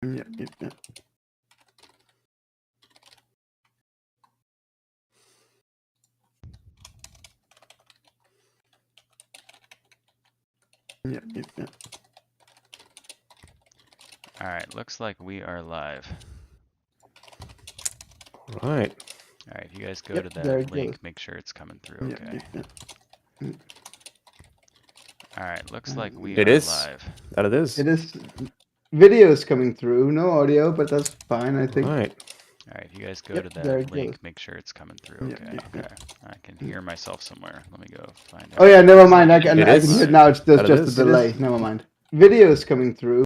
Yeah, yeah, yeah. Yeah, yeah, yeah. All right, looks like we are live. All right. All right, if you guys go Yep, to very that link, good. make sure it's coming through. Yeah, Okay. yeah, yeah. All right, looks like we It are is. live. That it is. It is videos coming through, no audio, but that's fine, I All think. right. All right, if you guys go Yep, to very that good. link, make sure it's coming through. Yeah, Okay. yeah, yeah. Okay. I can hear myself somewhere. Let me go find out. Oh yeah, never mind. I can It I can hear is. it now. There's That it just a is. delay. Never mind. Videos coming through.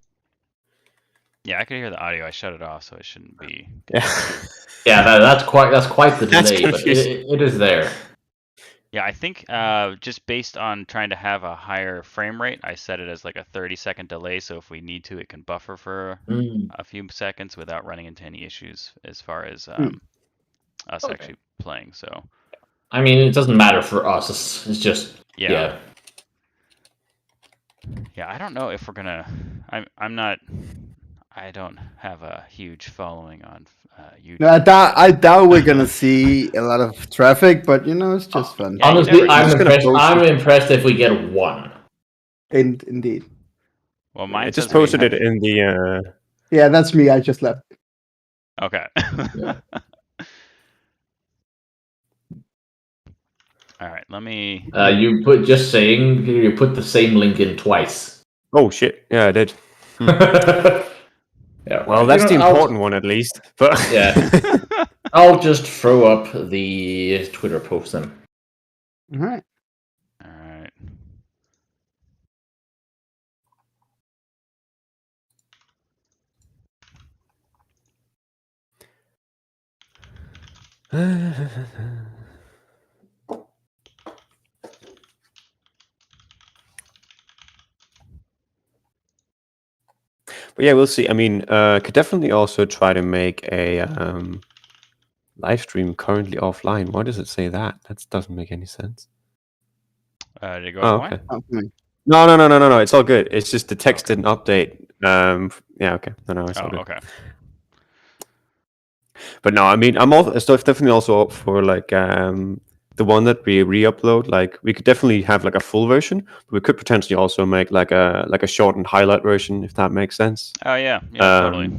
Yeah, I could hear the audio. I shut it off, so it shouldn't be. Yeah. Yeah, that's quite the That's delay, but confusing. it is there. Yeah, I think just based on trying to have a higher frame rate, I set it as like a 30-second delay. So if we need to, it can buffer for a few seconds without running into any issues as far as us Okay. actually playing. So I mean, it doesn't matter for us. It's just yeah. Yeah, I don't know if we're gonna. I'm not. I don't have a huge following on YouTube. No, I doubt we're gonna see a lot of traffic, but you know, it's just fun. Yeah, you Honestly, never I'm just gonna impressed. post I'm it. impressed if we get one. Indeed. Well, I mine just says we posted have. it in the. Yeah, that's me. I just left. Okay. Yeah. All right. Let me. You put the same link in twice. Oh shit! Yeah, I did. Yeah. Well, that's the important one at least. But Yeah. I'll just throw up the Twitter post then. All right. All right. But yeah, we'll see. I mean, could definitely also try to make a live stream currently offline. Why does it say that? That doesn't make any sense. Did it go Oh, offline? okay. Oh, come on. No. It's all good. It's just the text Okay. didn't update. Yeah, okay. No, it's all good. Okay. But no, I mean, I'm definitely also up for like the one that we re-upload. Like, we could definitely have like a full version, but we could potentially also make like a shortened highlight version, if that makes sense. Oh yeah. Yeah. Totally.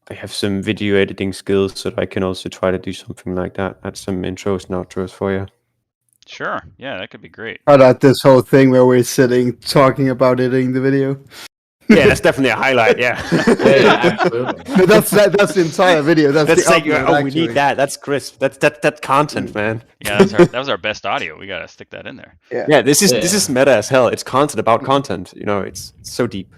I have some video editing skills, so I can also try to do something like that. Add some intros and outros for you. Sure. Yeah, that could be great. How about this whole thing where we're sitting talking about editing the video? Yeah, that's definitely a highlight. Yeah. Yeah, absolutely. No, that's the entire video. That's That's the like, upload, oh, we actually. need that. That's crisp. That's content, man. Yeah, that was our best audio. We gotta stick that in there. Yeah, this is Yeah. meta as hell. It's content about content. You know, it's so deep.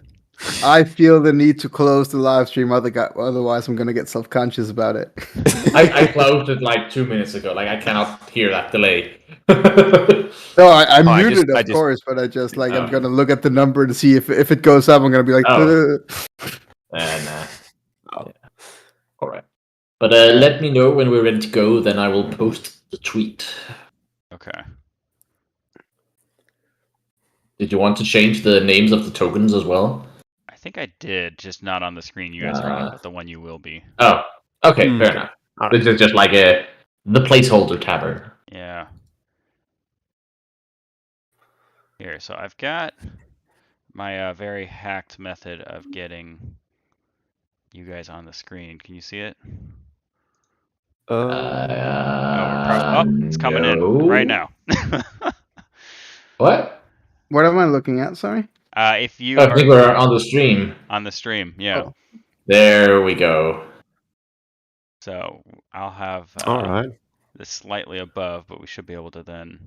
I feel the need to close the live stream, otherwise I'm gonna get self-conscious about it. I closed it like 2 minutes ago. Like I cannot hear that delay. No, I Oh, I muted, just- of course, but I just like I'm Oh. gonna look at the number to see if it goes up. I'm gonna be like, Oh. And all right. But let me know when we're ready to go. Then I will post the tweet. Okay. Did you want to change the names of the tokens as well? I think I did, just not on the screen you guys are on, but the one you will be. Oh, okay, Hmm. fair enough. All right. This is just like the placeholder tabber. Yeah. Here, so I've got my very hacked method of getting you guys on the screen. Can you see it? It's coming in right now. What? what am I looking at? Sorry. If you I think we're on the stream. on the stream, yeah. Oh. There we go. So I'll have All right. this slightly above, but we should be able to then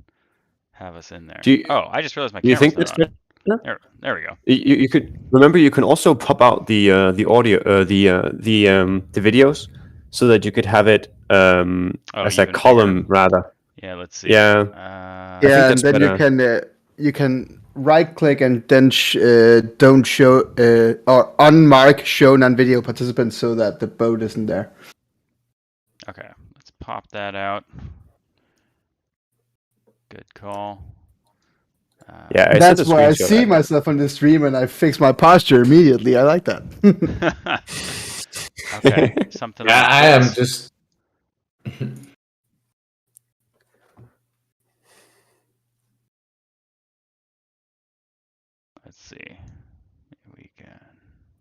have us in there. Do you- I just realized my Do you camera's think that's not good? on. There we go. You could remember. You can also pop out the audio, the videos, so that you could have it as a even column bigger. Yeah. Yeah, let's see. Yeah. think Yeah, and that's then you can right click and then don't show or unmark show non-video participants so that the boat isn't there. Okay, let's pop that out. Good call. Yeah, I sent That's a why I screenshot. see myself on the stream and I fix my posture immediately. I like that. Okay, something Yeah, like I am this. just. Let's see. We can.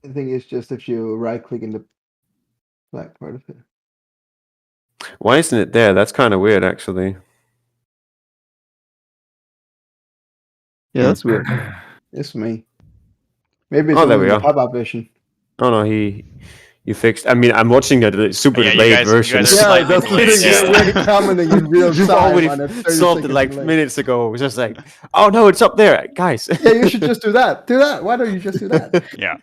The thing is just if you right click in the black part of it. Why isn't it there? That's kind of weird, actually. Yeah, that's weird. It's me. Maybe it's Oh, there only we the are. pop-up vision. Oh no, you fixed. I mean, I'm watching a super Yeah, you delayed guys- you version. guys are Yeah, slightly that's delayed, literally yeah. we're commenting in real You've time already on a 30 solved it second like delay. minutes ago. It was just like, oh no, it's up there, guys. Yeah, you should just do that. Do that. Why don't you just do that? Yeah.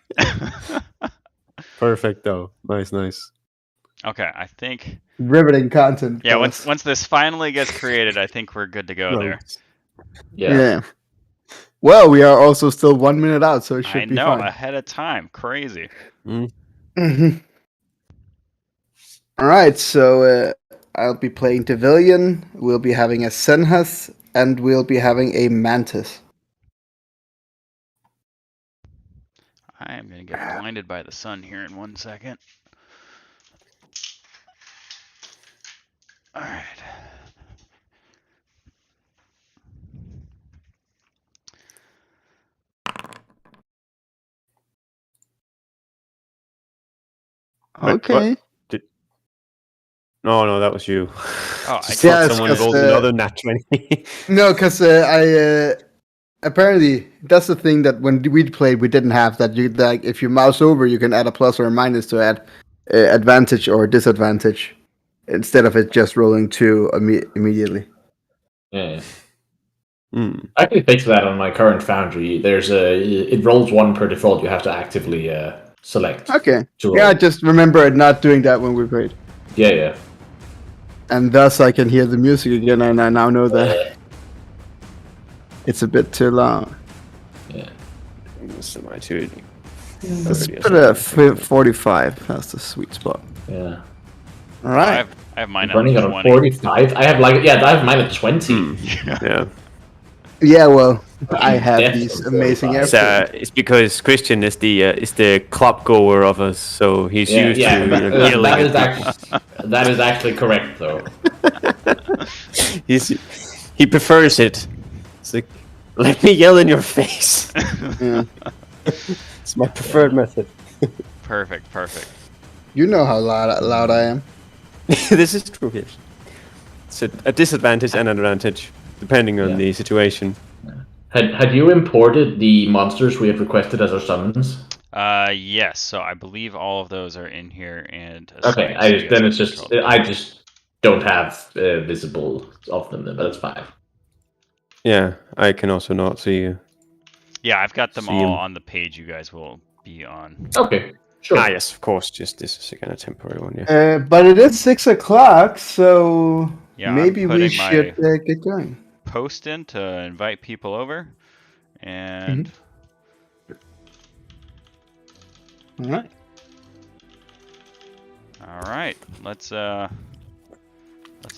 Perfect though. Nice. Okay, I think. Riveting content. Yeah, fellas. once this finally gets created, I think we're good to go there. Yeah. Well, we are also still 1 minute out, so it should I be know, fine. ahead of time. Crazy. Mhm. All right, so I'll be playing Devilian. We'll be having a Senhas, and we'll be having a Mantis. I am going to get blinded by the sun here in 1 second. All right. Okay. No, that was you. Oh, Just I- thought Yeah, it's someone 'cause, rolled another nat 20. No, because I apparently that's the thing that when we played, we didn't have that. You like if you mouse over, you can add a plus or a minus to add advantage or disadvantage instead of it just rolling two immediately. Yeah. Hmm. I can fix that on my current foundry. It rolls one per default. You have to actively select. Okay. to roll. Yeah, I just remember not doing that when we played, Yeah. and thus I can hear the music again, and I now know that it's a bit too long. Yeah. Let's put a 45. That's the sweet spot. Yeah. All right. I have mine Running at on 20. 45. I have I have mine at 20. Yeah. Yeah, well, I have Death these of amazing 45. airplanes. It's because Christian is the club goer of us, so he's used to yelling that, at is that is actually correct, though. he prefers it. It's like, let me yell in your face. Yeah. It's my preferred method. Perfect. You know how loud I am. This is true. Yes. It's a disadvantage and an advantage depending on the situation. Had you imported the monsters we had requested as our summons? Yes. So I believe all of those are in here and. Okay, I just don't have visible of them, but that's fine. Yeah, I can also not see you. Yeah, I've got them See all 'em. on the page you guys will be on. Okay, sure. Ah, yes, of course. Just this is a kind of temporary one. Yeah. But it is 6 o'clock, so Yeah, maybe I'm we putting should my get going. post in to invite people over, and All right. all right, let's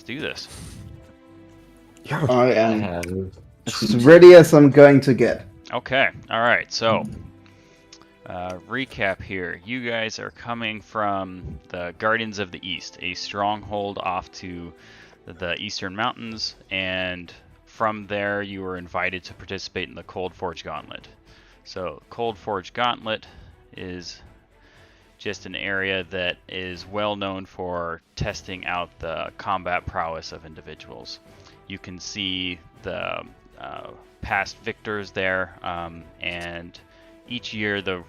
do this. I am And as ready as I'm going to get. Okay, all right. So, recap here. You guys are coming from the Guardians of the East, a stronghold off to the Eastern Mountains, and from there you were invited to participate in the Cold Forge Gauntlet. So, Cold Forge Gauntlet is just an area that is well known for testing out the combat prowess of individuals. You can see the past victors there, and each year the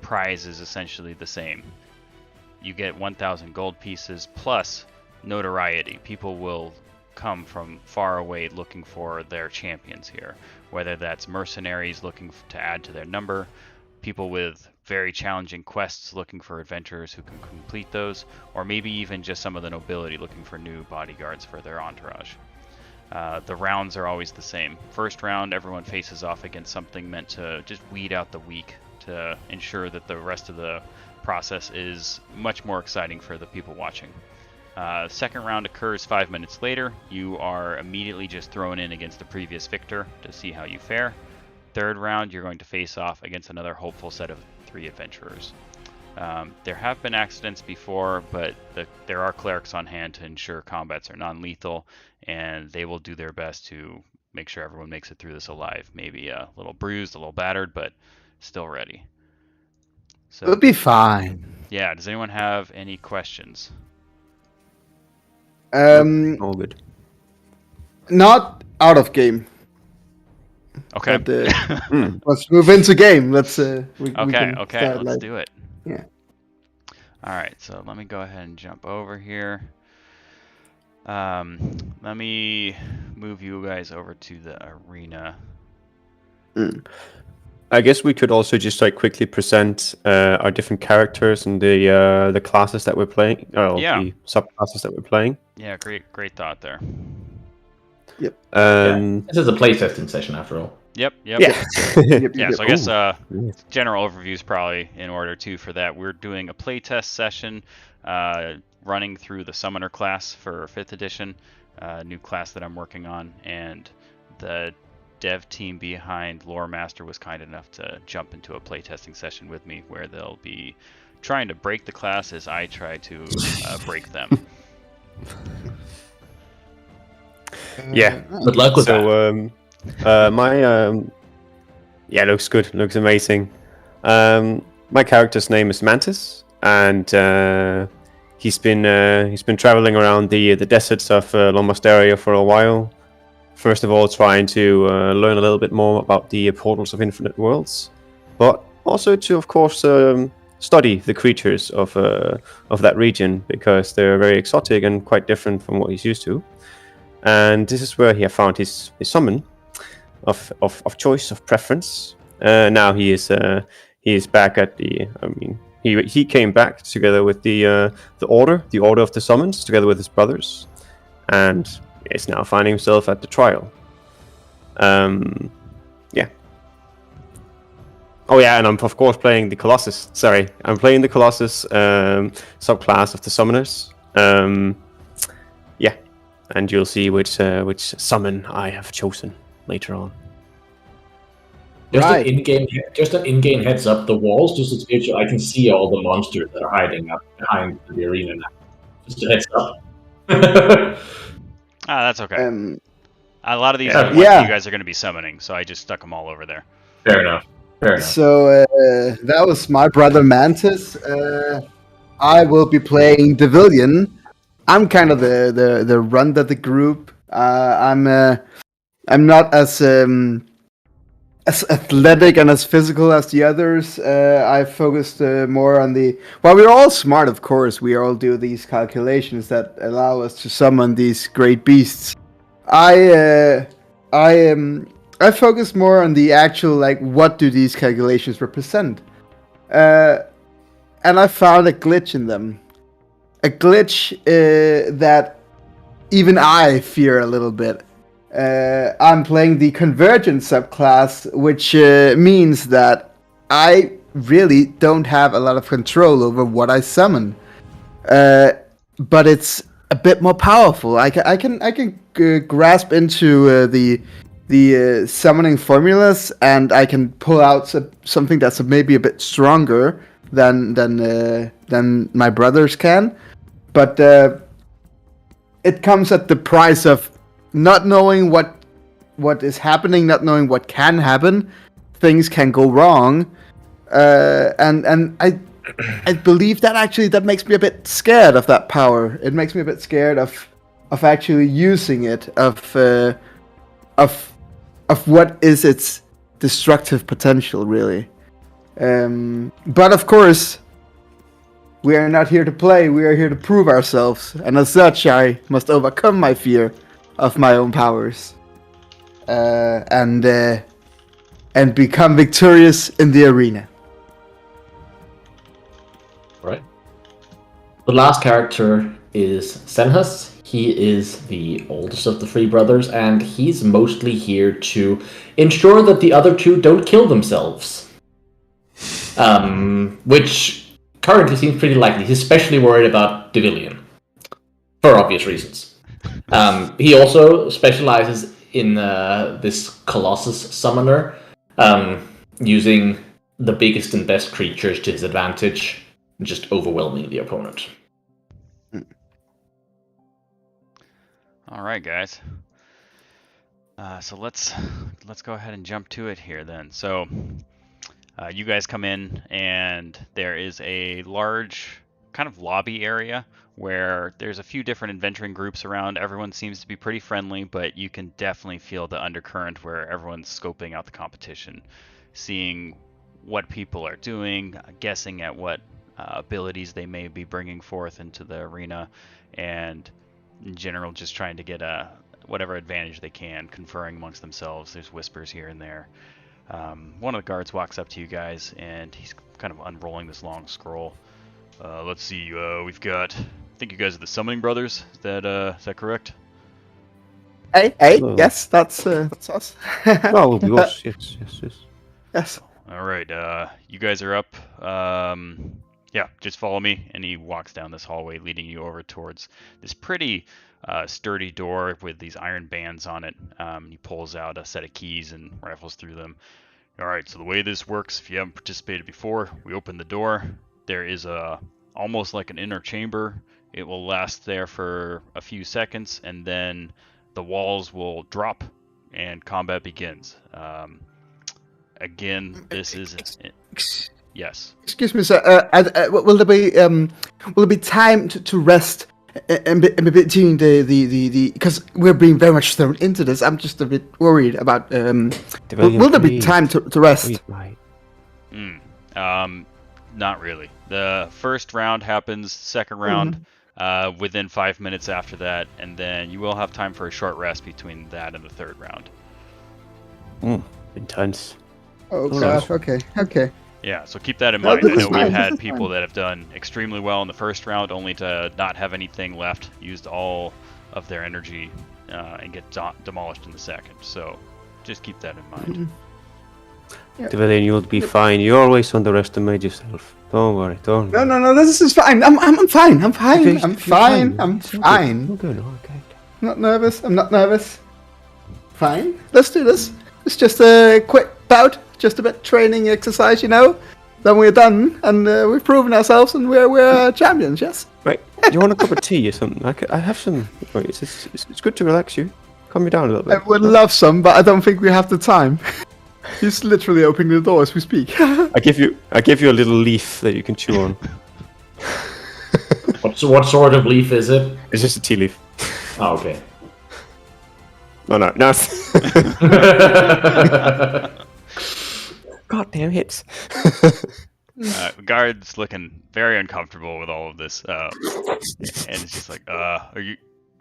prize is essentially the same. You get 1,000 gold pieces plus notoriety. People will come from far away looking for their champions here, whether that's mercenaries looking to add to their number, people with very challenging quests looking for adventurers who can complete those, or maybe even just some of the nobility looking for new bodyguards for their entourage. The rounds are always the same. First round, everyone faces off against something meant to just weed out the weak to ensure that the rest of the process is much more exciting for the people watching. Second round occurs 5 minutes later. You are immediately just thrown in against the previous victor to see how you fare. Third round, you're going to face off against another hopeful set of 3 adventurers. There have been accidents before, but there are clerics on hand to ensure combats are non-lethal, and they will do their best to make sure everyone makes it through this alive. Maybe a little bruised, a little battered, but still ready. So It'll be fine. yeah, does anyone have any questions? All good. Not out of game. Okay. But, let's move into game. Let's we can Okay, start, let's do it. Yeah. All right, so let me go ahead and jump over here. Let me move you guys over to the arena. I guess we could also just like quickly present our different characters and the classes that we're playing, or the subclasses that we're playing. Yeah, great thought there. Yep. This is a playtesting session after all. Yep. Yeah. So I guess general overview is probably in order too for that. We're doing a playtest session, running through the Summoner class for 5th edition, new class that I'm working on, and the dev team behind LoreMaster was kind enough to jump into a playtesting session with me where they'll be trying to break the class as I try to break them. Yeah. Good luck with that. Yeah, looks good. Looks amazing. My character's name is Mantis, and he's been traveling around the deserts of LoreMaster for a while. First of all, trying to learn a little bit more about the portals of infinite worlds, but also to, of course, study the creatures of that region, because they're very exotic and quite different from what he's used to. And this is where he had found his summon of choice, of preference. Now he is back at the. I mean, he came back together with the order of the summons, together with his brothers, and is now finding himself at the trial. Yeah. Oh yeah, and I'm of course playing the Colossus. Sorry, I'm playing the Colossus subclass of the summoners. Yeah, and you'll see which summon I have chosen later on. Just Right. an in-game heads up. The walls just as picture. I can see all the monsters that are hiding up behind the arena now. Just a heads up. That's okay. A lot of these Yeah. are the ones you guys are going to be summoning, so I just stuck them all over there. Fair enough. So that was my brother Mantis. I will be playing Devilian. I'm kind of the runt of the group. I'm not as athletic and as physical as the others. I focused more on the. Well, we're all smart, of course. We all do these calculations that allow us to summon these great beasts. I focus more on the actual, like, what do these calculations represent? And I found a glitch in them. A glitch that even I fear a little bit. I'm playing the Convergent subclass, which means that I really don't have a lot of control over what I summon. But it's a bit more powerful. I can grasp into the summoning formulas, and I can pull out something that's maybe a bit stronger than my brothers can. But it comes at the price of not knowing what is happening, not knowing what can happen. Things can go wrong, and I believe that makes me a bit scared of that power. It makes me a bit scared of actually using it, of what is its destructive potential, really. But of course, we are not here to play. We are here to prove ourselves, and as such, I must overcome my fear of my own powers, and become victorious in the arena. Right. The last character is Senhus. He is the oldest of the 3 brothers, and he's mostly here to ensure that the other 2 don't kill themselves. Which currently seems pretty likely. He's especially worried about Devilian. for obvious reasons. He also specializes in this Colossus Summoner, using the biggest and best creatures to his advantage, and just overwhelming the opponent. All right, guys. So let's go ahead and jump to it here then. So you guys come in, and there is a large kind of lobby area where there's a few different adventuring groups around. Everyone seems to be pretty friendly, but you can definitely feel the undercurrent where everyone's scoping out the competition, seeing what people are doing, guessing at what abilities they may be bringing forth into the arena, and in general just trying to get whatever advantage they can, conferring amongst themselves. There's whispers here and there. One of the guards walks up to you guys, and he's kind of unrolling this long scroll. Let's see, we've got, I think you guys are the Summoning Brothers. Is that correct? Hey, Hello. yes, that's us. Well, we was, yes. Yes. All right, you guys are up. Yeah, just follow me. And he walks down this hallway, leading you over towards this pretty sturdy door with these iron bands on it. He pulls out a set of keys and rifles through them. All right, so the way this works, if you haven't participated before, we open the door. There is almost like an inner chamber. It will last there for a few seconds, and then the walls will drop, and combat begins. Again, this is yes. Excuse me, sir. Will there be time to rest in between the because we're being very much thrown into this. I'm just a bit worried about. Will there be time to rest? Not really. The first round happens, second round within 5 minutes after that, and then you will have time for a short rest between that and the third round. Intense. Oh gosh. Okay. Yeah, so keep that in No, mind. I this know is fine, we've this had is people fine. that have done extremely well in the first round, only to not have anything left, used all of their energy, and get demolished in the second. So just keep that in mind. Devilian, you'll be fine. You always underestimate yourself. Don't worry. No. This is fine. I'm fine. I'm fine. Okay, I'm you're fine. I'm It's okay. fine. You're good. Okay. Not nervous. I'm not nervous. Fine. Let's do this. It's just a quick bout, just a bit training exercise, you know. Then we're done, and we've proven ourselves, and we're champions. Yes. Right. Do you want a cup of tea or something? I have some. Right, it's good to relax you. Calm you down a little I bit. would love some, but I don't think we have the time. He's literally opening the door as we speak. I give you a little leaf that you can chew on. What sort of leaf is it? It's just a tea leaf. Oh, okay. No. Goddamn hits. Guard's looking very uncomfortable with all of this, and it's just like, are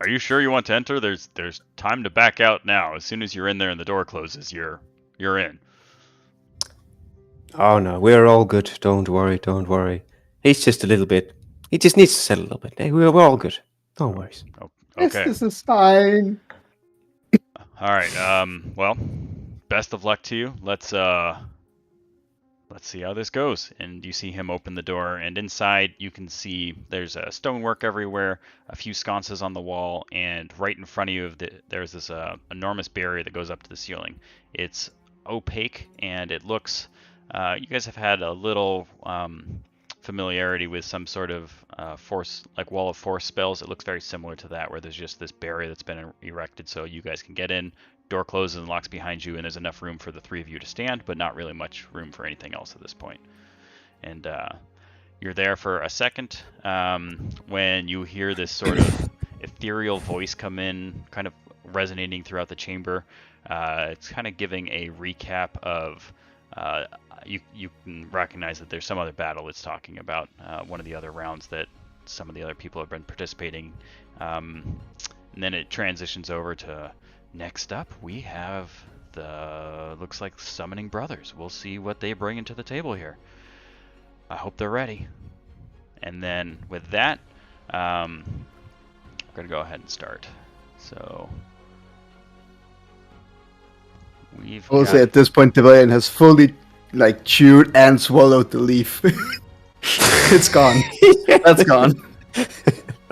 you sure you want to enter? There's time to back out now. As soon as you're in there and the door closes, you're in. Oh no, we're all good. Don't worry. He's just a little bit. He just needs to settle a little bit. Hey, we're all good. Don't worry. Yes, Okay. this is fine. All right. Well, best of luck to you. Let's see how this goes. And you see him open the door, and inside you can see there's stonework everywhere, a few sconces on the wall, and right in front of you there's this enormous barrier that goes up to the ceiling. It's opaque, and it looks. You guys have had a little familiarity with some sort of force, like wall of force spells. It looks very similar to that, where there's just this barrier that's been erected so you guys can get in. Door closes and locks behind you, and there's enough room for the three of you to stand, but not really much room for anything else at this point. And you're there for a second when you hear this sort of ethereal voice come in, kind of resonating throughout the chamber. It's kind of giving a recap of you can recognize that there's some other battle it's talking about, one of the other rounds that some of the other people have been participating. And then it transitions over to next up we have looks like Summoning Brothers. We'll see what they bring into the table here. I hope they're ready. And then with that, we're gonna go ahead and start. So I will say at this point, Devilian has fully chewed and swallowed the leaf. It's gone. That's gone.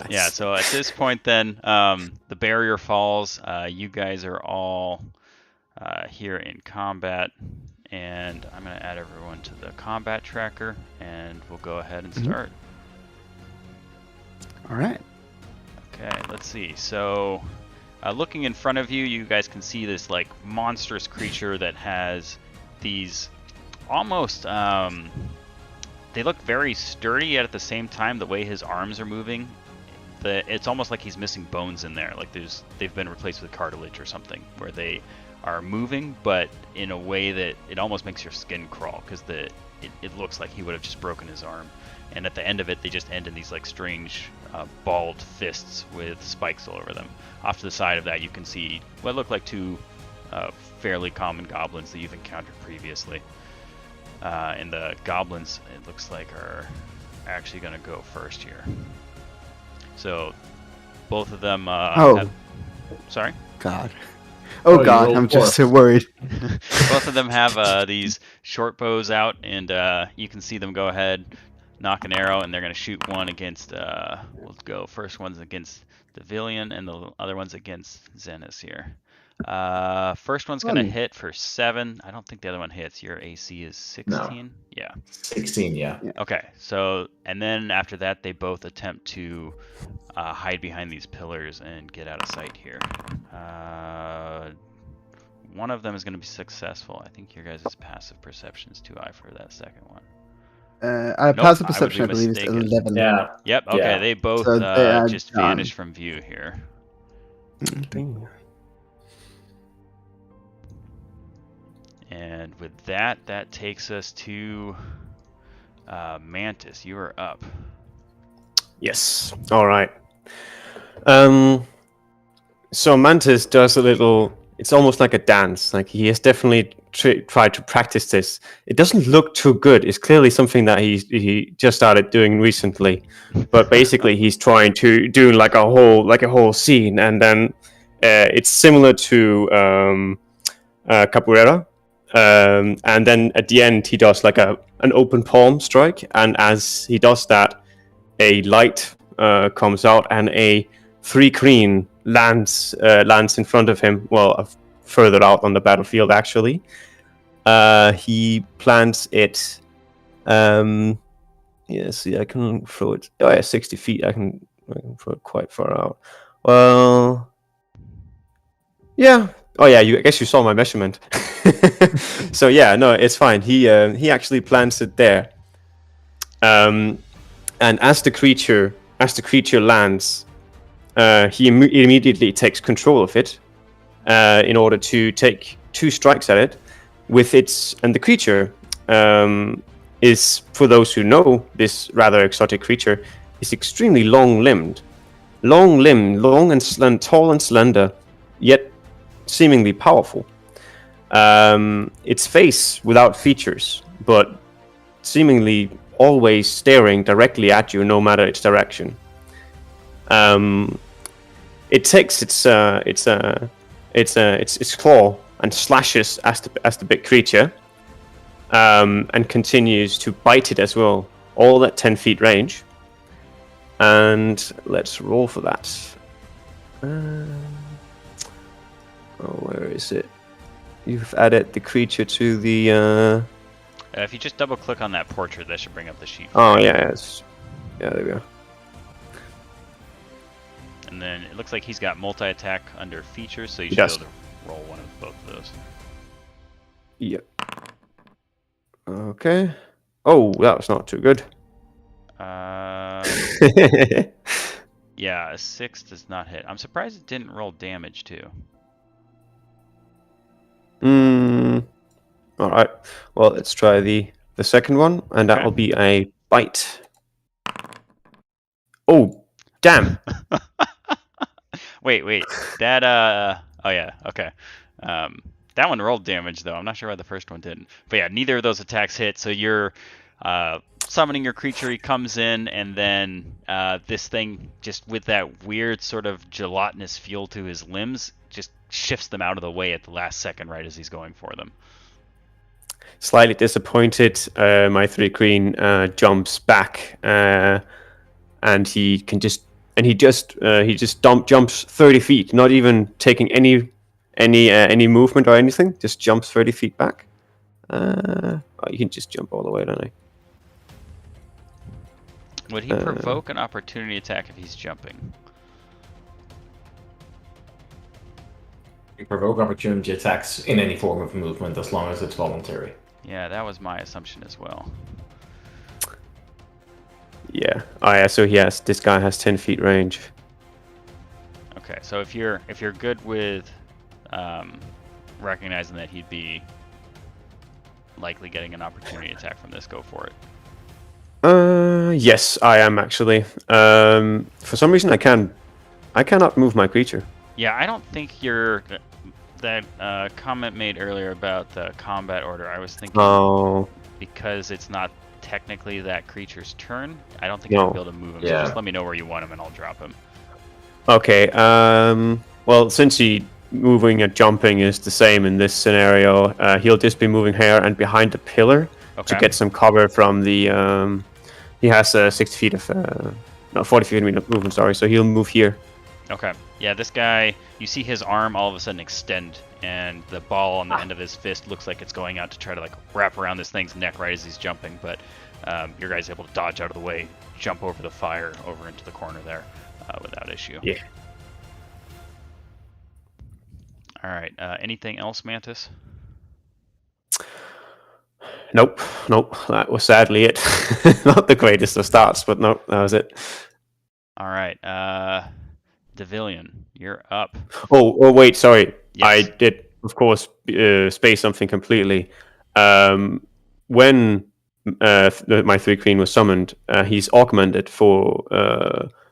Yeah, so at this point then, the barrier falls. You guys are all here in combat, and I'm going to add everyone to the combat tracker, and we'll go ahead and start. All right. Okay, let's see. So, looking in front of you, you guys can see this like monstrous creature that has these almost they look very sturdy, yet at the same time the way his arms are moving, it's almost like he's missing bones in there. Like they've been replaced with cartilage or something, where they are moving, but in a way that it almost makes your skin crawl, because it looks like he would have just broken his arm. And at the end of it, they just end in these like strange balled fists with spikes all over them. Off to the side of that, you can see what look like two fairly common goblins that you've encountered previously. And the goblins, it looks like, are actually going to go first here. So both of them. Sorry? God. Oh, God, I'm just so worried. Both of them have these short bows out, and you can see them go ahead, knock an arrow, and they're going to shoot one against. We'll go first one's against Devilian, and the other one's against Zenis here. First one's going to hit for 7. I don't think the other one hits. Your AC is 16? No. Yeah. 16, yeah. Okay, so, and then after that, they both attempt to hide behind these pillars and get out of sight here. One of them is going to be successful. I think your guys' passive perception is too high for that second one. Passive perception, I believe, is 11. Yeah. Yep, okay, Yeah. they both So they just vanish from view here. And with that, that takes us to Mantis. You are up. Yes. All right. So Mantis does a little. It's almost like a dance. Like he has definitely tried to practice this. It doesn't look too good. It's clearly something that he just started doing recently. But basically, he's trying to do like a whole scene, and then it's similar to capoeira. And then at the end, he does like an open palm strike, and as he does that, a light comes out, and a 3 green lands in front of him. Well, further out on the battlefield, actually. He plants it. See, I can throw it. Oh yeah, 60 feet. I can throw it quite far out. Well, yeah. Oh yeah, I guess you saw my measurement. So yeah, no, it's fine. He actually plants it there. And as the creature lands, he immediately takes control of it in order to take 2 strikes at it with its. And the creature is, for those who know this rather exotic creature, is extremely long-limbed, long and tall and slender, yet seemingly powerful. Its face without features, but seemingly always staring directly at you, no matter its direction. It takes its claw and slashes at the big creature, and continues to bite it as well, all at 10 feet range. And let's roll for that. Where is it? You've added the creature to the. If you just double click on that portrait, that should bring up the sheet. Oh yeah, yeah, there we go. And then it looks like he's got multi-attack under features, so you should be able to roll one of both of those. Yep. Okay. Oh, that was not too good. Yeah, a 6 does not hit. I'm surprised it didn't roll damage too. All right. Well, let's try the second one, and that will be a bite. Oh, damn. Wait. That oh yeah, okay. That one rolled damage though. I'm not sure why the first one didn't. But yeah, neither of those attacks hit. So you're summoning your creature. He comes in, and then this thing, just with that weird sort of gelatinous feel to his limbs, just shifts them out of the way at the last second, right as he's going for them. Slightly disappointed, my 3 green jumps back, and he can just and he just jumps 30 feet, not even taking any movement or anything. Just jumps 30 feet back. You can just jump all the way, don't I? Would he provoke an opportunity attack if he's jumping? You provoke opportunity attacks in any form of movement as long as it's voluntary. Yeah, that was my assumption as well. Yeah. Oh yeah. So this guy has 10 feet range. Okay, so if you're good with recognizing that he'd be likely getting an opportunity attack from this, go for it. Yes, I am actually. For some reason, I cannot move my creature. Yeah, I don't think that comment made earlier about the combat order. I was thinking because it's not technically that creature's turn, I don't think I'll be able to move him. So just let me know where you want him and I'll drop him. Okay. Well, since he moving and jumping is the same in this scenario, he'll just be moving here and behind the pillar to get some cover from the. He has 60 feet of 40 feet of movement. Sorry, so he'll move here. Okay. Yeah, this guy, you see his arm all of a sudden extend, and the ball on the end of his fist looks like it's going out to try to like wrap around this thing's neck right as he's jumping. But your guy's able to dodge out of the way, jump over the fire, over into the corner there without issue. Yeah. All right. Anything else, Mantis? Nope. That was sadly it. Not the greatest of starts, but nope, that was it. All right. Devilian, you're up. Oh, wait, sorry. Yes. I did, of course, space something completely. When my 3 queen was summoned, he's augmented for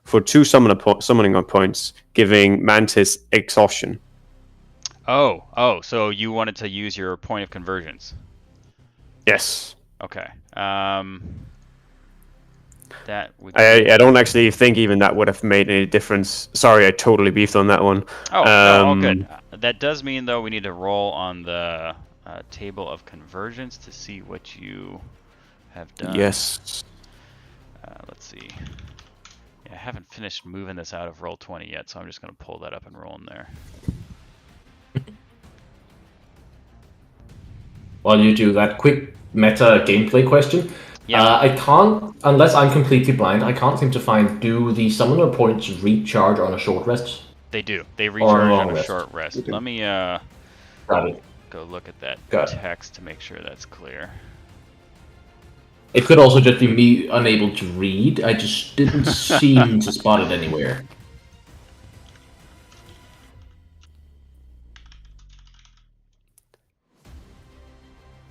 2 summoning points, giving Mantis exhaustion. Oh, so you wanted to use your point of convergence. Yes. Okay. That would I don't actually think even that would have made any difference. Sorry, I totally beefed on that one. Oh, no, all good. That does mean, though, we need to roll on the table of convergence to see what you have done. Yes. Let's see. Yeah, I haven't finished moving this out of Roll20 yet, so I'm just going to pull that up and roll in there. While you do that, quick meta gameplay question. Yeah. I can't, unless I'm completely blind, I can't seem to find, do the summoner points recharge on a short rest? They do. They recharge on a rest. short rest. Let me Got it. go look at that Got it. text to make sure that's clear. It could also just be me unable to read. I just didn't seem to spot it anywhere.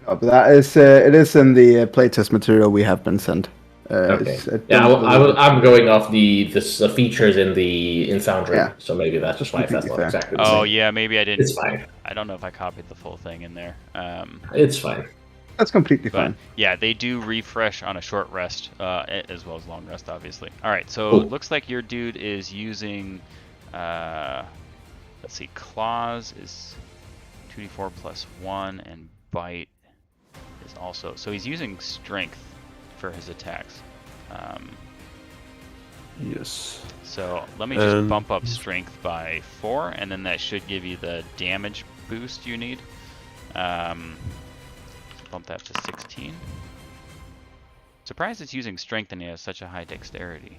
But that is it is in the playtest material we have been sent. Okay. I'm going off the features in Foundry, so maybe that's just why that's not exactly the same. Oh yeah, maybe I didn't. It's fine. I don't know if I copied the full thing in there. It's fine. That's completely But fine. yeah, they do refresh on a short rest, as well as long rest, obviously. All right, so Cool. it looks like your dude is using, let's see, claws is 2d4 plus 1, and bite is also, so he's using strength for his attacks. Yes. So let me just bump up strength by 4, and then that should give you the damage boost you need. Bump that to 16. Surprised it's using strength and he has such a high dexterity.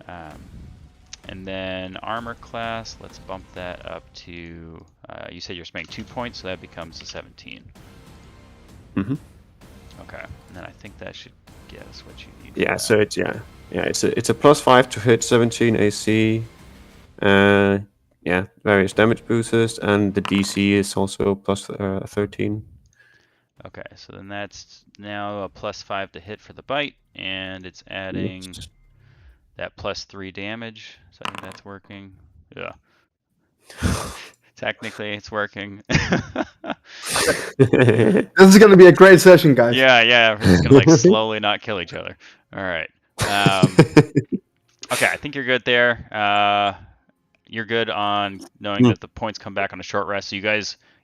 And then armor class, let's bump that up to, you said you're spending 2 points, so that becomes a 17. Mm-hmm. Okay, and then I think that should get us what you need. Yeah, so it's it's a +5 to hit 17 AC. Various damage boosters, and the DC is also plus 13. Okay, so then that's now a +5 to hit for the bite, and it's adding that +3 damage. So I think that's working. Yeah. Technically, it's working. This is gonna be a great session, guys. Yeah, we're just gonna like slowly not kill each other. All right. Okay, I think you're good there. You're good on knowing that the points come back on a short rest. So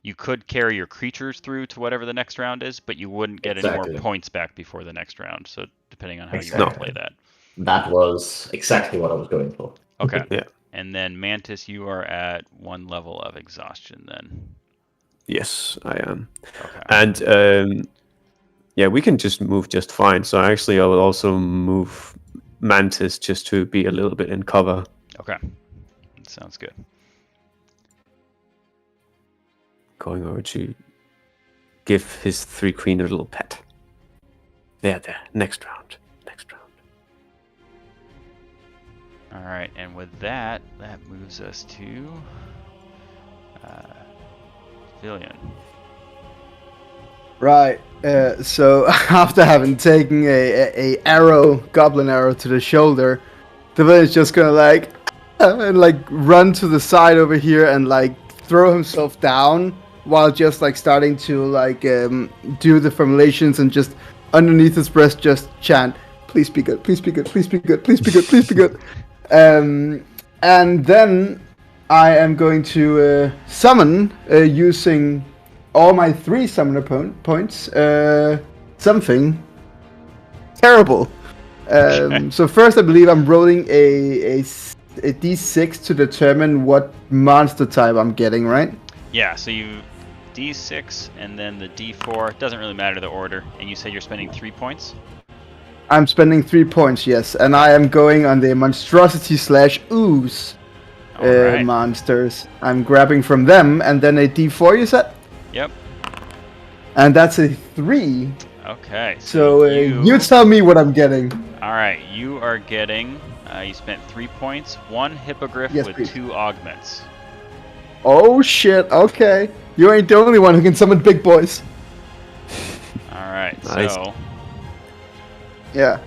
you could carry your creatures through to whatever the next round is, but you wouldn't get any more points back before the next round. So depending on how you want to play that. That was exactly what I was going for. Okay. Yeah. And then Mantis, you are at 1 level of exhaustion then. Yes, I am. Okay. And yeah, we can just move just fine. So actually, I will also move Mantis just to be a little bit in cover. Okay. That sounds good. Going over to give his 3 queen a little pet. There. Next round. All right, and with that moves us to Villian. Right. So after having taken a goblin arrow to the shoulder, the villain's just gonna like run to the side over here and like throw himself down while just like starting to like do the formulations and just underneath his breast just chant, "Please be good, please be good, please be good, please be good, please be good." And then I am going to summon using all my 3 summoner points. Something terrible. So first, I believe I'm rolling a d6 to determine what monster type I'm getting, right? Yeah, so you D6 and then the D4. It doesn't really matter the order. And you said you're spending 3 points? I'm spending 3 points, yes. And I am going on the monstrosity/ooze Alright. monsters. I'm grabbing from them, and then a d4, you said? Yep. And that's a 3. Okay. So you tell me what I'm getting. Alright, you are getting, you spent 3 points, 1 hippogriff Yes, with please. 2 augments. Oh shit, okay. You ain't the only one who can summon big boys. Alright, Nice. so Yeah.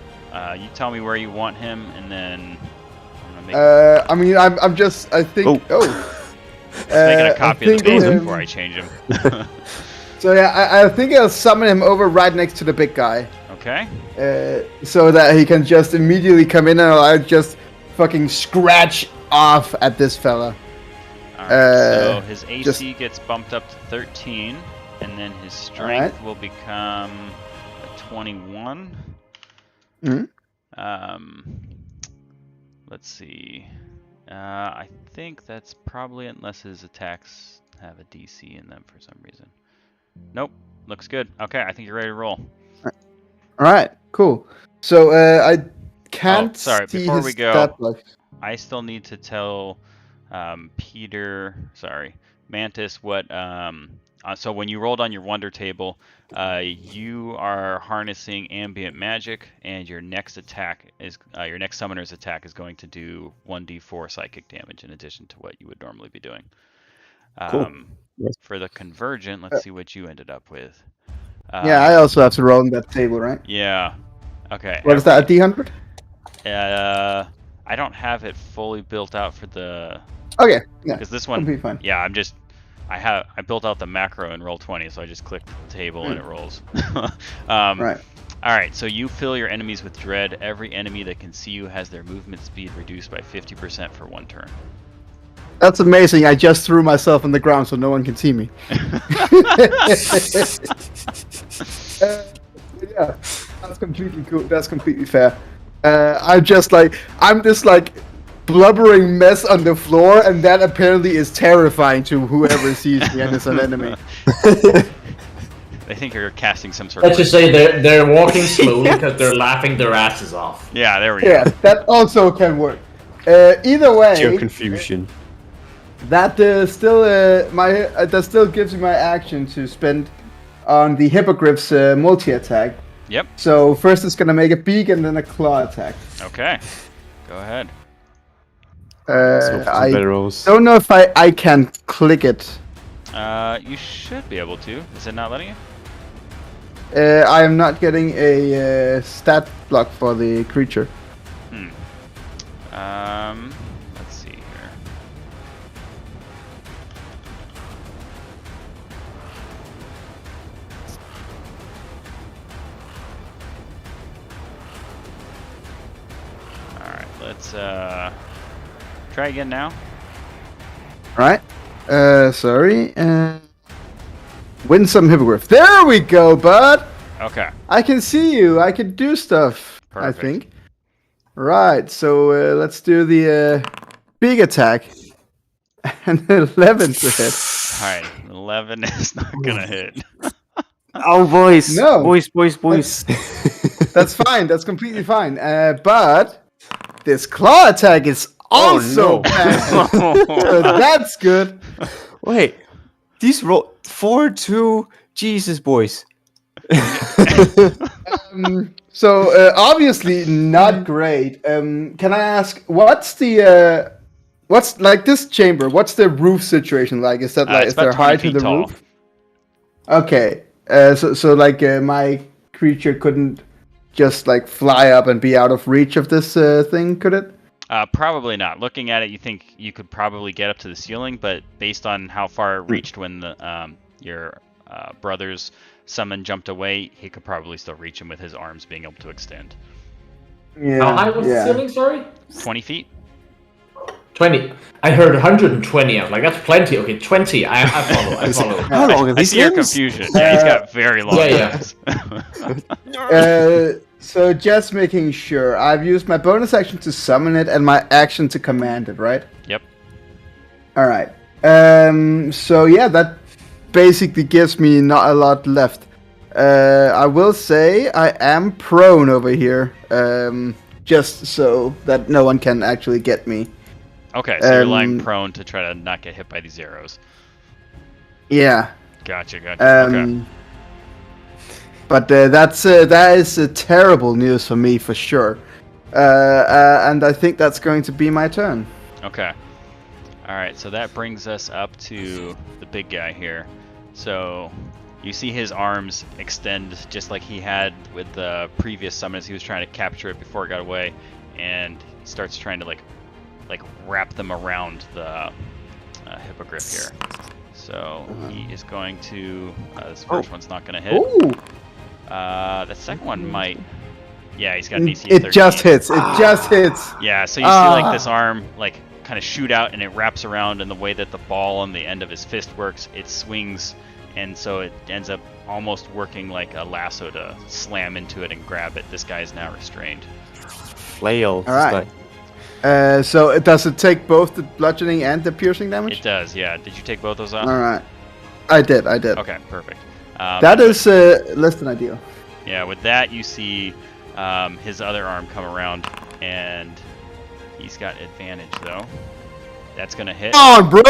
you tell me where you want him, and then I'm gonna make, I mean, I think. Oh. just making a copy of the base him. before I change him. So yeah, I think I'll summon him over right next to the big guy, Okay. so that he can just immediately come in and I'll just fucking scratch off at this fella. Alright, so his AC just- gets bumped up to 13, and then his strength will become a 21. Mhm. Let's see. I think that's probably unless his attacks have a DC in them for some reason. Nope. Looks good. Okay, I think you're ready to roll. All right, cool. So I can't sorry, see before his we go, stat block. I still need to tell Mantis what. So when you rolled on your wonder table, you are harnessing ambient magic, and your next attack is your next summoner's attack is going to do 1d4 psychic damage in addition to what you would normally be doing. Cool. Yes. For the convergent, let's see what you ended up with. Yeah, I also have to roll on that table, right? Yeah. Okay. What is that? A D100? I don't have it fully built out for the. Okay. Yeah. Because this That'll one, be fine. yeah, I built out the macro in Roll20, so I just click the table and it rolls. Right. All right, so you fill your enemies with dread. Every enemy that can see you has their movement speed reduced by 50% for 1 turn. That's amazing. I just threw myself on the ground so no one can see me. Yeah, that's completely cool. That's completely fair. I'm this like blubbering mess on the floor, and that apparently is terrifying to whoever sees me and is an enemy. They think you're casting some sort Let's of. just say they're walking slowly because they're laughing their asses off. Yeah, there we Yeah, go. that also can work. Either way, Pure confusion. that that still gives me my action to spend on the hippogriff's multi attack. Yep. So first it's gonna make a beak and then a claw attack. Okay. Go ahead. So some I better rolls. don't know if I can click it. You should be able to. Is it not letting you? I am not getting a stat block for the creature. Let's see here. All right, let's try again now. Right? Sorry. Winsome hippogriff. There we go, bud. Okay. I can see you. I can do stuff. Perfect. I think. Right, so let's do the big attack. And 11 to hit. Alright, 11 is not gonna hit. Oh, boys. No. Boys. That's fine. That's completely fine. But this claw attack is also no. bad. So that's good. Wait. These roll 4-2. Jesus, boys. So obviously not great. Can I ask what's the what's like this chamber? What's the roof situation like? Is that like It's is there about 20 height to feet the tall. roof? Okay. So like my creature couldn't just like fly up and be out of reach of this thing, could it? Probably not. Looking at it, you think you could probably get up to the ceiling, but based on how far it reached when the your brother's summon jumped away, he could probably still reach him with his arms being able to extend. Yeah. How high was the ceiling, sorry? 20 feet? 20. I heard 120. I was like, that's plenty. Okay, 20. I follow. How long are I these see your limbs? confusion. Yeah, he's got very long yeah. arms. So just making sure, I've used my bonus action to summon it and my action to command it, right? Yep. All right. So yeah, that basically gives me not a lot left. I will say I am prone over here, just so that no one can actually get me. Okay, so you're lying prone to try to not get hit by these arrows. Yeah. Gotcha. Okay. But that is terrible news for me for sure. And I think that's going to be my turn. Okay. Alright, so that brings us up to the big guy here. So you see his arms extend just like he had with the previous summons. He was trying to capture it before it got away, and he starts trying to like wrap them around the hippogriff here. So he is going to. This first one's not going to hit. Ooh. The second one might. Yeah, he's got an AC of It 13. just hits. It just hits. Yeah, so you see like this arm like kind of shoot out, and it wraps around, and the way that the ball on the end of his fist works, it swings, and so it ends up almost working like a lasso to slam into it and grab it. This guy is now restrained. Flail. All right. So does it take both the bludgeoning and the piercing damage? It does, yeah. Did you take both those off? All right. I did. Okay, perfect. That is less than ideal. Yeah, with that you see his other arm come around, and he's got advantage though. That's gonna hit. Come on, bro!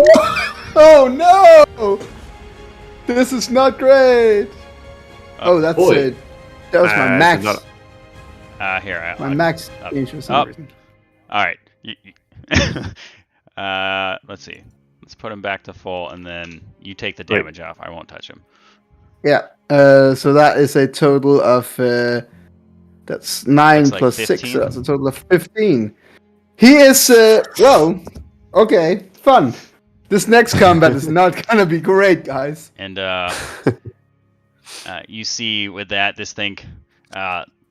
Oh no! This is not great. Oh, that's boy. it. That was my max. Here, My max change for some reason. All right. Let's see. Let's put him back to full, and then you take the damage off. I won't touch him. Yeah. So that is a total of that's 9 Looks like plus 6. 15. So that's a total of 15. He is well. Okay, fun. This next combat is not gonna be great, guys. And you see with that, this thing,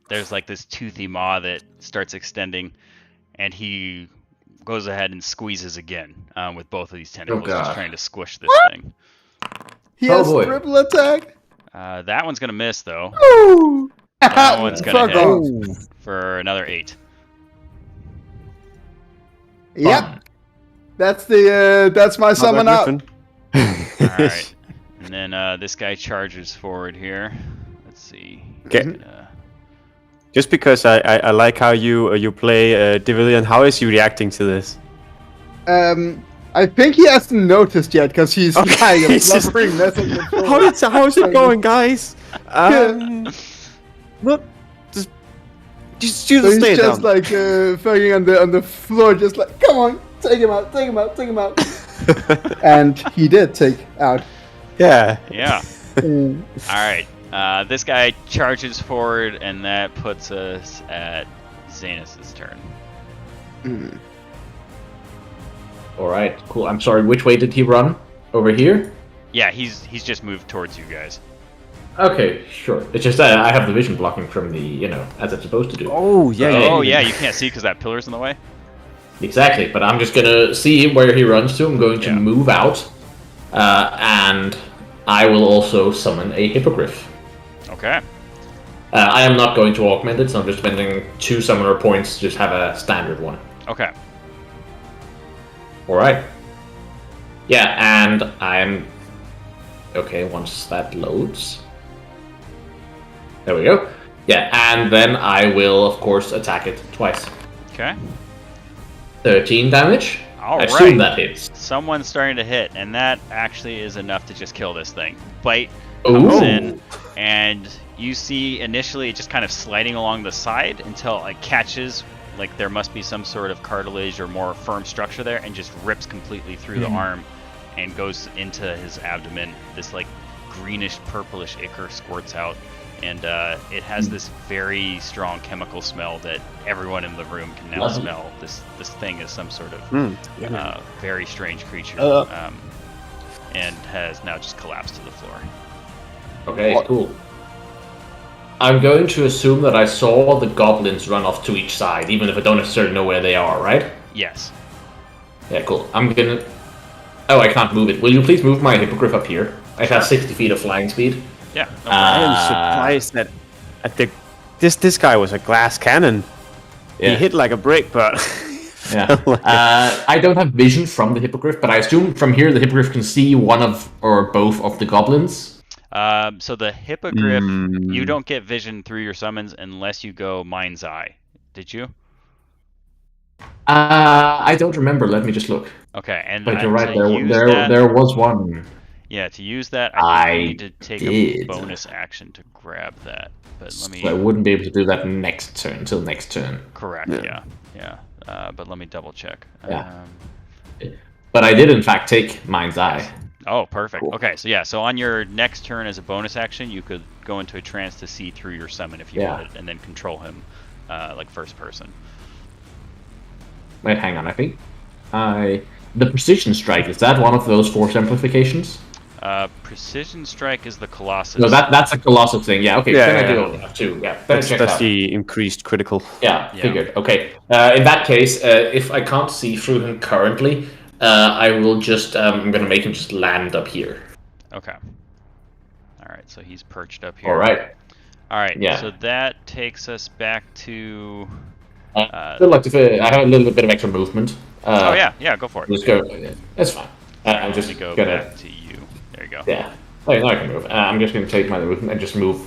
there's like this toothy maw that starts extending, and he goes ahead and squeezes again with both of these tentacles, just trying to squish this thing. He has triple attack. That one's gonna miss though. Ooh. That one's gonna Fuck hit off. for another 8. Yep. That's my summon out. All right. And then this guy charges forward here. Let's see. Okay. Just because I like how you play Divilian, how is he reacting to this? I think he hasn't noticed yet because he's lying and He's just- blubbering mess on the floor. How's it going, guys? What? Just So he's stay just down. like fucking on the floor, just like, come on, take him out. And he did take out. Yeah. Yeah. All right. This guy charges forward, and that puts us at Zanus's turn. All right, cool. I'm sorry. Which way did he run? Over here? Yeah, he's just moved towards you guys. Okay, sure. It's just that I have the vision blocking from the, as it's supposed to do. Oh yeah. Oh yeah, you can't see because that pillar's in the way. Exactly, but I'm just gonna see where he runs to. I'm going to move out, and I will also summon a hippogriff. Okay. I am not going to augment it, so I'm just spending 2 summoner points to just have a standard one. Okay. Alright. Yeah, and I'm... Okay, once that loads... There we go. Yeah, and then I will, of course, attack it twice. Okay. 13 damage. All I right. assume that hits. Someone's starting to hit, and that actually is enough to just kill this thing. Bite comes Ooh. in, and you see initially it just kind of sliding along the side until it catches, like there must be some sort of cartilage or more firm structure there, and just rips completely through the arm and goes into his abdomen. This like greenish purplish ichor squirts out, and it has this very strong chemical smell that everyone in the room can now smell. This thing is some sort of very strange creature, and has now just collapsed to the floor. Okay, cool. I'm going to assume that I saw the goblins run off to each side, even if I don't necessarily know where they are, right? Yes. Yeah, cool. I'm gonna... Oh, I can't move it. Will you please move my hippogriff up here? I have 60 feet of flying speed. Yeah. No I am surprised that at this guy was a glass cannon. Yeah. He hit like a brick, but Yeah. I don't have vision from the hippogriff, but I assume from here the hippogriff can see one of or both of the goblins. So the hippogriff, you don't get vision through your summons unless you go Mind's Eye. Did you? I don't remember. Let me just look. Okay, and But you're right. that, There was one. Yeah, to use that, I think I you need to take a bonus action to grab that. But let me. So I wouldn't be able to do that next turn until next turn. Correct. Yeah. But let me double check. Yeah. But I did in fact take Mind's Eye. Oh, perfect. Cool. Okay, so yeah, so on your next turn as a bonus action, you could go into a trance to see through your summon if you wanted, and then control him, like first person. Wait, hang on. I think the precision strike, is that one of those force amplifications? Precision strike is the Colossus. No, that's a Colossus thing. Yeah. Okay. Yeah, then I yeah. do have two. Yeah. that's the increased critical. Yeah, Yeah. figured. Okay. In that case, if I can't see through him currently, I will just I'm gonna make him just land up here. Okay. All right, so he's perched up here. All right. All right. Yeah. So that takes us back to. I feel like I have a little bit of extra movement. Oh yeah, go for it. Just go. That's fine. I'm just Let me go gonna. back to you. There you go. Yeah. Oh, now I can move. I'm just gonna take my movement and just move.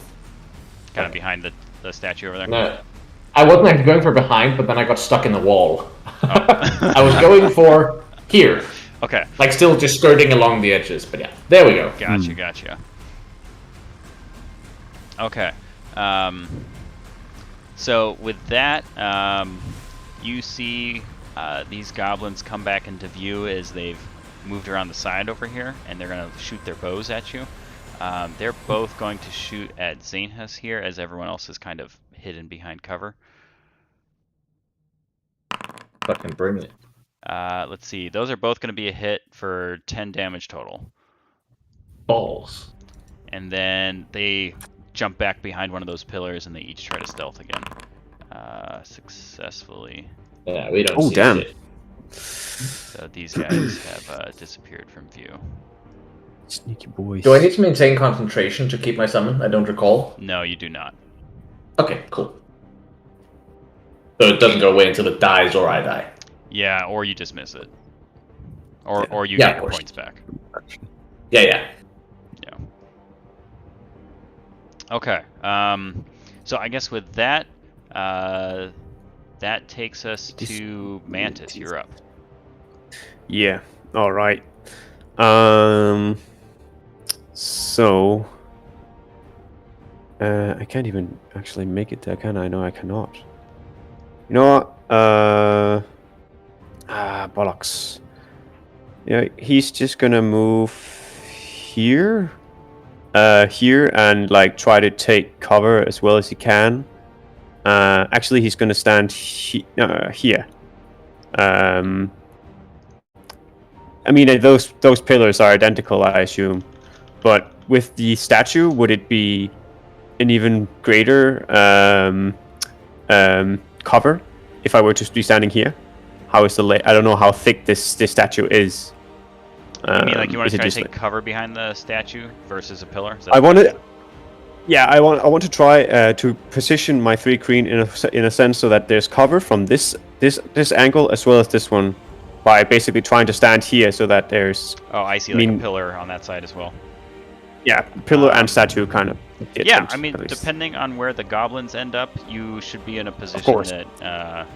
Kind of behind the statue over there. No, I wasn't actually going for behind, but then I got stuck in the wall. Oh. I was going for here, Okay. like still just skirting along the edges. But yeah, there we go. Gotcha. Okay. So with that, you see these goblins come back into view as they've moved around the side over here, and they're going to shoot their bows at you. They're both going to shoot at Xanhus here, as everyone else is kind of hidden behind cover. Fucking bring it. Let's see. Those are both going to be a hit for 10 damage total. Balls. And then they jump back behind one of those pillars, and they each try to stealth again. Successfully. Yeah, we don't. Oh, see damn. shit. So these guys have disappeared from view. Sneaky boys. Do I need to maintain concentration to keep my summon? I don't recall. No, you do not. Okay, cool. So it doesn't go away until it dies or I die. Yeah, or you dismiss it. Or you Yeah, get of your course. points back. Yeah. Yeah. Okay. So I guess with that, that takes us to Mantis. You're up. Yeah. All right. So I can't even actually make it there, can I? No, I cannot. You know what? Bollocks. Yeah, he's just gonna move here, and like try to take cover as well as he can. Actually, he's gonna stand here. I mean, those pillars are identical, I assume. But with the statue, would it be an even greater cover if I were to be standing here? How is the I don't know how thick this statue is. You mean like you want is to it try to just take like- cover behind the statue versus a pillar? Is that I what want Yeah, I want to try to position my 3 queen in a sense so that there's cover from this angle as well as this one, by basically trying to stand here so that there's Oh, I see, like a pillar on that side as well. Yeah, pillar and statue kind of. Yeah, I mean, depending on where the goblins end up, you should be in a position that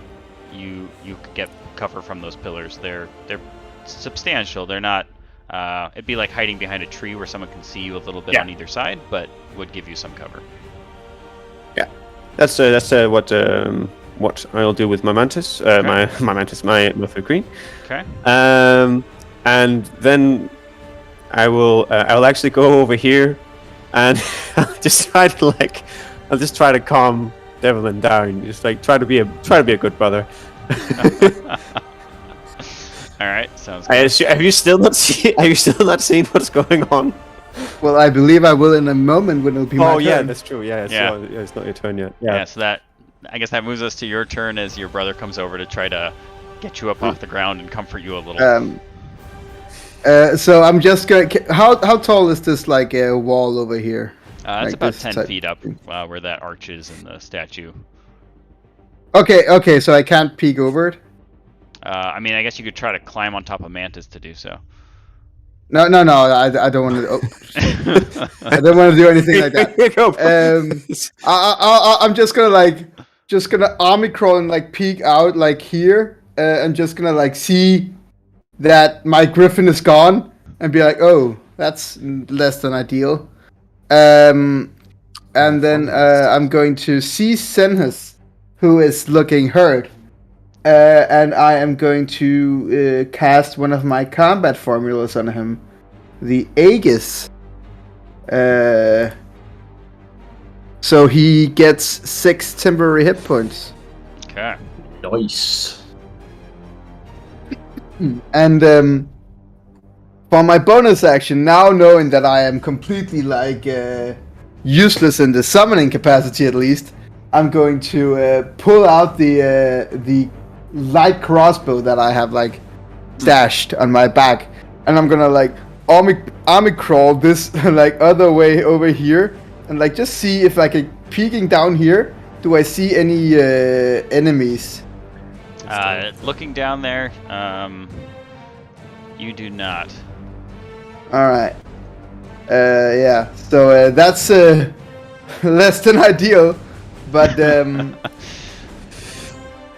you could get cover from those pillars. They're substantial. They're not. It'd be like hiding behind a tree where someone can see you a little bit on either side, but would give you some cover. Yeah, that's what I'll do with my mantis. Okay. My 3 queen. Okay. And then I'll actually go over here, and I'll just try to calm Devlin down. Just like try to be a good brother. All right, sounds good. Have you still not seen what's going on? Well, I believe I will in a moment when it'll be my turn. Oh yeah, that's true. Yeah, Yeah. It's not your turn yet. Yeah, so I guess that moves us to your turn as your brother comes over to try to get you up off the ground and comfort you a little. So I'm just gonna. How tall is this like wall over here? It's like about this 10 feet up where that arch is in the statue. Okay, so I can't peek over it? I mean, I guess you could try to climb on top of Mantis to do so. No, I don't want to. Oh, I don't want to do anything like that. I'm just gonna army crawl and like peek out like here, and just gonna like see that my griffin is gone and be like, oh, that's less than ideal. And then I'm going to see Senhus, who is looking hurt. And I am going to cast one of my combat formulas on him. The Aegis. So he gets 6 temporary hit points. Okay. Nice. And for my bonus action, now knowing that I am completely like useless in the summoning capacity at least, I'm going to pull out the light crossbow that I have like stashed on my back, and I'm gonna like army crawl this like other way over here, and like just see if I can peeking down here. Do I see any enemies? Looking down there, you do not. All right. Yeah. So that's less than ideal, but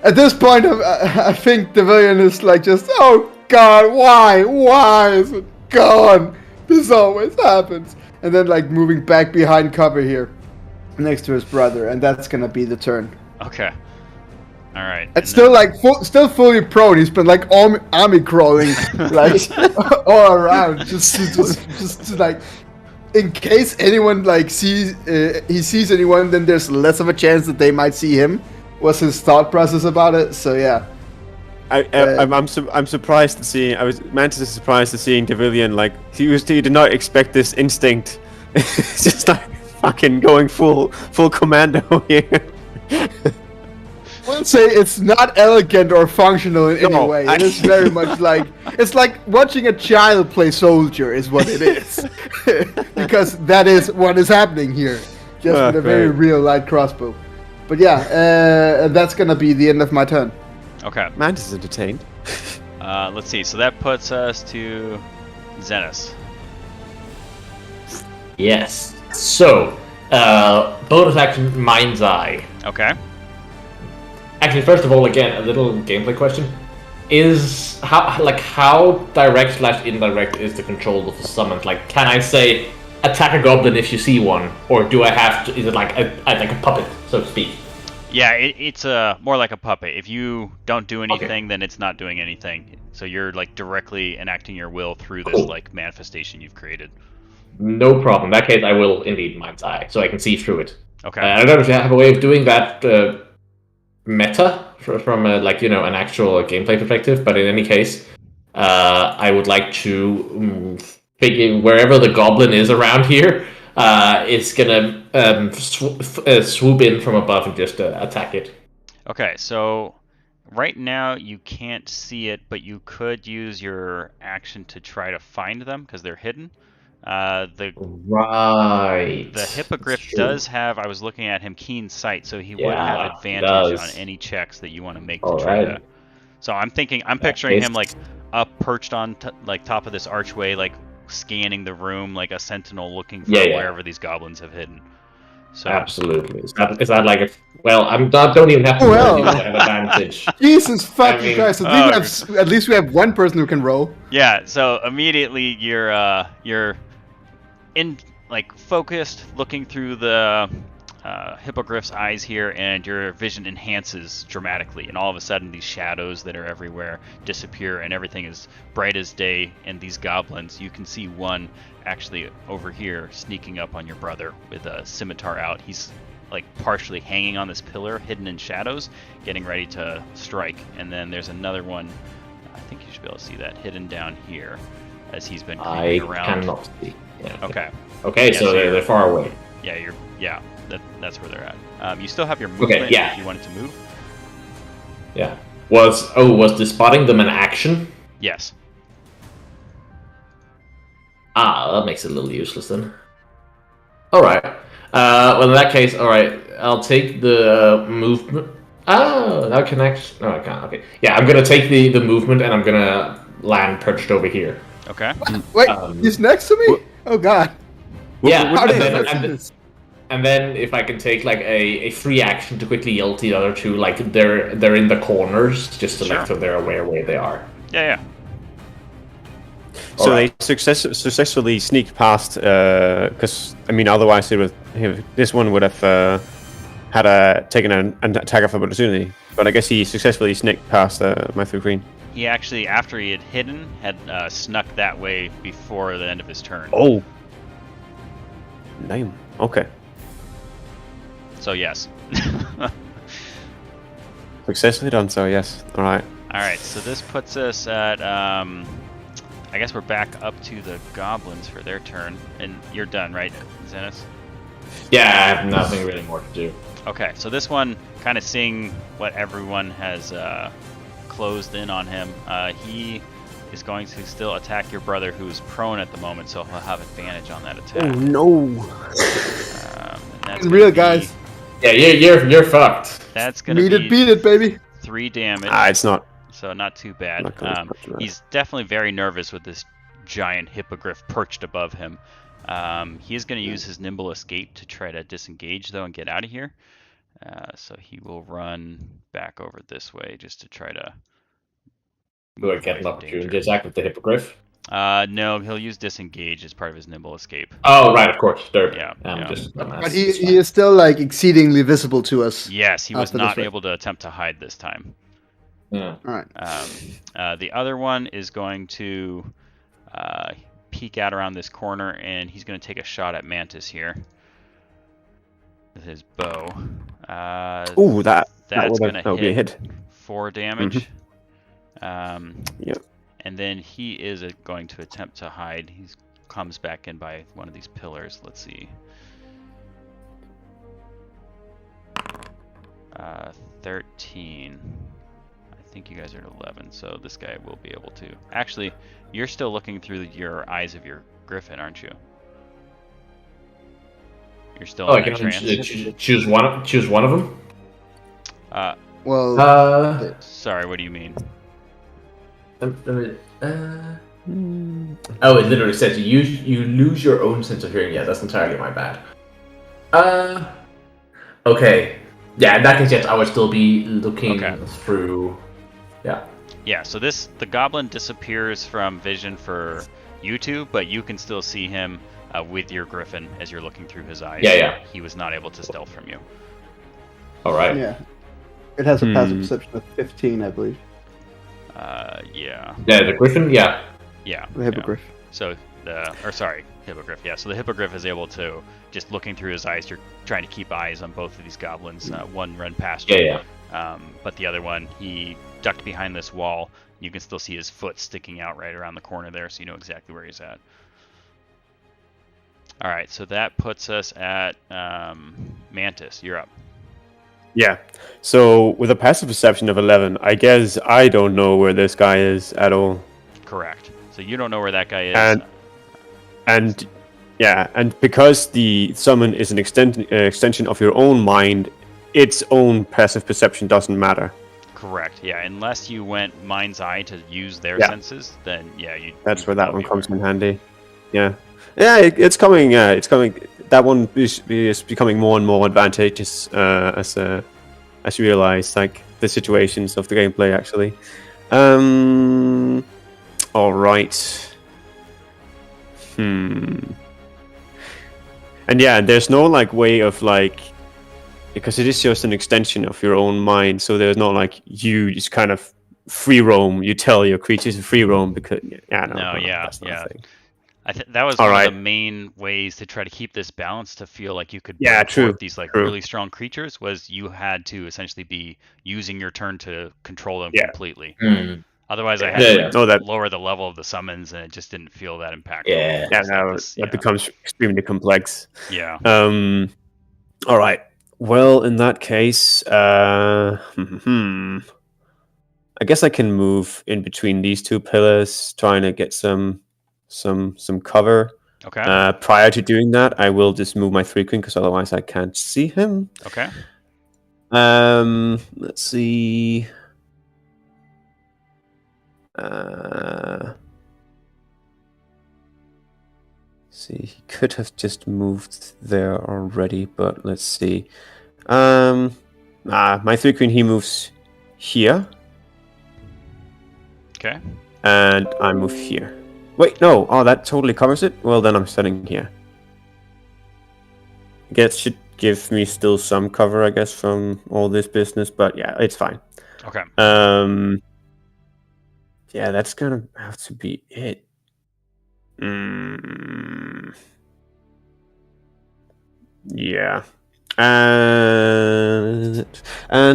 at this point, I think the villain is like just, oh god, why is it gone? This always happens. And then like moving back behind cover here, next to his brother, and that's gonna be the turn. Okay. All right. It's still like still fully prone. He's been like army crawling like all around, just like in case anyone like sees he sees anyone, then there's less of a chance that they might see him. Was his thought process about it? So yeah. I'm surprised to see. Mantis is surprised to seeing Devilian like he did not expect this instinct. It's just like fucking going full commando here. I would say it's not elegant or functional in any way. It is very much like it's like watching a child play soldier is what it is, because that is what is happening here, just with a very real light crossbow. But yeah, that's gonna be the end of my turn. Okay. Mantis is entertained. Let's see. So that puts us to Zenus. Yes. So, bonus action, Mind's Eye. Okay. Actually, first of all, again, a little gameplay question: is how direct / indirect is the control of the summons? Like, can I say attack a goblin if you see one, or do I have to? Is it like a puppet, so to speak? Yeah, it's more like a puppet. If you don't do anything, then it's not doing anything. So you're like directly enacting your will through this like manifestation you've created. No problem. In that case, I will indeed Mind's Eye, so I can see through it. Okay. I don't know if you have a way of doing that meta from an actual gameplay perspective, but in any case, I would like to figure wherever the goblin is around here. It's gonna swoop in from above and just attack it. Okay, so right now you can't see it, but you could use your action to try to find them because they're hidden. Right. The hippogriff That's true. does have. I was looking at him keen sight, so he would have Yeah, he advantage on does. any checks that you want to make to All try right. to. So I'm that picturing case- him like up perched on like top of this archway, like scanning the room like a sentinel looking for Yeah. wherever these goblins have hidden. So Absolutely. Is that like a... Well, don't even have to roll Well. because I have advantage. Jesus fucking mean- Christ! At least we have one person who can roll. yeah, so immediately you're in like focused, looking through the hippogriff's eyes here, and your vision enhances dramatically, and all of a sudden these shadows that are everywhere disappear, and everything is bright as day. And these goblins, you can see one actually over here sneaking up on your brother with a scimitar out. He's like partially hanging on this pillar, hidden in shadows, getting ready to strike. And then there's another one, I think you should be able to see that, hidden down here as he's been creeping around. Cannot see. Yeah. Okay. Okay, Yeah, so so they're far away. Yeah, that's where they're at. You still have your movement yeah. if you wanted to move. Yeah. Was the spotting them an action? Yes. That makes it a little useless then. All right. Well, in that case, all right. I'll take the movement. Oh, that connects. No, I can't. Okay. Yeah, I'm gonna take the movement, and I'm gonna land perched over here. Okay. Wait, he's next to me? Oh god. Yeah. How and did then- I and- do this? And then if I can take like a free action to quickly yell to the other two, like they're in the corners, just to Sure. so they're aware where they are. Yeah. So Alright. they successfully sneaked past, because I mean, otherwise this one would have taken an attack of opportunity. But I guess he successfully sneaked past Matthew Green. He actually, after he had hidden, had snuck that way before the end of his turn. Oh, damn. Okay, So yes. successfully done. So yes. All right. All right. So this puts us at. I guess we're back up to the goblins for their turn, and you're done, right, Zenith? Yeah, I have nothing really more to do. Okay, so this one, kind of seeing what everyone has closed in on him, he is going to still attack your brother, who's prone at the moment, so he'll have advantage on that attack. no. And that's In real, gonna be- guys. Yeah, you're fucked. That's gonna be Beat it, baby. 3 damage. It's not. So not too bad. Not gonna touch that. He's definitely very nervous with this giant hippogriff perched above him. He is going to use his nimble escape to try to disengage, though, and get out of here. So he will run back over this way just to try to... Do I move get away an from opportunity danger. attack with the hippogriff? No, he'll use disengage as part of his nimble escape. Oh, right, of course. Derp. Yeah, I'm yeah. just But he is still like exceedingly visible to us. Yes, he was After this not way. able to attempt to hide this time. Yeah. Alright. The other one is going to peek out around this corner, and he's going to take a shot at Mantis here with his bow. Ooh, that That's would going to be a hit hit. 4 damage. Yep. And then he is going to attempt to hide. He comes back in by one of these pillars. Let's see. 13. I think you guys are at 11, so this guy will be able to. Actually, you're still looking through your eyes of your griffin, aren't you? You're still Oh, I in can that trance. choose one of them. Well, Sorry, what do you mean? Oh, it literally says you lose your own sense of hearing. Yeah, that's entirely my bad. Okay. Yeah, in that case, yes, I would still be looking through. Yeah. Yeah, so the goblin disappears from vision for you two, but you can still see him with your griffin as you're looking through his eyes. Yeah. He was not able to stealth from you. All right. yeah. It has a passive perception of 15, I believe. Yeah. Yeah, the griffin. Yeah. Yeah. The hippogriff. So hippogriff. Yeah. So the hippogriff is able to, just looking through his eyes, you're trying to keep eyes on both of these goblins. One run past you. Yeah. But the other one, he ducked behind this wall. You can still see his foot sticking out right around the corner there, so you know exactly where he's at. All right, so that puts us at Mantis. You're up. Yeah. So with a passive perception of 11, I guess I don't know where this guy is at all. Correct. So you don't know where that guy is. And because the summon is an extension of your own mind, its own passive perception doesn't matter. Correct. Yeah, unless you went mind's eye to use their Yeah. senses, then yeah, That's where that one comes in handy. Yeah, it's coming. It's coming. That one is becoming more and more advantageous as you realize like the situations of the gameplay actually. All right. And yeah, there's no like way of like, because it is just an extension of your own mind, so there's not like you just kind of free roam. You tell your creatures to free roam because that's not a thing. That was one of the main ways to try to keep this balance, to feel like you could bring forth these like really strong creatures, was you had to essentially be using your turn to control them completely. Otherwise, I had to lower the level of the summons, and it just didn't feel that impactful. That becomes extremely complex. Yeah. All right. Well, in that case, I guess I can move in between these two pillars, trying to get some cover. Okay. Prior to doing that, I will just move my 3-queen because otherwise I can't see him. Okay. Let's see. See, he could have just moved there already, but let's see. My 3-queen, he moves here. Okay. And I move here. Wait, no. Oh, that totally covers it? Well, then I'm standing here. I guess should give me still some cover, I guess, from all this business, but yeah, it's fine. Okay. Yeah, that's gonna have to be it. Yeah. And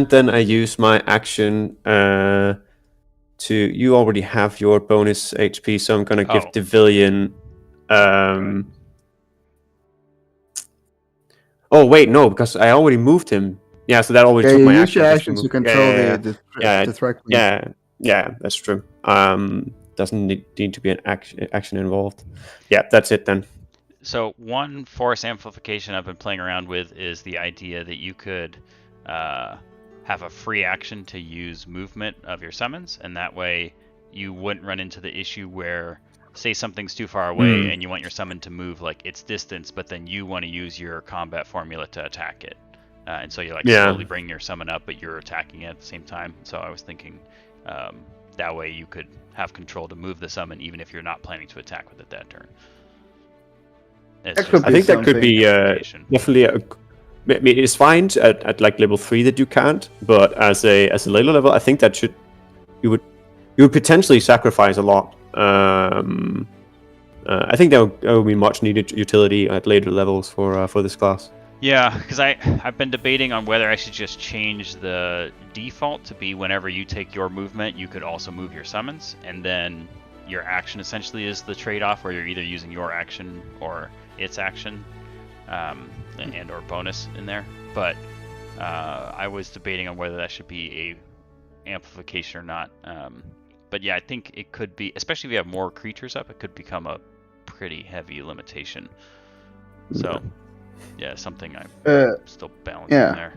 then I use my action you already have your bonus HP, so I'm gonna give Devilian oh wait, no, because I already moved him. Yeah, so that already took my action. Use your action to control the threat. Yeah, that's true. Doesn't need to be an action involved. Yeah, that's it then. So one force amplification I've been playing around with is the idea that you could have a free action to use movement of your summons, and that way you wouldn't run into the issue where, say something's too far away and you want your summon to move like its distance, but then you want to use your combat formula to attack it. And so you're like slowly bringing your summon up, but you're attacking it at the same time. So I was thinking that way you could have control to move the summon even if you're not planning to attack with it that turn. I think that could be definitely I mean, it's fine at like level 3 that you can't, but as a later level, I think that you would potentially sacrifice a lot. I think that would be much needed utility at later levels for this class. Yeah, because I've been debating on whether I should just change the default to be whenever you take your movement, you could also move your summons, and then your action essentially is the trade-off, where you're either using your action or its action, and or bonus in there. But I was debating on whether that should be a amplification or not. But yeah, I think it could be, especially if you have more creatures up, it could become a pretty heavy limitation. So yeah, something I'm still balancing there.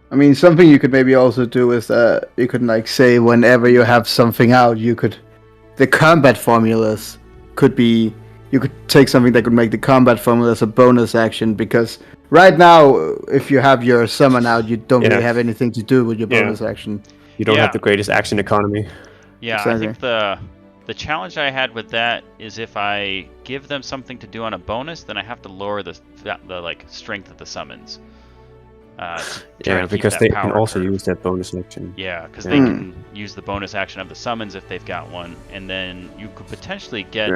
I mean, something you could maybe also do is you could like say whenever you have something out, the combat formulas could be, you could take something that could make the combat formulas a bonus action, because right now if you have your summon out, you don't really have anything to do with your bonus action. You don't have the greatest action economy. Yeah, exactly. I think the challenge I had with that is if I give them something to do on a bonus, then I have to lower the like strength of the summons. Because they can also use that bonus action. Yeah, because they can use the bonus action of the summons if they've got one, and then you could potentially get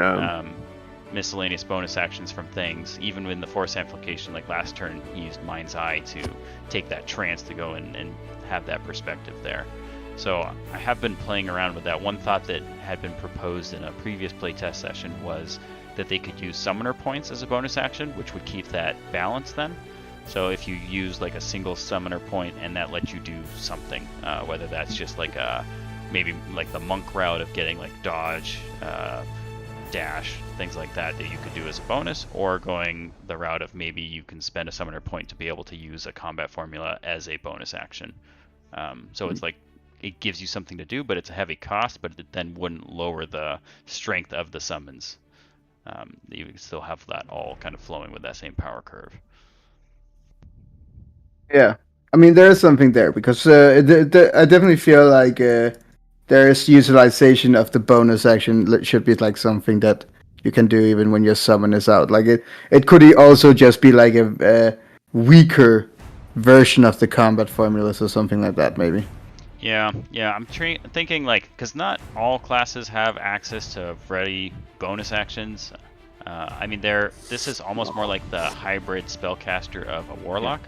miscellaneous bonus actions from things, even in the force amplification. Like last turn, he used Mind's Eye to take that trance to go and have that perspective there. So I have been playing around with that. One thought that had been proposed in a previous playtest session was that they could use summoner points as a bonus action, which would keep that balance then. So if you use like a single summoner point and that lets you do something, whether that's just like maybe like the monk route of getting like dodge, dash, things like that you could do as a bonus, or going the route of maybe you can spend a summoner point to be able to use a combat formula as a bonus action. So it's like it gives you something to do, but it's a heavy cost, but it then wouldn't lower the strength of the summons. You can still have that all kind of flowing with that same power curve. Yeah, I mean there is something there because I definitely feel like there is utilization of the bonus action should be like something that you can do even when your summon is out. Like it could also just be like a weaker version of the combat formulas or something like that, maybe. Yeah. I'm thinking like because not all classes have access to ready bonus actions. I mean, this is almost more like the hybrid spellcaster of a warlock.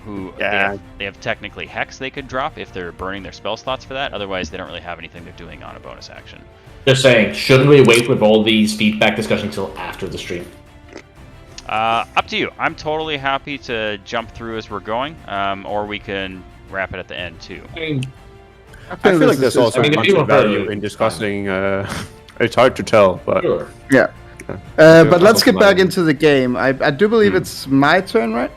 Who they have technically Hex they could drop if they're burning their spell slots for that. Otherwise, they don't really have anything they're doing on a bonus action. Just saying, shouldn't we wait with all these feedback discussions until after the stream? Up to you. I'm totally happy to jump through as we're going, or we can wrap it at the end too. I feel like there's also a bunch of value in discussing. It's hard to tell, but Sure. Yeah. But let's get back into the game. I do believe it's my turn, right?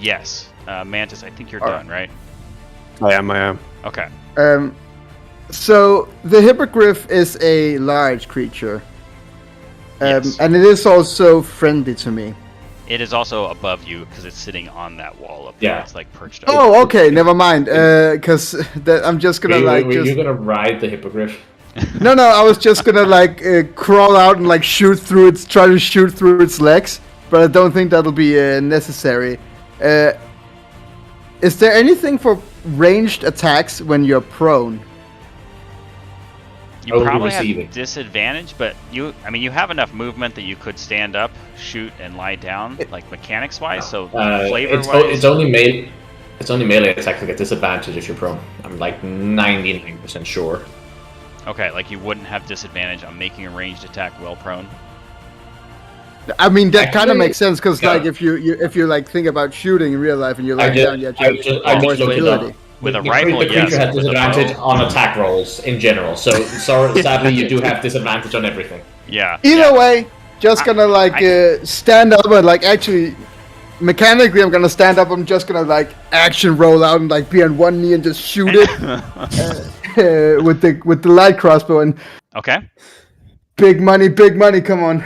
Yes. Mantis, I think you're done, right? I am. Okay. So the hippogriff is a large creature, Yes. and it is also friendly to me. It is also above you because it's sitting on that wall up there. Yeah. It's like perched up. Oh, okay, never mind. Because I'm just gonna You're gonna ride the hippogriff. No, I was just gonna crawl out and try to shoot through its legs, but I don't think that'll be necessary. Is there anything for ranged attacks when you're prone? You probably have disadvantage, but you have enough movement that you could stand up, shoot, and lie down, like mechanics-wise. So flavor-wise, it's only melee attacks that get disadvantage if you're prone. I'm like 99% sure. Okay, like you wouldn't have disadvantage on making a ranged attack while prone. I mean that kind of makes sense because if you like think about shooting in real life and you're lying down, you have more stability. With a rifle, the creature has disadvantage on attack rolls in general. So sadly, you do have disadvantage on everything. Yeah. Either way, just gonna stand up and actually mechanically, I'm gonna stand up. I'm just gonna action roll out and be on one knee and just shoot it with the light crossbow and. Okay. Big money, come on.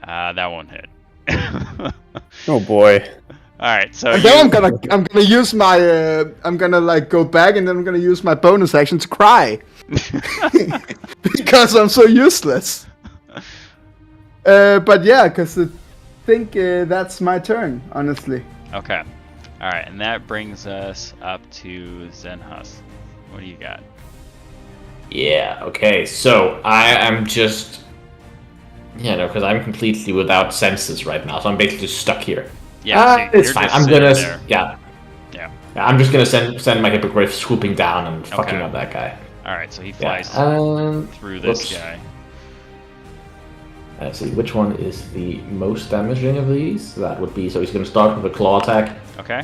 That won't hit. Oh boy. All right, so and then I'm gonna use my I'm gonna go back and then I'm gonna use my bonus action to cry because I'm so useless. But yeah, because I think that's my turn, honestly. Okay. All right, and that brings us up to Zenhus. What do you got? Yeah. Okay. So I am just. Yeah, no, because I'm completely without senses right now, so I'm basically just stuck here. Yeah, it's fine. I'm gonna, there. yeah. I'm just gonna send my hippogriff swooping down and fucking up that guy. All right, so he flies through this guy. Let's see, which one is the most damaging of these? That would be, so he's gonna start with a claw attack. Okay.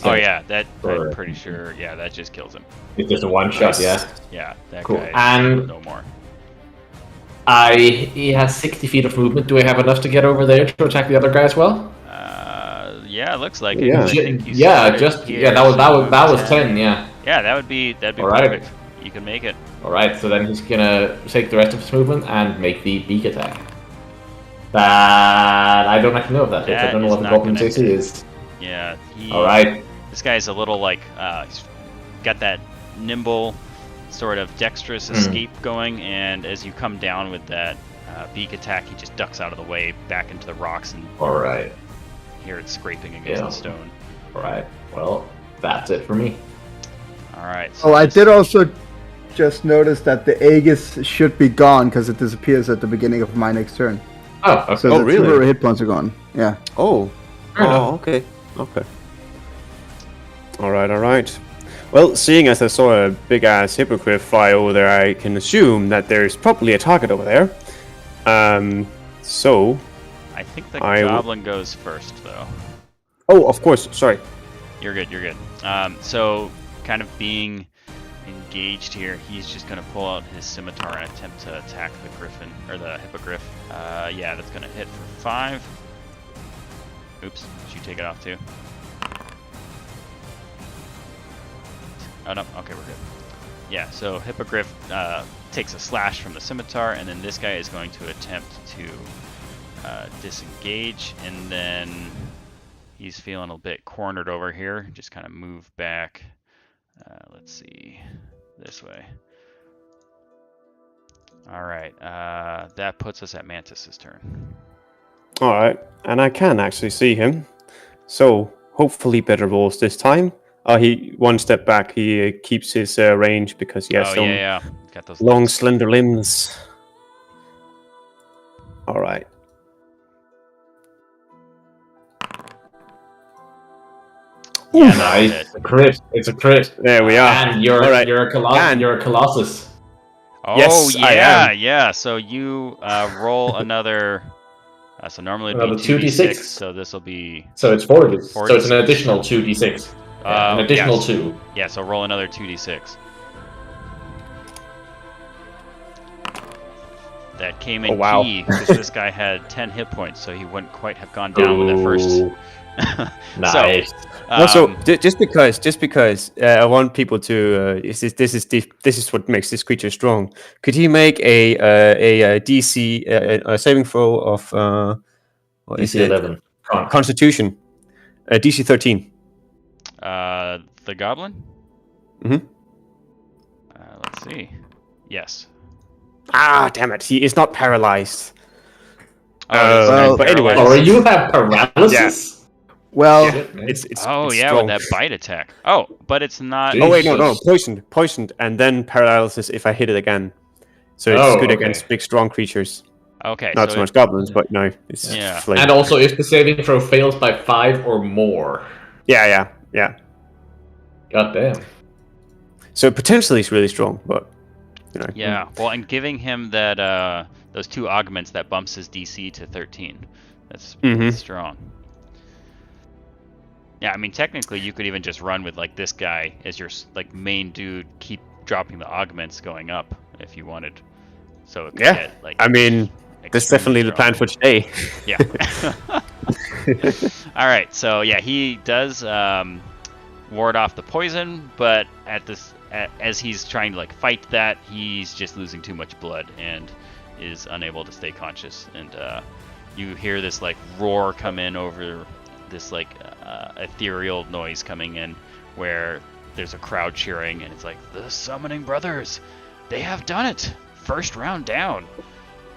I'm pretty sure. Yeah, that just kills him. It's just a one shot, yeah. Yeah, that cool. guy. And no more. He has 60 feet of movement. Do I have enough to get over there to attack the other guy as well? Yeah, it looks like it. Yeah. That was 10. Yeah. Yeah, that'd be perfect. Right. You can make it. All right, so then he's gonna take the rest of his movement and make the beak attack. That I don't actually know if that hits. I don't know what the goblin AC is. Yeah. All right. This guy's a little he's got that nimble, sort of dexterous escape going, and as you come down with that beak attack, he just ducks out of the way back into the rocks and. All right. Hear it scraping against the stone. Alright, well, that's it for me. Alright. So I did also just notice that the Aegis should be gone because it disappears at the beginning of my next turn. Oh, okay. So the really? Hit points are gone. Yeah. Okay. Alright. Well, seeing as I saw a big-ass hippogriff fly over there, I can assume that there's probably a target over there. So... I think the goblin goes first, though. Oh, of course. Sorry. You're good. So, kind of being engaged here, he's just going to pull out his scimitar and attempt to attack the griffin, or the hippogriff. Yeah, that's going to hit for 5. Oops, should you take it off too? Oh no, okay, we're good. Yeah, so hippogriff takes a slash from the scimitar, and then this guy is going to attempt to disengage, and then he's feeling a bit cornered over here. Just kind of move back. Let's see, this way. All right, that puts us at Mantis's turn. All right, and I can actually see him. So hopefully better rolls this time. He one step back. He keeps his range because he has some yeah. Got those long, legs. slender limbs. All right. Yeah, Nice. that's It's it. a crit. It's a crit. There we are. And you're All right. you're a And- you're a colossus. Oh Yes, I yeah, am. yeah. So you roll another. So normally it'd Another be 2d6. 2d6. So this will be. So it's 40. So it's 46. an additional 2d6. Yeah, an additional yes. 2. Yeah, so roll another 2d6. That came in Oh, wow. key because this guy had 10 hit points, so he wouldn't quite have gone down with that first. Ooh, nice. Also, just because I want people to this is what makes this creature strong. Could he make a DC a saving throw of what is DC it? 11. Constitution, DC 13. The goblin? Mhm. Let's see. Yes. Ah, damn it! He is not paralyzed. Oh, well- But anyway, Or you have paralysis? Well, yeah, it's Oh it's yeah, strong. with that bite attack. Oh, but it's not. Oh wait, no, Jesus. poisoned, and then paralysis if I hit it again. So it's Oh, good okay. against big, strong creatures. Okay. Not so much goblins, but no, it's Yeah. flame. And also, if the saving throw fails by 5 or more. Yeah. God damn. So potentially it's really strong, but you know. Yeah. Well, and giving him that those 2 augments that bumps his DC to 13. That's Mhm. strong. Yeah, I mean technically you could even just run with like this guy as your like main dude, keep dropping the augments going up if you wanted. So it could Yeah, get, like, I mean, that's extremely definitely the strong. plan for today. Yeah. All right. So yeah, he does ward off the poison, but as he's trying to like fight that, he's just losing too much blood and is unable to stay conscious. And you hear this like roar come in over this like ethereal noise coming in, where there's a crowd cheering, and it's like the Summoning Brothers, they have done it. First round down.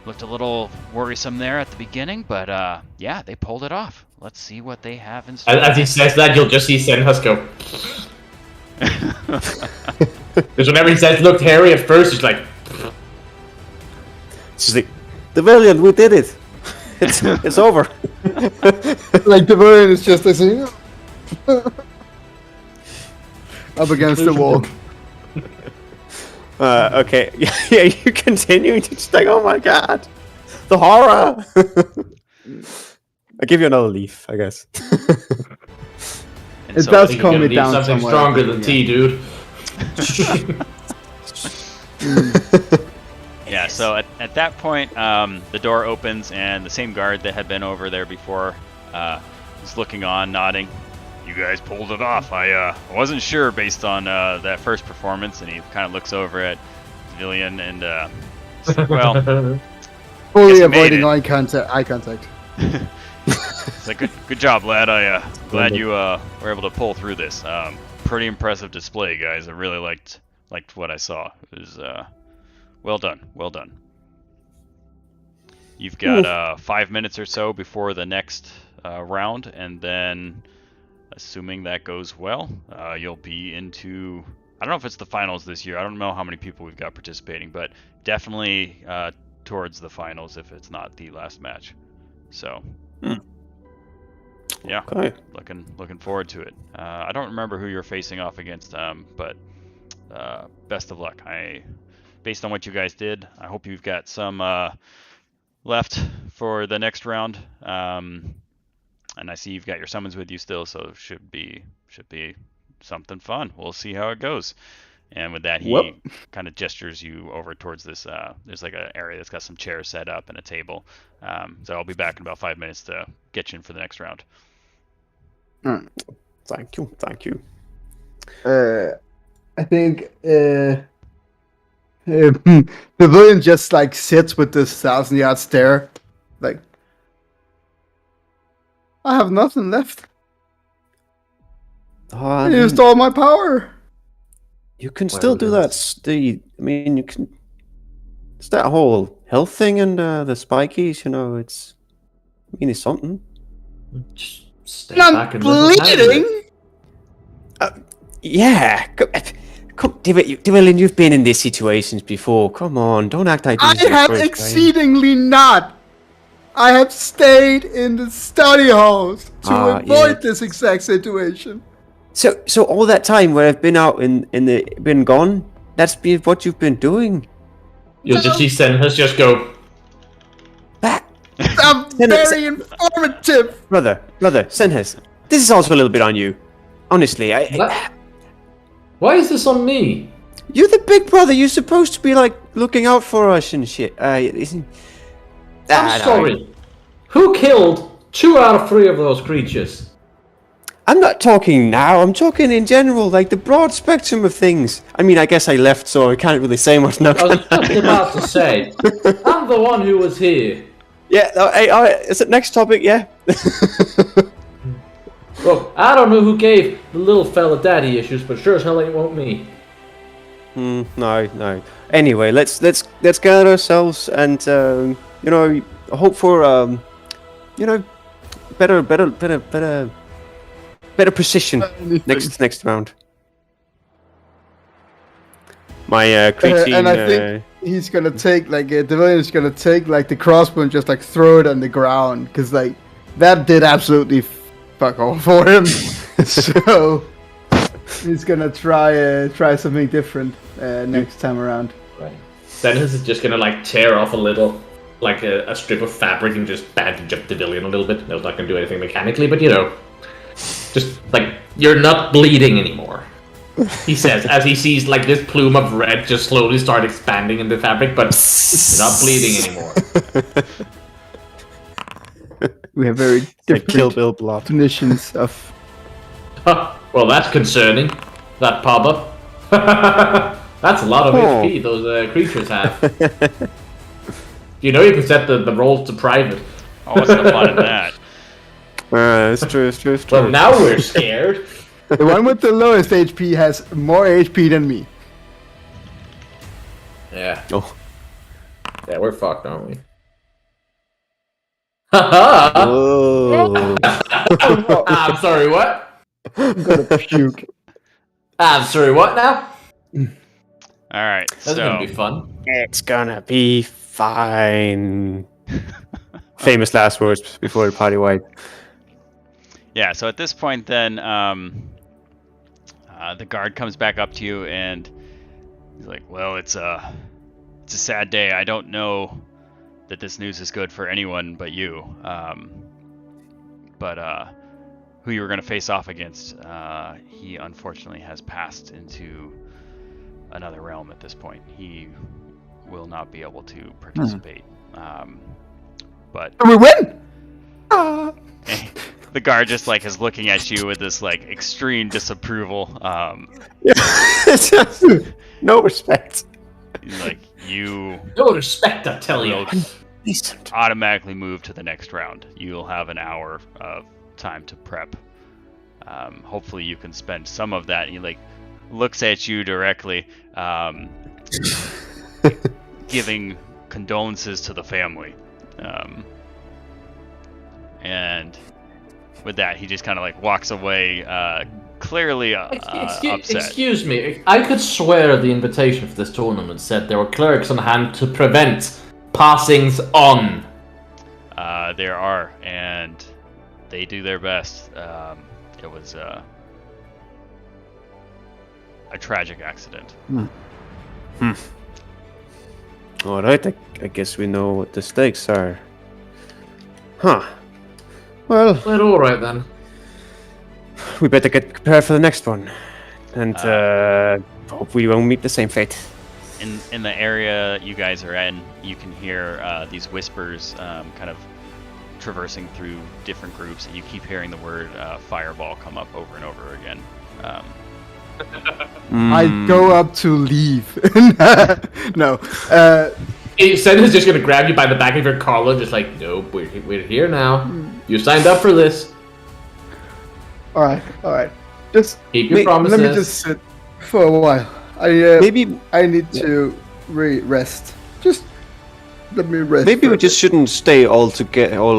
Looked a little worrisome there at the beginning, but yeah, they pulled it off. Let's see what they have in store. As he says that, you'll just see Senhus go. Because whenever he says looked hairy at first, he's like, It's just like, the Valiant, we did it. It's over. like the bird is just like up against the wall. Okay, yeah, you continuing to just like, oh my god, the horror. I'll give you another leaf, I guess. And It so does "You calm gotta me need down something somewhere. stronger than tea, dude." Yeah, so at that point, the door opens, and the same guard that had been over there before is looking on, nodding. You guys pulled it off. I wasn't sure based on that first performance, and he kind of looks over at Villian and it's like, well, Fully Guess I made avoiding it. eye contact. it's like good job, lad. I glad you were able to pull through this. Pretty impressive display, guys. I really liked what I saw. It was well done. You've got 5 minutes or so before the next round, and then, assuming that goes well, you'll be into, I don't know if it's the finals this year. I don't know how many people we've got participating, but definitely towards the finals if it's not the last match. So, yeah, Okay. looking forward to it. I don't remember who you're facing off against, but best of luck. Based on what you guys did, I hope you've got some left for the next round. And I see you've got your summons with you still, so should be something fun. We'll see how it goes. And with that, he Whoop. kind of gestures you over towards this. There's like an area that's got some chairs set up and a table. So I'll be back in about 5 minutes to get you in for the next round. Thank you. I think Pavilion just like sits with this 1,000-yard stare, like I have nothing left. I used all my power. You can still do that, Steve. I mean, you can. It's that whole health thing and the spikies, you know. It's something. Just stay And back I'm and let us handle it. bleeding. Yeah. Come, Dylan, you've been in these situations before. Come on, don't act like I this is your have first time. exceedingly not. I have stayed in the study halls to avoid this exact situation. So all that time where I've been out been gone, that's been what you've been doing. You'll just see Senhus just go. I'm very informative. Brother, Senhus, this is also a little bit on you. Honestly, Why is this on me? you're the big brother. You're supposed to be like looking out for us and shit. I'm sorry. Who killed 2 out of 3 of those creatures? I'm not talking now. I'm talking in general, like the broad spectrum of things. I mean, I guess I left, so I can't really say much now. I was just about to say, I'm the one who was here. Yeah. Is it next topic? Yeah. Look, I don't know who gave the little fella daddy issues, but sure as hell ain't won't me. No. Anyway, let's gather ourselves and hope for better precision next round. My creature. And I think he's gonna take Devilian is gonna take like the crossbow and just like throw it on the ground because like that did absolutely fuck all for him. So he's gonna try something different next time around. Right. Senhus is just gonna like tear off a little, like a strip of fabric and just bandage up Devilian a little bit. No, it's not gonna do anything mechanically, but just like you're not bleeding anymore. He says as he sees like this plume of red just slowly start expanding in the fabric, but you're not bleeding anymore. We have very different Kill Bill blood. definitions of. Well, that's concerning. That Papa. That's a lot of HP those creatures have. You can set the rolls to private. Oh, what's the fun in that? It's true. Well, now we're scared. The one with the lowest HP has more HP than me. Yeah. Oh. Yeah, we're fucked, aren't we? Haha! Oh. I'm sorry, what? I'm gonna puke. I'm sorry, what now? All right, That's gonna be fun. It's gonna be fine. Famous last words before the party wipe. Yeah, so at this point then, the guard comes back up to you and he's like, well, it's a sad day. I don't know that this news is good for anyone but you. But who you were going to face off against, he unfortunately has passed into another realm at this point. He will not be able to participate. But We win! the guard just like is looking at you with this like extreme disapproval. No respect. He's like, you No respect, I tell you. will automatically move to the next round. You'll have an hour of time to prep. Hopefully you can spend some of that. He like looks at you directly, giving condolences to the family. And with that, he just kind of like walks away, clearly upset. Excuse me, I could swear the invitation for this tournament said there were clerics on hand to prevent passings on. There are, and they do their best. It was a tragic accident. All right, I guess we know what the stakes are. Huh. Well, All right then. we better get prepared for the next one. And hope we won't meet the same fate. In the area you guys are in, you can hear these whispers kind of traversing through different groups, and you keep hearing the word fireball come up over and over again. I go up to leave. No. Senna's just gonna grab you by the back of your collar, just like, nope, we're here now. You signed up for this. All right. Just keep your promises. Let me just sit for a while. Maybe I need to rest. Just let me rest. Maybe we just shouldn't stay all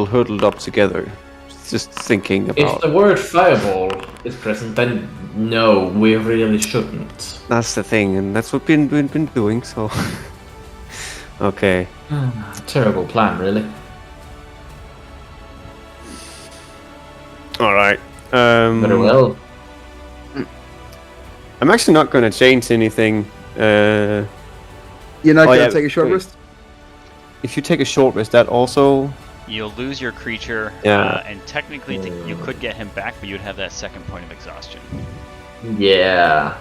huddled up together. Just thinking about. If the word fireball is present, then no, we really shouldn't. That's the thing, and that's what we've been doing. So, okay. Terrible plan, really. All right. Very well. I'm actually not going to change anything. You're not going to take a short wait. rest? If you take a short rest, that also... You'll lose your creature, Yeah. And technically you could get him back, but you'd have that second point of exhaustion. Yeah.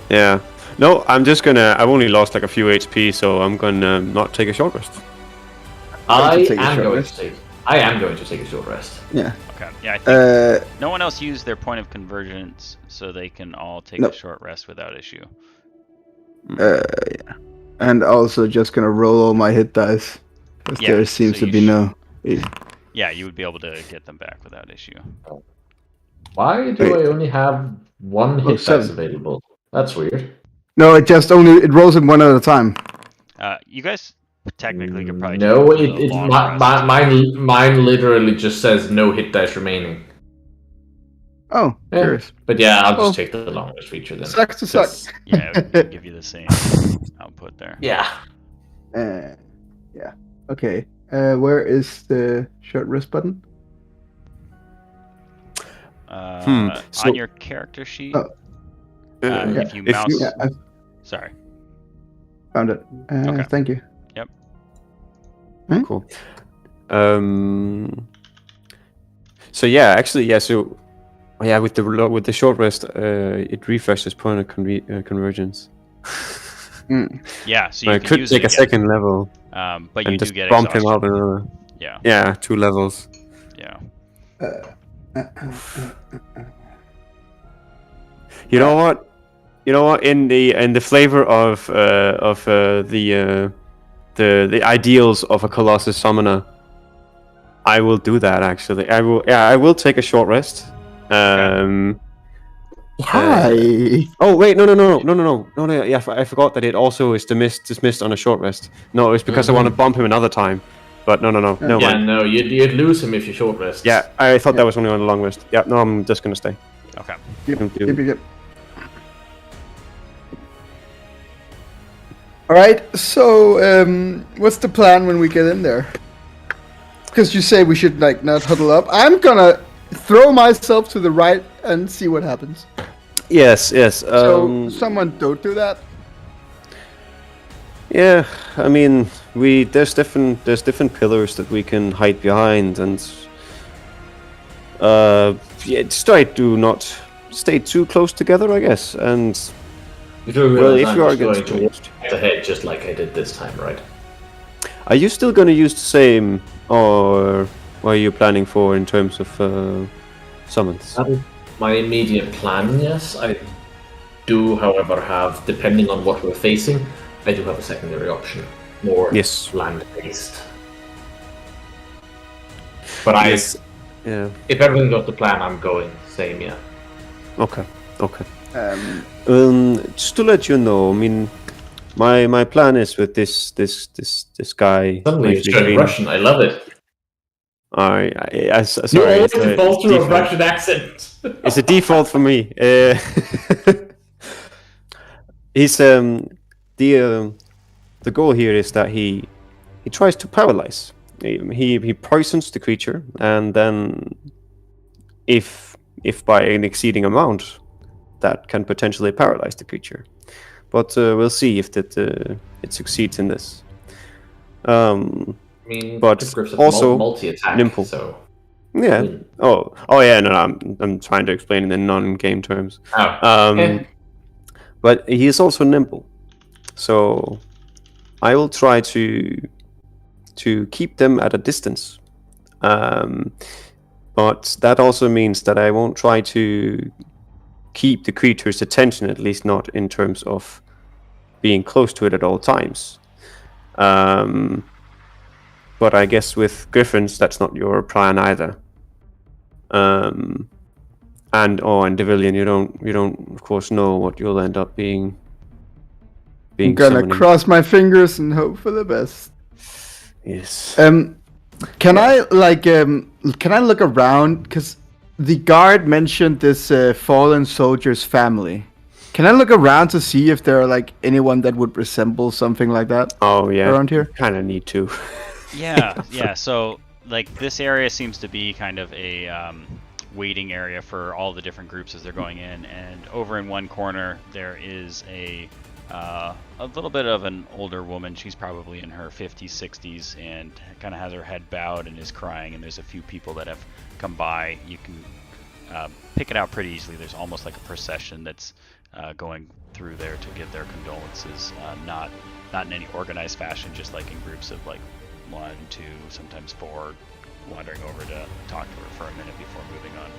Yeah. No, I'm just gonna... I've only lost like a few HP, so I'm gonna not take a short rest. I am going to take a short rest. Yeah. Okay. Yeah, I think no one else used their point of convergence, so they can all take a short rest without issue. Yeah. And also just gonna roll all my hit dice. Because there seems to be no... Yeah, you would be able to get them back without issue. Why do I only have one hit dice available? That's weird. No, it rolls in one at a time. You guys technically could probably mine literally just says no hit dice remaining. Oh, curious. But yeah, I'll just take the long rest feature then. Sucks to suck. Yeah, it would give you the same output there. Yeah. Yeah. Okay. Where is the short rest button? On your character sheet. If you mouse. Sorry. Found it. Okay. Thank you. Yep. Cool. So yeah, actually, yeah. So yeah, with the short rest, it refreshes point of convergence. Yeah, so you I can could use take it a second level. But you and do just get bump him exhaustion. up another. Yeah. Yeah, 2 levels. Yeah. You know what? In the flavor of the ideals of a Colossus summoner, I will do that. Actually, I will take a short rest. Hi. Oh wait, no. Yeah, I forgot that it also is dismissed on a short rest. No, it's because I want to bump him another time. But no. Yeah, mind. no, you'd lose him if you short rest. Yeah, I thought that was only on a long rest. Yeah, no, I'm just gonna stay. Okay. Yep. All right. So, what's the plan when we get in there? Because you say we should not huddle up. I'm gonna throw myself to the right and see what happens. Yes. So someone don't do that. Yeah, I mean, there's different pillars that we can hide behind, and just try to not stay too close together, I guess. And if you are against the head, just like I did this time, right? Are you still going to use the same, or what are you planning for in terms of summons? My immediate plan, yes. I do, however, have, depending on what we're facing, I do have a secondary option. More land-based. But if everything goes to plan, I'm going same, yeah. Okay. Just to let you know, I mean, my plan is with this guy. Suddenly it's going Russian. I love it. Sorry. You always default to a Russian accent. It's a default for me. He's the goal here is that he tries to paralyze. He poisons the creature, and then if by an exceeding amount, that can potentially paralyze the creature. But we'll see if it succeeds in this. I mean, but also multi-attack, nimble. So yeah. Oh yeah. No, I'm trying to explain it in non-game terms. but he is also nimble. So I will try to keep them at a distance. But that also means that I won't try to keep the creature's attention, at least not in terms of being close to it at all times. But I guess with griffins, that's not your plan either. And Devilian, you don't of course know what you'll end up being. I'm gonna summoning. cross my fingers and hope for the best. Yes. Can I look around? Because the guard mentioned this fallen soldier's family. Can I look around to see if there are like anyone that would resemble something like that? Oh yeah. Around here? Kind of need to. Yeah. So like this area seems to be kind of a waiting area for all the different groups as they're going in, and over in one corner there is a little bit of an older woman. She's probably in her 50s, 60s, and kind of has her head bowed and is crying. And there's a few people that have come by. You can pick it out pretty easily. There's almost like a procession that's going through there to give their condolences. Not in any organized fashion, just like in groups of like 1, 2, sometimes 4, wandering over to talk to her for a minute before moving on.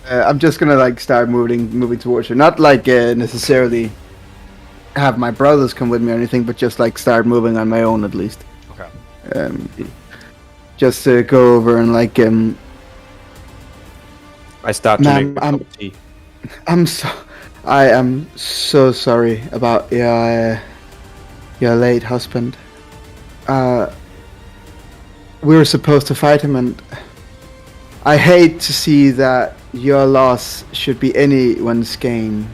I'm just gonna like start moving towards her. Not like necessarily have my brothers come with me or anything, but just like start moving on my own at least. Okay. Just to go over and like I start to Ma'am, make a cup of tea. I am so sorry about your late husband. We were supposed to fight him, and I hate to see that your loss should be anyone's gain.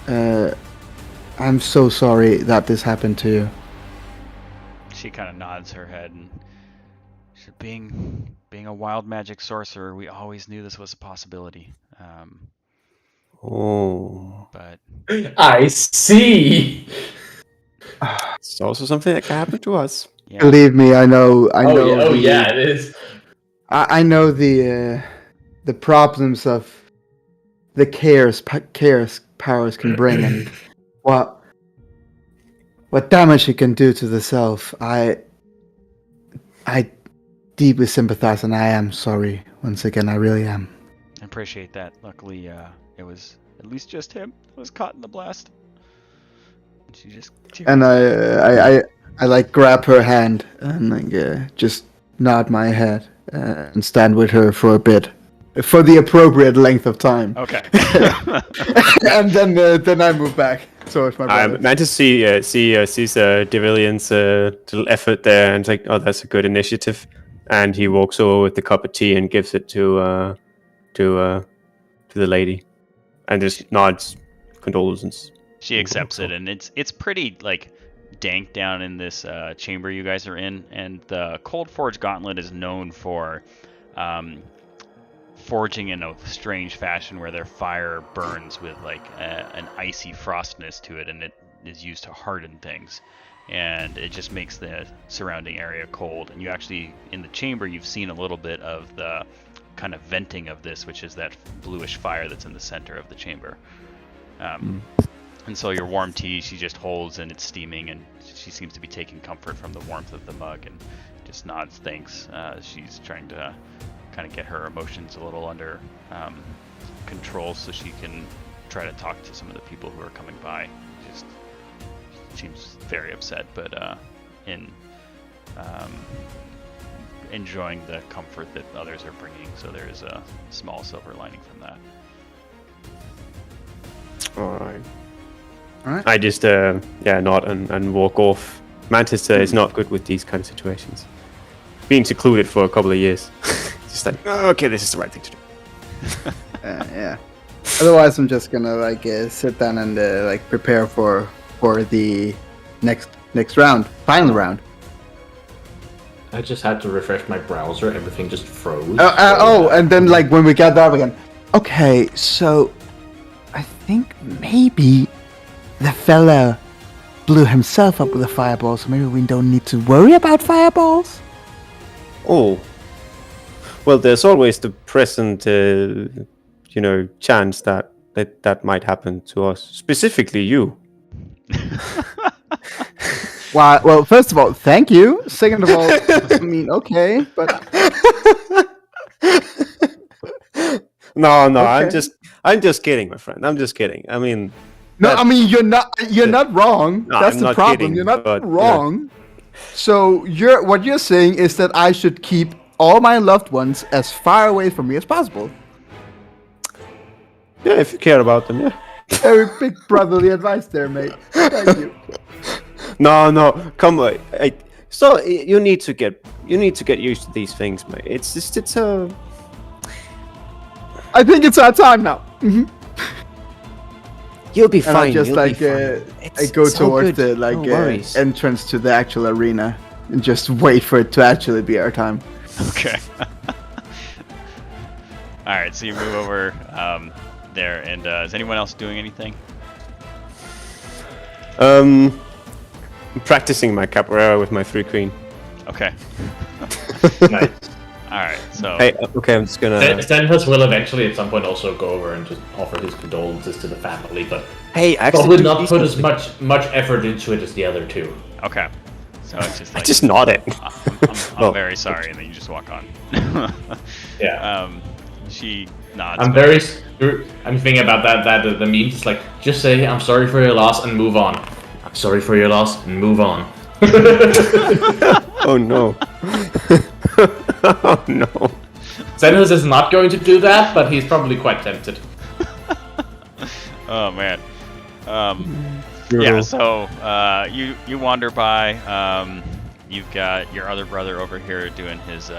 I'm so sorry that this happened to you. She kind of nods her head, and being a wild magic sorcerer, we always knew this was a possibility. But I see. It's also something that can happen to us. yeah, Believe me, I know. Yeah, it is. I know the problems of the chaos powers can bring, and what damage it can do to the self. I deeply sympathize, and I am sorry once again. I really am. I appreciate that. Luckily, it was at least just him that was caught in the blast. And she just And I like grab her hand and like just nod my head and stand with her for a bit, for the appropriate length of time. Okay. And then I move back towards my brother. Mantis sees Devilian's little effort there and like, oh, that's a good initiative. And he walks over with the cup of tea and gives it to the lady, and just nods condolences. She accepts it, and it's pretty like dank down in this chamber you guys are in, and the Cold Forge Gauntlet is known for forging in a strange fashion where their fire burns with like an icy frostness to it, and it is used to harden things, and it just makes the surrounding area cold. And you actually, in the chamber, you've seen a little bit of the kind of venting of this, which is that bluish fire that's in the center of the chamber. And so your warm tea she just holds, and it's steaming, and she seems to be taking comfort from the warmth of the mug and just nods thanks. She's trying to kind of get her emotions a little under control so she can try to talk to some of the people who are coming by. Just seems very upset, but enjoying the comfort that others are bringing, so there is a small silver lining from that. Alright. Alright. I just nod and walk off. Mantis is not good with these kind of situations. Being secluded for a couple of years. Just like, oh, okay, this is the right thing to do. Yeah. Otherwise, I'm just gonna like sit down and like prepare for the next round, final round. I just had to refresh my browser. Everything just froze. And then like when we got that again. Okay, so I think maybe the fella blew himself up with a fireball, so maybe we don't need to worry about fireballs. Oh. Well, there's always the present, chance that that might happen to us, specifically you. Well, first of all, thank you. Second of all, I mean, okay, but No, Okay. I'm just kidding, my friend. I'm just kidding. I mean, no, that- I mean you're not wrong. No, That's I'm the not problem. kidding, You're not but, wrong. So what you're saying is that I should keep all my loved ones as far away from me as possible. yeah, if you care about them, yeah. Very big brotherly advice there, mate. Thank you. No, come on. So you need to get used to these things, mate. It's a. I think it's our time now. Mhm. You'll be And fine. I just you'll be like fine. I go It's all towards good. the No worries. entrance to the actual arena and just wait for it to actually be our time. Okay. All right, so you move over there, and is anyone else doing anything? I'm practicing my capoeira with my 3 queen. Okay. Nice. All right, so Hey, okay, I'm just gonna. Stenhus will eventually at some point also go over and just offer his condolences to the family, but Hey, actually, probably do not these put as things. much effort into it as the other two. okay, so it's just I like just nodded. I'm Oh. very sorry, and then you just walk on. Yeah. She nods. I'm very. I'm thinking about that the meme. It's like just say I'm sorry for your loss and move on. I'm sorry for your loss and move on. Oh no. Oh no. Stenhus is not going to do that, but he's probably quite tempted. Oh man. Yeah. So you wander by. You've got your other brother over here doing his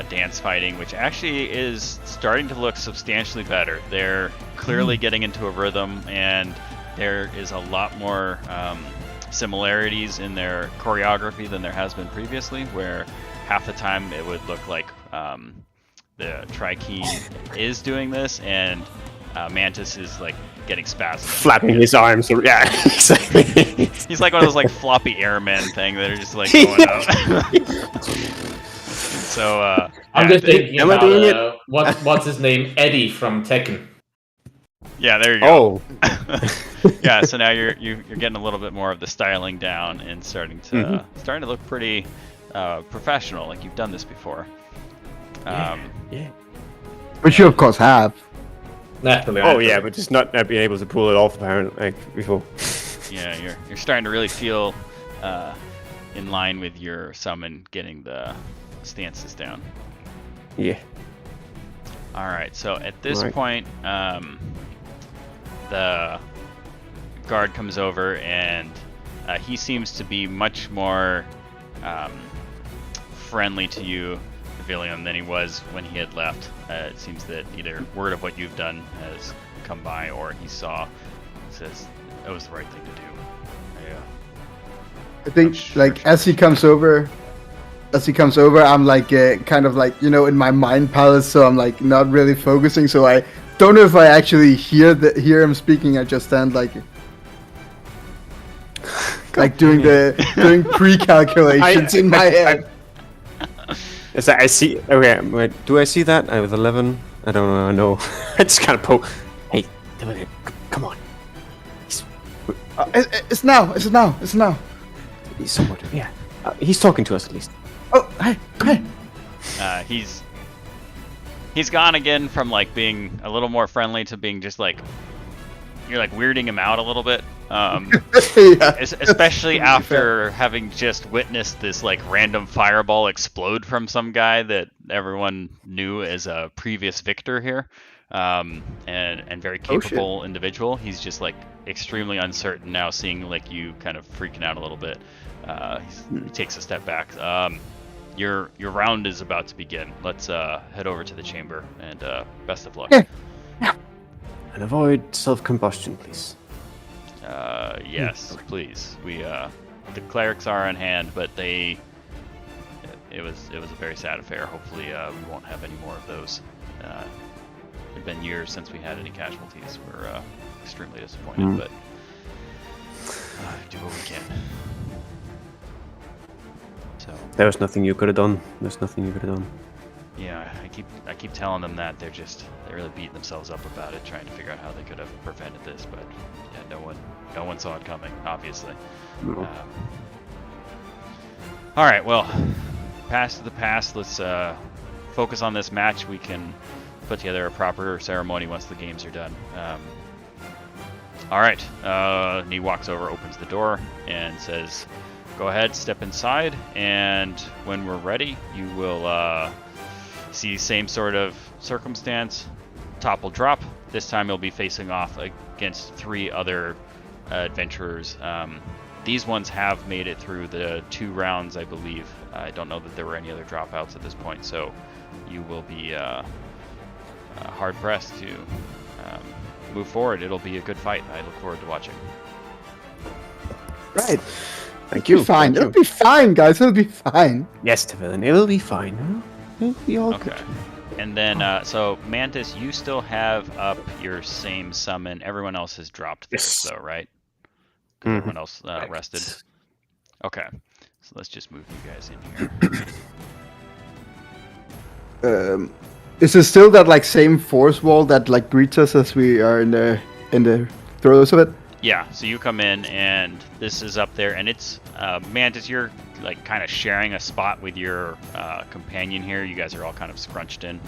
dance fighting, which actually is starting to look substantially better. They're clearly getting into a rhythm, and there is a lot more similarities in their choreography than there has been previously, where half the time it would look like the Trikeen is doing this, and Mantis is like getting spasms. Flapping his arms. Yeah, exactly. He's like one of those like floppy airmen thing that are just like going out. So I'm yeah, just thinking Am I about doing it? what's his name, Eddie from Tekken. yeah, there you go. Oh. Yeah, so now you're getting a little bit more of the styling down and starting to look pretty professional, like you've done this before. Yeah. Which you of course have. Naturally. Oh yeah, but just not being able to pull it off apparently like before. Yeah, you're starting to really feel in line with your summon, getting the stances down. Yeah. All right, so at this Right. point, the guard comes over, and he seems to be much more friendly to you, Villiam, than he was when he had left. It seems that either word of what you've done has come by, or he says that was the right thing to do. Yeah. I think Sure, like sure. as he comes over, I'm like kind of like in my mind palace, so I'm like not really focusing. So I don't know if I actually hear him speaking. I just stand like doing pre-calculations in my head. Is that I see? Okay, wait, do I see that? I was 11. I don't know. I know. I just kind of poke. Hey, come on. It's now. He's somewhat. Yeah. He's talking to us at least. Oh, hey. He's gone again from like being a little more friendly to being just like you're like weirding him out a little bit. Yeah. Especially after having just witnessed this like random fireball explode from some guy that everyone knew as a previous victor here, and very capable individual. He's just like extremely uncertain now, seeing like you kind of freaking out a little bit. He takes a step back. Your round is about to begin. Let's head over to the chamber, and best of luck. Yeah. And avoid self-combustion, please. Yes, please. We the clerics are on hand, but it was a very sad affair. Hopefully, we won't have any more of those. It's been years since we had any casualties. We're extremely disappointed, but do what we can. So There was nothing you could have done. yeah, I I keep telling them that they're really beating themselves up about it, trying to figure out how they could have prevented this, but yeah, no one saw it coming, obviously. No. All right, well, past the past. Let's focus on this match. We can put together a proper ceremony once the games are done. All right, he walks over, opens the door, and says, "Go ahead, step inside, and when we're ready, you will see same sort of circumstance. Top will drop. This time you'll be facing off against 3 other adventurers. These ones have made it through the 2 rounds, I believe. I don't know that there were any other dropouts at this point, so you will be hard pressed to move forward. It'll be a good fight. I look forward to watching." Right. Thank you. It'll be fine. Thank you. It'll be fine, guys. It'll be fine. Yes, Tevin, it'll be fine. It'll be all Okay. good. And then, so Mantis, you still have up your same summon. Everyone else has dropped theirs, Yes. though, right? Mhm. Everyone else rested. Okay. So let's just move you guys in here. Is it still that like same force wall that like greets us as we are in the throes of it? Yeah. So you come in, and this is up there, and it's Mantis. You're like kind of sharing a spot with your companion here. You guys are all kind of scrunched in.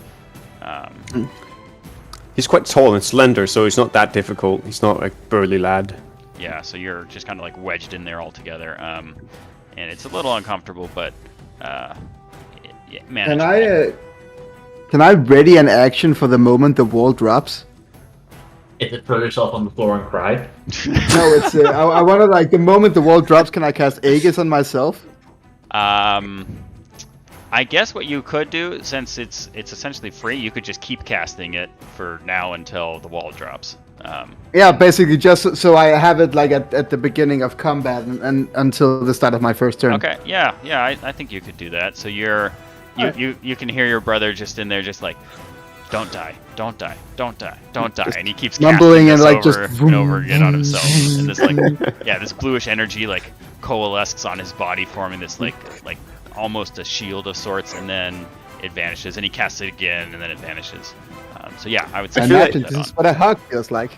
He's quite tall and slender, so he's not that difficult. He's not a burly lad. Yeah. So you're just kind of like wedged in there all together. And it's a little uncomfortable, but Can I ready an action for the moment the wall drops? Is it throw yourself on the floor and cry? No, it's I want to like the moment the wall drops. Can I cast Aegis on myself? I guess what you could do, since it's essentially free, you could just keep casting it for now until the wall drops. Yeah, basically just so I have it like at the beginning of combat and until the start of my first turn. Okay, yeah, I think you could do that. So you can hear your brother just in there, just like, don't die, don't die, don't die, don't die, and he keeps mumbling and like over just and over again on himself. And this like, this bluish energy like coalesces on his body, forming this like almost a shield of sorts, and then it vanishes, and he casts it again, and then it vanishes. So yeah, I would say Imagine that this on. is what a hug feels like.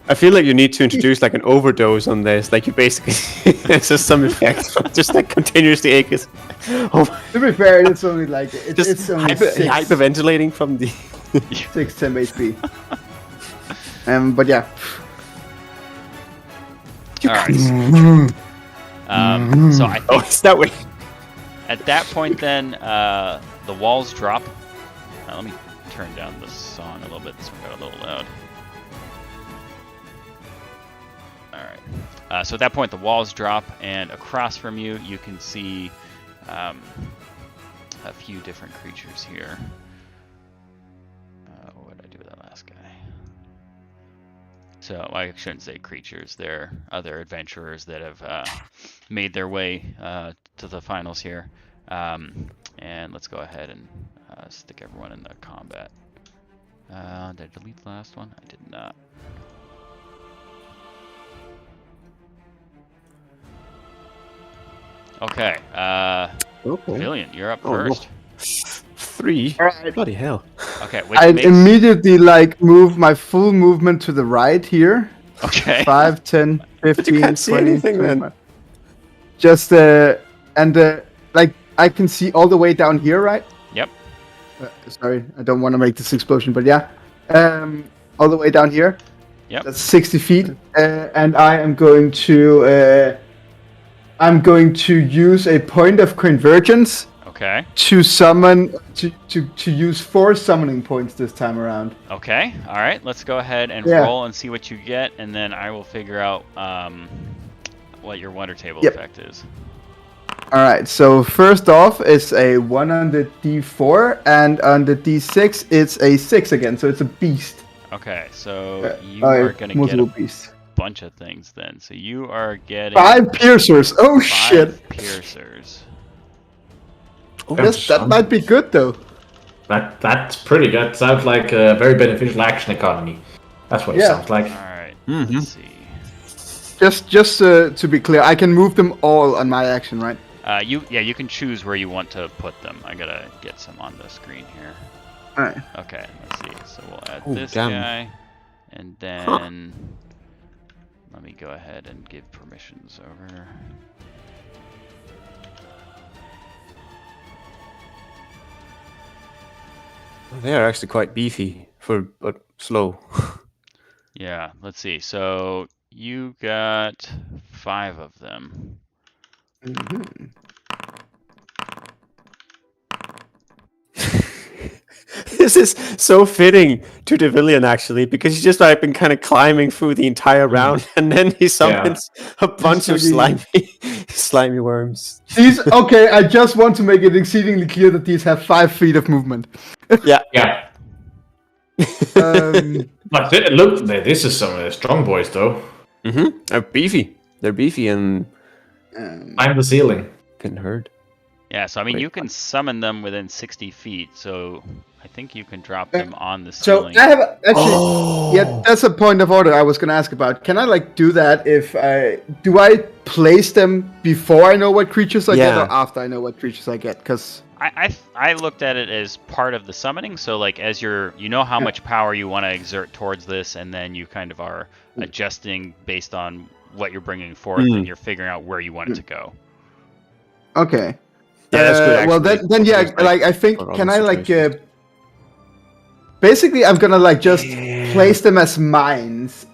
I feel like you need to introduce like an overdose on this. Like you basically, it's just some effect, just like continuously Aegis. Oh, To be fair, it's only like just it's only hyperventilating from the. 6 10 HP. But yeah. All right. So I Oh, think it's that way. at that point, then the walls drop. Let me turn down the song a little bit. This one got a little loud. All right. So at that point, the walls drop, and across from you, you can see a few different creatures here. What did I do with that last guy? So I shouldn't say creatures. They're other adventurers that have made their way to the finals here. And let's go ahead and stick everyone in the combat. Did I delete the last one? I did not. Okay. Pavilion, you're up first. 3. Alright. Bloody hell. Okay. Which I makes... immediately like move my full movement to the right here. Okay. 5, 10, 15, can't see 20, anything, man. 25. Just like I can see all the way down here, right? Yep. Sorry, I don't want to make this explosion, but yeah. All the way down here. Yep. That's 60 feet. And I am going to use a point of convergence Okay. to summon to use 4 summoning points this time around. Okay. All right. Let's go ahead and Yeah. roll and see what you get, and then I will figure out what your wonder table Yep. effect is. All right. So first off, it's a 1 on the D4, and on the D6, it's a 6 again. So it's a beast. Okay. So you are going to get multiple a beasts. bunch of things then. So you are getting 5 piercers. Oh 5 shit! piercers. Yes, that might be good though. That's pretty good. Sounds like a very beneficial action economy. That's what it Yeah. sounds like. All right. Mhm. Let's see. Just to be clear, I can move them all on my action, right? You can choose where you want to put them. I gotta get some on the screen here. All right. Okay, let's see. So we'll add Oh, this damn. guy, and then let me go ahead and give permissions over. They are actually quite beefy but slow. Yeah, let's see. So you got 5 of them. Mm-hmm. This is so fitting to the villain actually, because he's just like been kind of climbing through the entire round, and then he summons a bunch of slimy worms. These okay. I just want to make it exceedingly clear that these have 5 feet of movement. Yeah. Yeah. But look, this is some strong boys, though. They're beefy. They're beefy and Climb the ceiling. can hurt. Yeah, so I mean, Wait, you can summon them within 60 feet, so I think you can drop them on the So ceiling. I have actually, yeah, that's a point of order I was gonna ask about. Can I like do that if do I place them before I know what creatures I get, Yeah. or after I know what creatures I get? Because I looked at it as part of the summoning, so like as you know how much power you want to exert towards this, and then you kind of are adjusting based on what you're bringing forth, and you're figuring out where you want it to go. okay, Yeah, that's good. well actually. then yeah, Because, like I think for can I other like situations. basically I'm gonna like just place them as mines.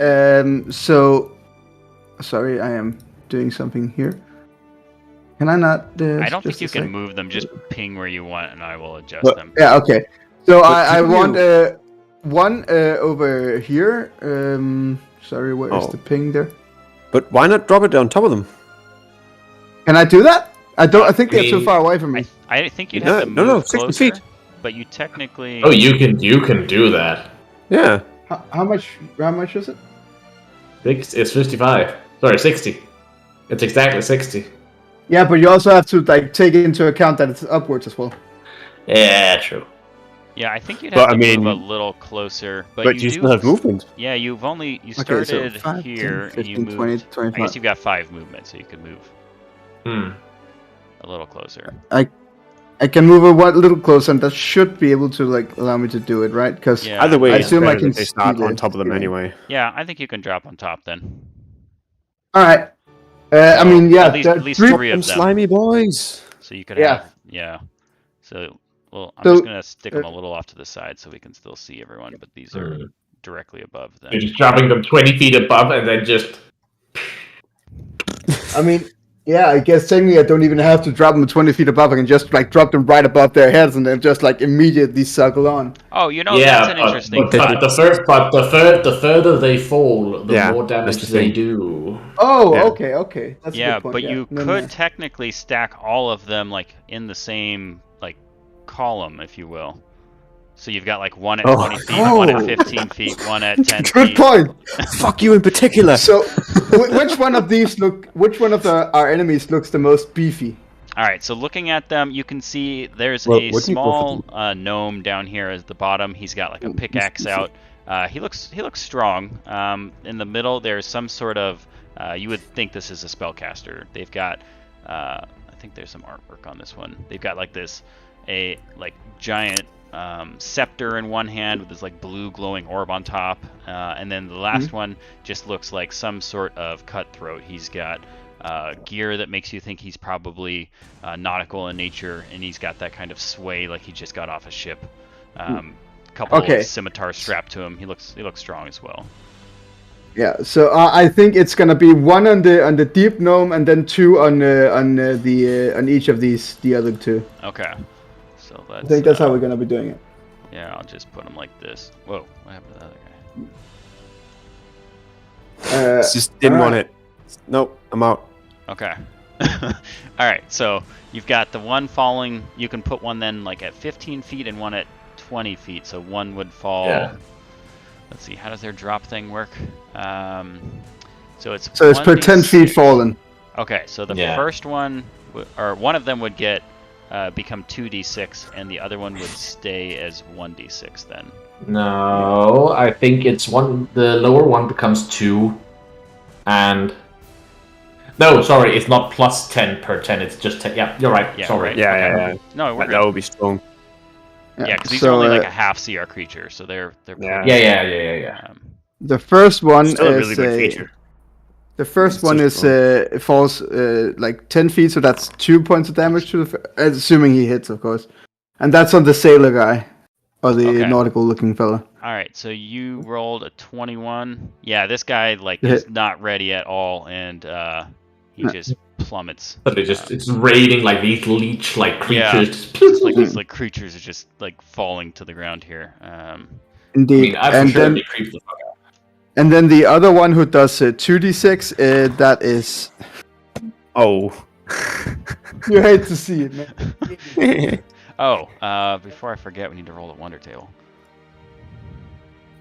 So sorry, I am doing something here. Can I not? I don't think just you a can sec? move them. Just ping where you want, and I will adjust But- them. Yeah, okay. So But I can want you- one over here. Sorry, where is Oh. the ping there? But why not drop it on top of them? Can I do that? I don't. I think they're too far away from me. I think you'd No, have to no, move no, 60 closer, feet. but you technically. Oh, you can do that. Yeah. How much? How much is it? It's 55. Sorry, 60. It's exactly 60. Yeah, but you also have to like take into account that it's upwards as well. Yeah, true. Yeah, I think you'd But, have to I mean- move a little closer. But, But you you do still have movement. Yeah, you Okay, started so 5, here 10, 15, and you moved. 20, I 25. guess you've got 5 movements, so you could move Hmm. a little closer. I can move a little closer, and that should be able to like allow me to do it, right? Because Yeah. Either way, I it's assume I better can that they start see on the top of them ceiling. anyway. Yeah, I think you can drop on top then. All right. I So, mean, yeah, at least three- 3 of them. Slimy boys. So you could Yeah. have, yeah. So, well, I'm So, just gonna stick them a little off to the side so we can still see everyone. But these are directly above them. You're just dropping them 20 feet above and then just. I mean, yeah, I guess technically I don't even have to drop them 20 feet above. I can just like drop them right above their heads and then just like immediately suckle on. Oh, you know, yeah, that's an interesting but thought. the further they fall, the Yeah, more that's damage the they thing. do. Oh, Yeah. okay. That's a Yeah, good point. but yeah. you No, could no. technically stack all of them like in the same like column, if you will. So you've got like one at Oh. 20 feet, one at Oh. 15 feet, one at 10 Good feet. point. Fuck you in particular. So, which one of these which one of our enemies looks the most beefy? All right, so looking at them, you can see there's Well, a what do you go small gnome down here at the bottom. He's got like a pickaxe out. He looks strong. In the middle, there's some sort of you would think this is a spellcaster. They've got I think there's some artwork on this one. They've got like a giant scepter in one hand with this like blue glowing orb on top, and then the last one just looks like some sort of cutthroat. He's got gear that makes you think he's probably nautical in nature, and he's got that kind of sway like he just got off a ship. Couple Okay. of scimitars strapped to him. He looks strong as well. Yeah. So I think it's gonna be one on the deep gnome and then 2 on each of the other 2. Okay, so let's. I think that's how we're gonna be doing it. Yeah, I'll just put him like this. Whoa, what happened to the other guy? Just didn't want alright. it. Nope, I'm out. Okay. All right, so you've got the one falling. You can put one then like at 15 feet and one at 20 feet. So one would fall. Yeah. Let's see, how does their drop thing work? So it's per 10 feet 1d6. fallen. Okay, so the Yeah. first one, or one of them would get become 2d6, and the other one would stay as 1d6 then. No, I think it's one. The lower one becomes 2, and no, sorry, it's not plus 10 per 10. It's just 10. Yeah, you're right. Yeah, sorry. right. Yeah, Okay. yeah, yeah. No, we're That good. would be strong. Yeah, because these so, are only like a half CR creature, so they're pretty. Yeah. The first one Still a really is good feature. the first It's one so is strong. it falls like 10 feet, so that's 2 points of damage to the assuming he hits, of course. And that's on the sailor guy, or the Okay. nautical-looking fella. All right, so you rolled a 21. Yeah, this guy like Yeah. is not ready at all, and he No. just plummets. But it's raiding like these leech-like Yeah, creatures. just like these like creatures are just like falling to the ground here. I Indeed. mean, I for and sure then be creeped the fuck out. and then the other one who does 2d6, that is. Oh. You hate to see it, man. Oh, before I forget, we need to roll a wonder table.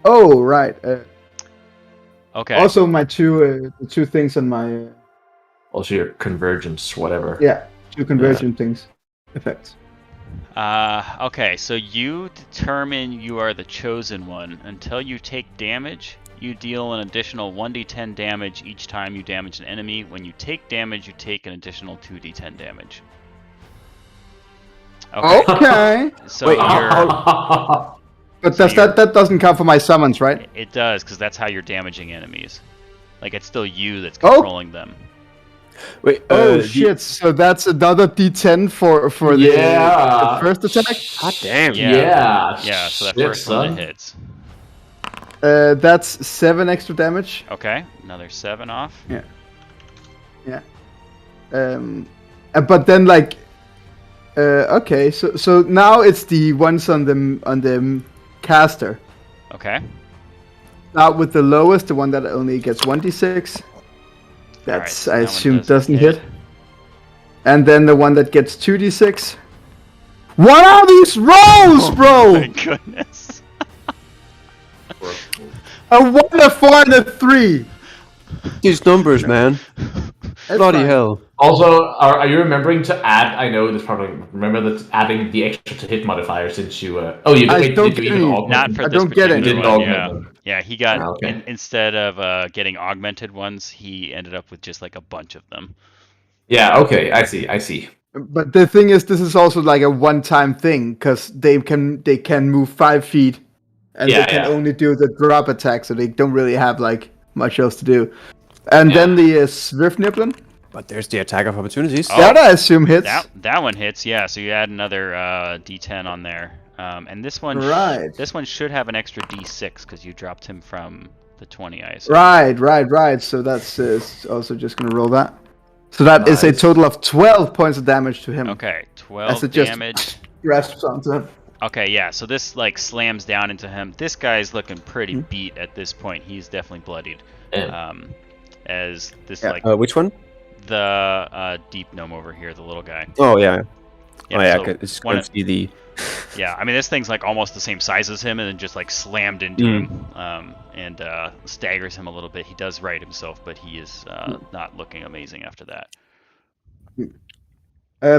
Oh, right. Okay. Also, my the two things on my Also, your convergence, whatever. two conversion things effects. Okay, so you determine you are the chosen one. Until you take damage, you deal an additional 1d10 damage each time you damage an enemy. When you take damage, you take an additional 2d10 damage. Okay. Okay. So Wait, you're... But So that doesn't count for my summons, right? It does, because that's how you're damaging enemies. Like, it's still you that's controlling them. Wait. Oh shit! So that's another D10 for the first attack. God damn. Yeah. Yeah, so that Shit, first one son. that hits. That's 7 extra damage. Okay, another 7 off. Yeah. But then like, okay, so now it's the ones on the caster. Okay. Start with the lowest, the one that only gets 1d6. That's so I that one assume doesn't hit. hit. And then the one that gets 2d6. What are these rolls, bro? My goodness. A 1, a 4, and a 3. These numbers, man. That's Bloody fine. hell. Also, are you remembering to add? I know this probably. Remember that adding the extra to hit modifier since you. Oh, you I did. don't Did you get even any. augment? Not for I this don't get it. particular Didn't one, augment yeah. them. Yeah, he got, Okay. instead of getting augmented ones, he ended up with just like a bunch of them. Yeah. Okay. I see. But the thing is, this is also like a one-time thing because they can move 5 feet, and Yeah, they can yeah. only do the drop attack, so they don't really have like much else to do. And Yeah. then the Swift Niblin. But there's the attack of opportunities. Oh. That I assume hits. That one hits, yeah. So you add another D10 on there, and this one Right. this one should have an extra D6 because you dropped him from the 20, I assume. Right. So that's also just gonna roll that. So that is a Nice. total of 12 points of damage to him. Okay, As 12 it just damage. grasps onto him. Okay, yeah. So this like slams down into him. This guy's looking pretty Hmm. beat at this point. He's definitely bloodied. Yeah. As this Yeah. like Which one? the deep gnome over here, the little guy. Oh yeah. Yeah, oh yeah. so I could just one go of- see the. Yeah, I mean this thing's like almost the same size as him, and then just like slammed into him, and staggers him a little bit. He does right himself, but he is not looking amazing after that.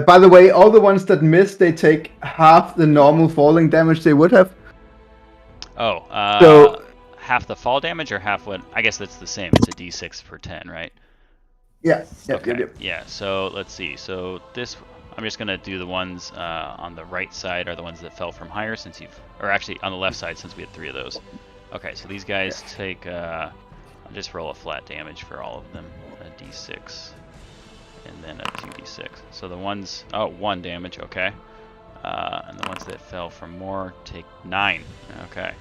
By the way, all the ones that miss, they take half the normal falling damage they would have. Oh, So- half the fall damage or half what? I guess that's the same. It's a D6 per 10, right? Yeah. Okay. Yeah. So let's see. So this, I'm just gonna do the ones on the right side are the ones that fell from higher since or actually on the left side since we had 3 of those. Okay. So these guys take. I'll just roll a flat damage for all of them. A D6, and then a 2D6. So the ones, 1 damage. Okay. And the ones that fell from more take 9. Okay.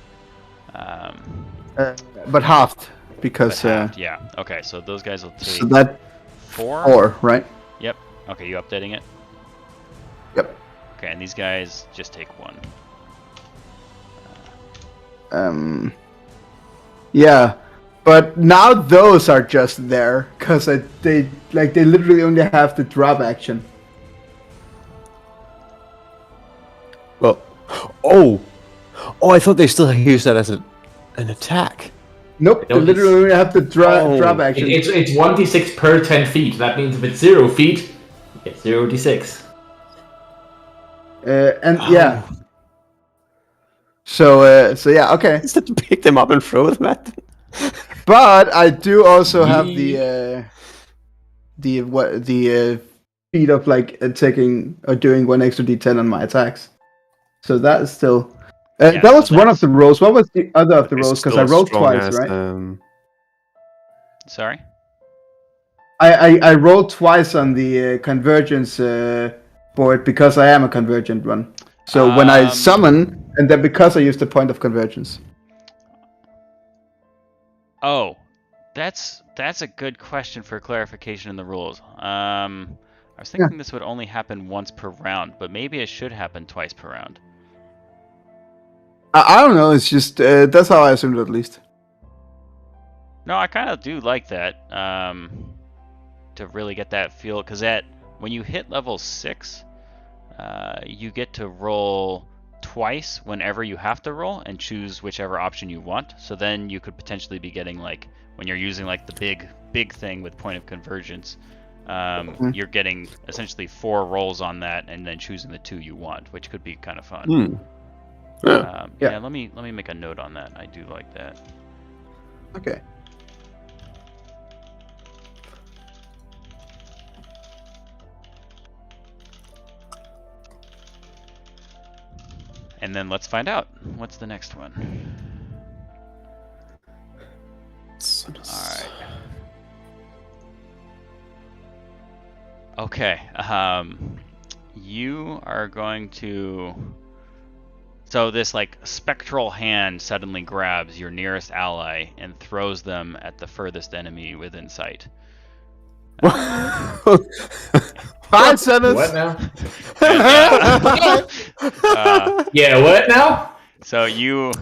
But halved because But halved, yeah. Okay. So those guys will take so that 4. 4, right? Yep. Okay, you updating it? Yep. Okay, and these guys just take 1. Yeah, but now those are just there because they literally only have the drop action. Well. Oh. Oh, I thought they still used that as an attack. Nope, they don't- literally only have the Oh. drop action. It's 1d6 per 10 feet. That means if it's 0 feet, you get 0d6. And yeah. So yeah, okay. Instead to pick them up and throw them at them. But I do also have the feat of like taking or doing 1 extra d10 on my attacks. So that is still. Yeah, that so was one of that's- the rolls. What was the other of the This is rolls? Because still I as rolled strong twice, as, right? Sorry. I rolled twice on the convergence board because I am a convergent one. So when I summon, and then because I used the point of convergence. Oh, that's a good question for clarification in the rules. I was thinking this would only happen once per round, but maybe it should happen twice per round. I don't know. It's just that's how I assumed it, at least. No, I kind of do like that. To really get that feel, because when you hit level 6, you get to roll twice whenever you have to roll and choose whichever option you want. So then you could potentially be getting, like, when you're using like the big thing with point of convergence, you're getting essentially 4 rolls on that and then choosing the 2 you want, which could be kind of fun. Yeah, let me make a note on that. I do like that. Okay. And then let's find out. What's the next one? Alright. Okay. You are going to... So this, like, spectral hand suddenly grabs your nearest ally and throws them at the furthest enemy within sight. Hi, Sennis. What now? Uh, Yeah, what now? So you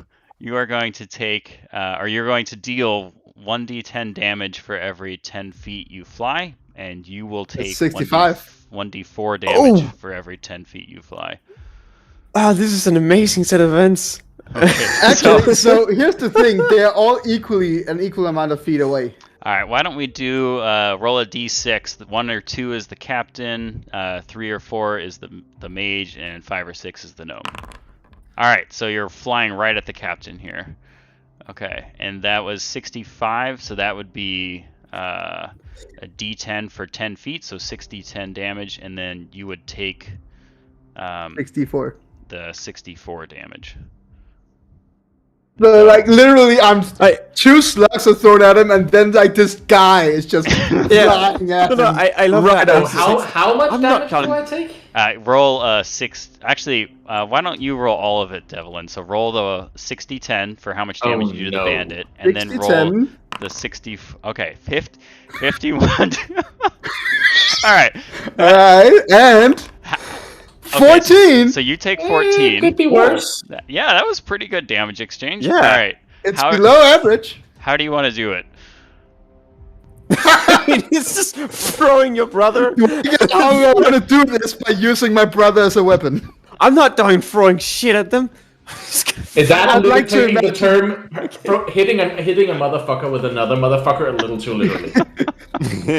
are going to take, or you're going to deal 1d10 damage for every 10 feet you fly, and you will take 65. 1d4 damage Oh. for every 10 feet you fly. Ah, this is an amazing set of events. Okay. Actually, so here's the thing: they're all an equal amount of feet away. All right. Why don't we do roll a d6? 1 or 2 is the captain, 3 or 4 is the mage, and 5 or 6 is the gnome. All right. So you're flying right at the captain here. Okay, and that was 65, so that would be a d10 for 10 feet, so 6d10 damage, and then you would take 64. the 64 damage. So, like, literally, two slugs are thrown at him, and then, like, this guy is just flying at him. I love right that. at How much I'm not damage do counting. I take? Roll 6. Actually, why don't you roll all of it, Devlin? So roll the 60-10 for how much damage you do to the bandit, and then roll 60-10. the 60. Okay, 51. All right. Alright, and 14! So you take 14. Could be worse. Yeah, that was pretty good damage exchange. Yeah. All right. It's below average. How do you want to do it? It's just throwing your brother. How am I going to do this by using my brother as a weapon? I'm not down throwing shit at them. Is that I'd like to taking the term hitting a motherfucker with another motherfucker a little too literally?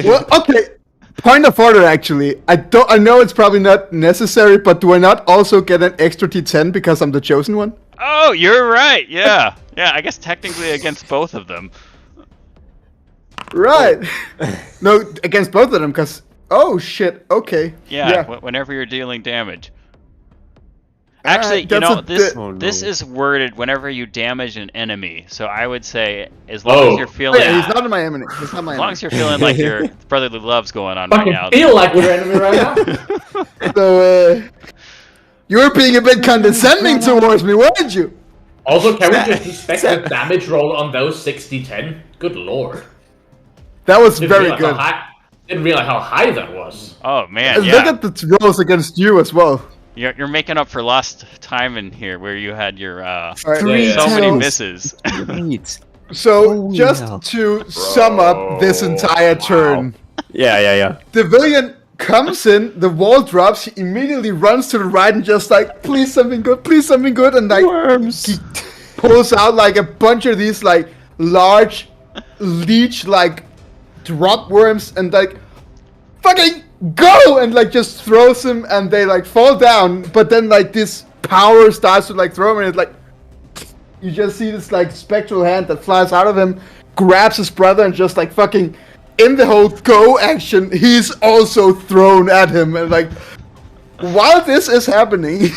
Well, okay. Point of order, actually. I know it's probably not necessary, but do I not also get an extra T10 because I'm the chosen one? Oh, you're right. Yeah. Yeah, I guess technically against both of them. Right. No, against both of them, because... Oh, shit. Okay. Yeah, whenever you're dealing damage. Alright, Actually, you that's know, a this bit- Oh, no. this is worded whenever you damage an enemy. So I would say, as long as you're Oh, feeling, yeah, he's not my enemy. He's not my as enemy. long as you're feeling like your brotherly love's going on right Fucking now. feel like your enemy right now. So, you're being a bit condescending towards me, weren't you? Also, can we just respect the damage roll on those 60-10? Good lord. That was Didn't very realize good. Didn't realize how high that was. Oh man, Look yeah. at the rolls against you as well. You're making up for lost time in here where you had your Alright, Three so many tells. misses. Great. So, Holy just hell. to sum up this entire turn, Yeah. the villain comes in, the wall drops, he immediately runs to the right and just like, please something good, and like, Worms. he pulls out like a bunch of these like large leech like drop worms and like, fucking go, and like just throws them and they like fall down, but then like this power starts to like throw them and it's like, you just see this like spectral hand that flies out of him, grabs his brother and just like fucking, in the whole go action, he's also thrown at him, and like, while this is happening,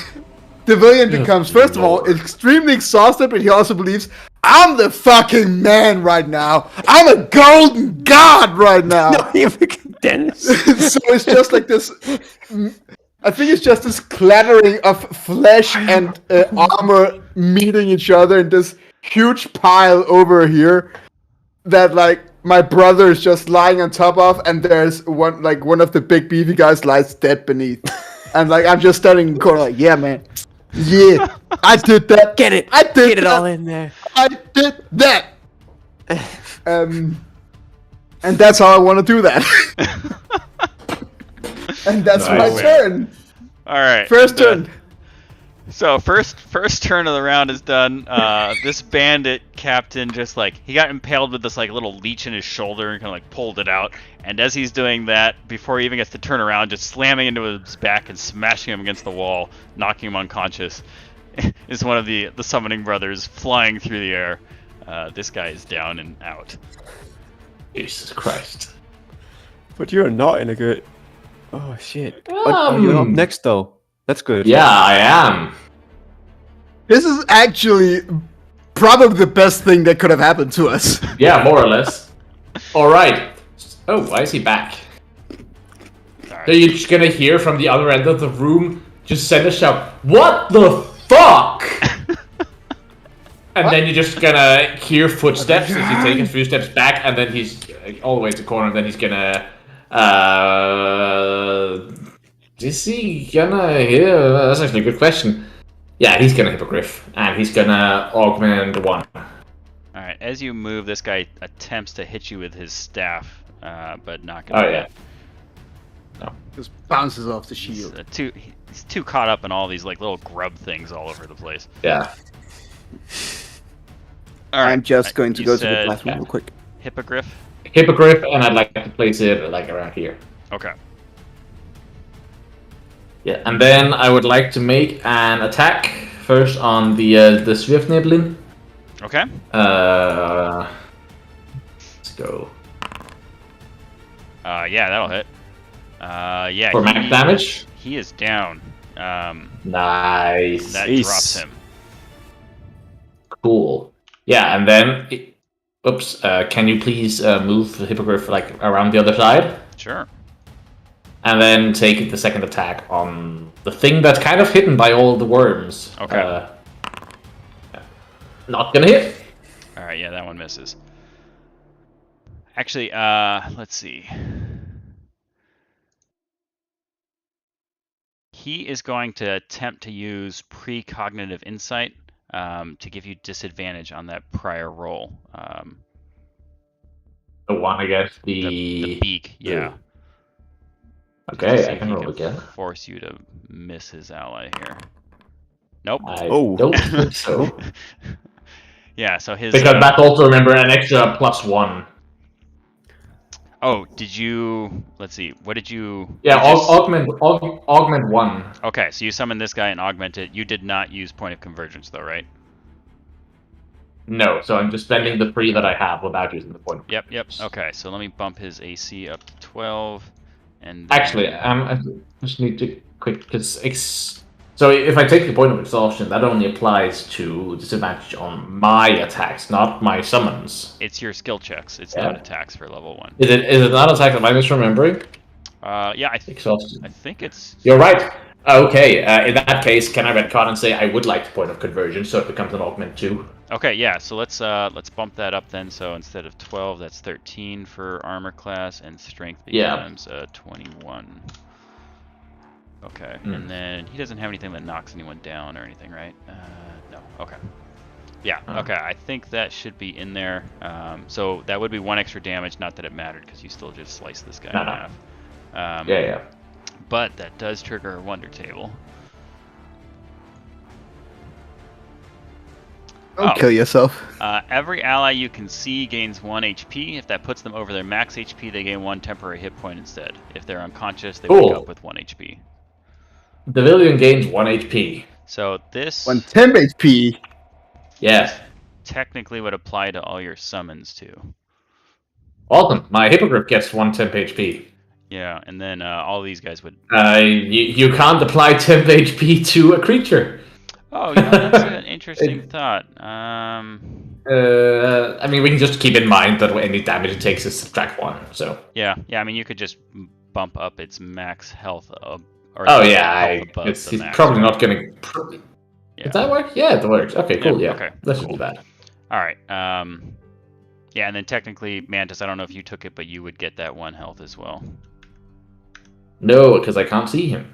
the villain becomes, first of all, extremely exhausted, but he also believes, I'm the fucking man right now. I'm a golden god right now. No, you fucking Dennis. So it's just like this. I think it's just this clattering of flesh and armor meeting each other in this huge pile over here that like my brother is just lying on top of, and there's one of the big beefy guys lies dead beneath, and like I'm just standing in the corner like, yeah, man, yeah, I did that. Get it. I did Get it that. all in there. I did that. And that's how I want to do that. And that's my turn. All right. First turn. So first turn of the round is done. This bandit captain just like he got impaled with this like little leech in his shoulder and kind of like pulled it out. And as he's doing that, before he even gets to turn around, just slamming into his back and smashing him against the wall, knocking him unconscious, is one of the summoning brothers flying through the air. This guy is down and out. Jesus Christ. But you're not in a good. Oh shit. You're up next though. That's good. Yeah, I am. This is actually probably the best thing that could have happened to us. Yeah, more or less. Alright. Oh, why is he back? Right. So you're just gonna hear from the other end of the room, just send a shout, what the fuck? And then you're just gonna hear footsteps as you take a few steps back, and then he's all the way to the corner, and then he's gonna... Is he gonna hear? That's actually a good question. Yeah, he's gonna Hippogriff, and he's gonna augment 1. Alright, as you move, this guy attempts to hit you with his staff, but not gonna Oh, yeah. No. Just bounces off the shield. He's too caught up in all these like little grub things all over the place. Yeah. Alright, I'm just going to you go to the said classroom real quick. Hippogriff? Hippogriff, and I'd like to place it like around here. Okay. Yeah, and then I would like to make an attack first on the Swiftniblin. Okay. Let's go. Yeah, that'll hit. Yeah. For max damage? He is down. Nice. That Jeez. drops him. Cool. Yeah, and then... Oops, can you please move the Hippogriff like around the other side? Sure. And then take the second attack on the thing that's kind of hidden by all the worms. Okay. Not gonna hit. Alright, yeah, that one misses. Actually, let's see. He is going to attempt to use precognitive insight to give you disadvantage on that prior roll. The one against The beak, yeah. Okay, See I if can he roll again. Force you to miss his ally here. Nope. I Oh. don't think so. Yeah, so his... Because that's also, remember, an extra +1. Oh, did you... Let's see, what did you... Yeah, you just- augment 1. Okay, so you summoned this guy and augmented. You did not use Point of Convergence, though, right? No, so I'm just spending the 3 that I have without using the point. Yep. Okay, so let me bump his AC up to 12. And then... Actually, I just need to quick, because... So if I take the point of exhaustion, that only applies to disadvantage on my attacks, not my summons. It's your skill checks. It's not attacks for level 1. Is it not attacks? Am I misremembering? Yeah, Exhaustion. I think it's... You're right. Okay, in that case, can I retcon and say I would like the point of conversion, so it becomes an augment 2? Okay, yeah, so let's bump that up then. So instead of 12, that's 13 for armor class, and strength becomes 21. Okay, and then he doesn't have anything that knocks anyone down or anything, right? No. Okay. Yeah. Okay. I think that should be in there. So that would be 1 extra damage. Not that it mattered, because you still just sliced this guy in half. Yeah. But that does trigger a wonder table. Don't kill yourself. Every ally you can see gains 1 HP. If that puts them over their max HP, they gain 1 temporary hit point instead. If they're unconscious, they wake up with 1 HP. The villain gains 1 HP. So this 1 temp HP. Yeah. technically would apply to all your summons too. Awesome. My Hippogriff gets 1 temp HP. Yeah, and then all these guys would... You can't apply temp HP to a creature. Oh, that's an interesting thought. I mean, we can just keep in mind that any damage it takes is subtract 1. So. Yeah. I mean, you could just bump up its max health, or Oh the yeah, health above it's the he's max. probably right? not gonna. Yeah. Does that work? Yeah, it works. Okay, cool. Yeah, Okay. that Cool. shouldn't be bad. All right. Yeah, and then technically, Mantis, I don't know if you took it, but you would get that 1 health as well. No, because I can't see him.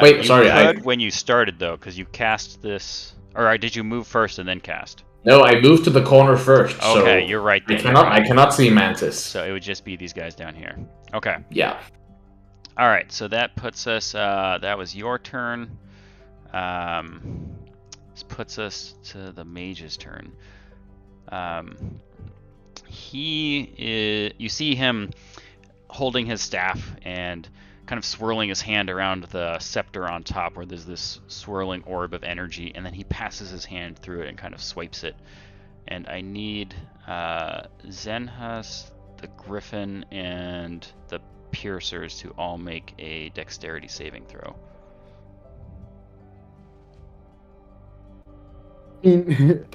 Wait, sorry. You could when you started though, because you cast this, or did you move first and then cast? No, I moved to the corner first. Okay, so you're right there. I cannot see Mantis. So it would just be these guys down here. Okay. Yeah. All right. So that puts us. That was your turn. This puts us to the mage's turn. You see him holding his staff and kind of swirling his hand around the scepter on top, where there's this swirling orb of energy, and then he passes his hand through it and kind of swipes it. And I need Zenhus, the Griffin, and the Piercers to all make a dexterity saving throw.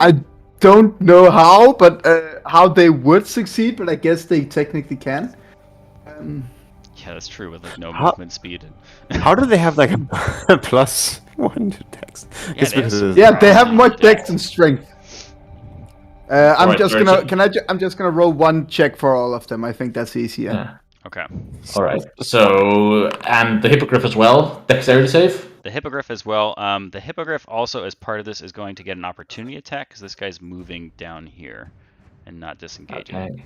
I don't know how, but how they would succeed, but I guess they technically can. Yeah, that's true, with like no movement speed. How do they have like a +1 to dex? Yeah, They have more dex and strength. I'm Alright, just very gonna. good. I'm just gonna roll 1 check for all of them. I think that's easier. Yeah. Okay. All right. So, and the Hippogriff as well. Dexterity save. The Hippogriff as well. The Hippogriff also, as part of this, is going to get an opportunity attack because this guy's moving down here and not disengaging. Okay.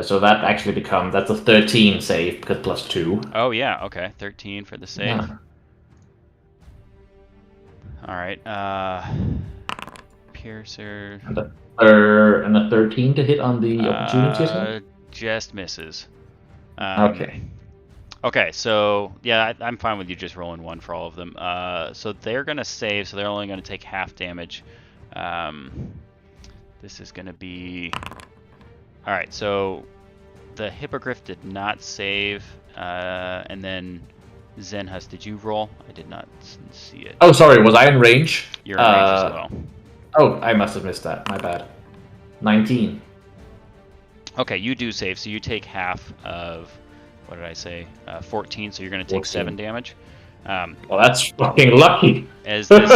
So that actually that's a 13 save because +2. Oh yeah. Okay. 13 for the save. Yeah. All right. Piercer. And a 13 to hit on the opportunity attack. Just misses. Okay. Okay, so yeah, I'm fine with you just rolling 1 for all of them. So they're gonna save, so they're only gonna take half damage. This is gonna be. All right, so the Hippogriff did not save, and then Zenhus, did you roll? I did not see it. Oh, sorry. Was I in range? You're in range as well. Oh, I must have missed that. My bad. 19. Okay, you do save, so you take half of, what did I say? 14, so you're going to take 14. 7 damage. Well, that's fucking lucky. As this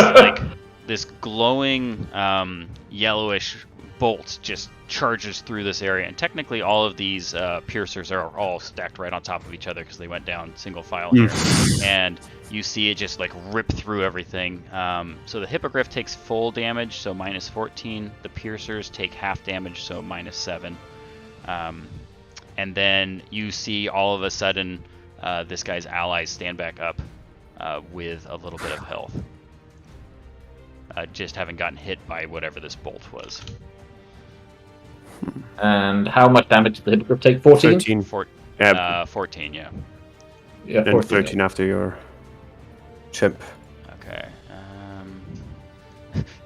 this glowing yellowish bolt just charges through this area, and technically all of these piercers are all stacked right on top of each other because they went down single file here, and you see it just like rip through everything. So the Hippogriff takes full damage, so -14. The piercers take half damage, so -7. And then you see all of a sudden this guy's allies stand back up with a little bit of health, just having gotten hit by whatever this bolt was. And how much damage did the Hippogriff take? 14? 13. 14, yeah. Yeah, Then 14. 13 after your chimp. Okay.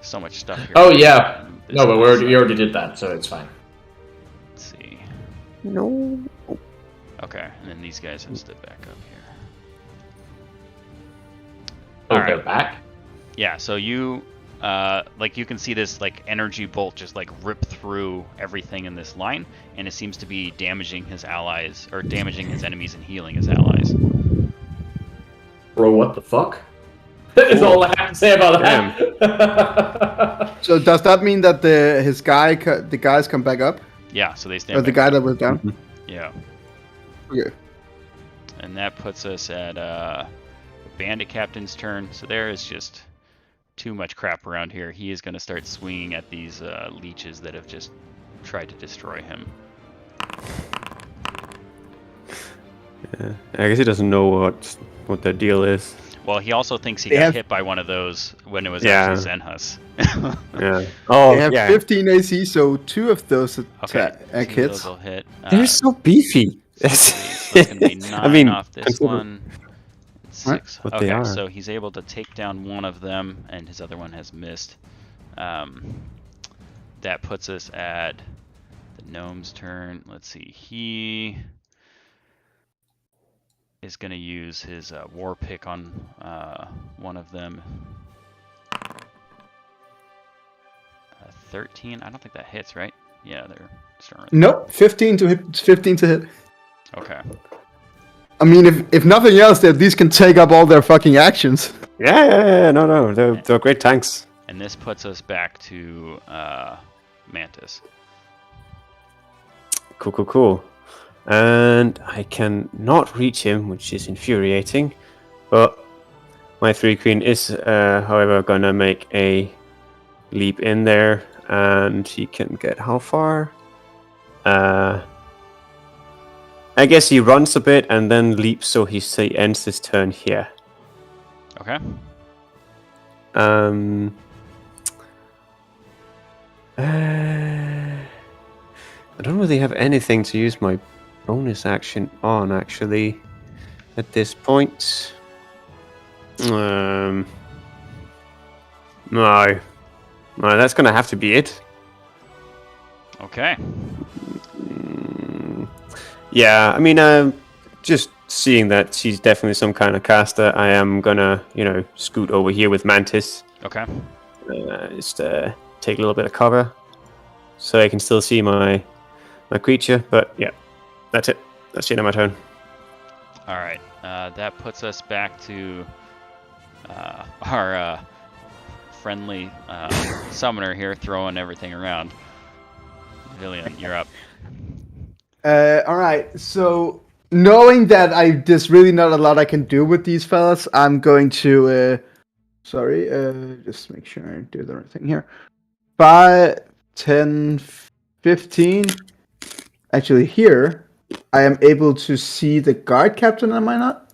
So much stuff here. Oh, yeah. No, but we already did that, so it's fine. Let's see. No. Okay, and then these guys have stood back up here. Oh, All they're right. back? Yeah, so you you can see this like energy bolt just like rip through everything in this line, and it seems to be damaging his allies, or damaging his enemies and healing his allies. Bro, what the fuck? That's all I have to say about that. So does that mean that the guys come back up, Yeah, so they stand or the back guy up. that was down? Yeah. Okay. And that puts us at the bandit captain's turn. So there is just too much crap around here. He is going to start swinging at these leeches that have just tried to destroy him. Yeah. I guess he doesn't know what their deal is. Well, he also thinks he They got have- hit by one of those when it was Yeah. actually Zenhus. Yeah. Oh, They have yeah. 15 AC, so 2 of those Okay, two of hits. those will hit. They're so beefy. So it's going to be 9 I mean, off this consider one. 6. what Okay, they are. so he's able to take down one of them, and his other one has missed. That puts us at the gnome's turn. Let's see. He is going to use his war pick on one of them. 13. I don't think that hits, right? Yeah, they're starting. Nope, 15 to hit. 15 to hit. Okay. I mean, if nothing else, they at least can take up all their fucking actions. Yeah. No. They're great tanks. And this puts us back to Mantis. Cool. And I can not reach him, which is infuriating. But my 3-queen is, however, gonna make a leap in there, and he can get how far? I guess he runs a bit and then leaps, so he ends his turn here. Okay. I don't really have anything to use my bonus action on, actually, at this point. No, that's gonna have to be it. Okay. Yeah, I mean, just seeing that she's definitely some kind of caster, I am gonna, scoot over here with Mantis. Okay. Just take a little bit of cover, so I can still see my creature. But yeah, that's it. That's the end of my turn. All right. That puts us back to our friendly summoner here, throwing everything around. Villian, you're up. All right. So knowing that there's really not a lot I can do with these fellas, I'm going to. Just make sure I do the right thing here. 5, 10, 15. Actually, here I am able to see the guard captain. Am I not?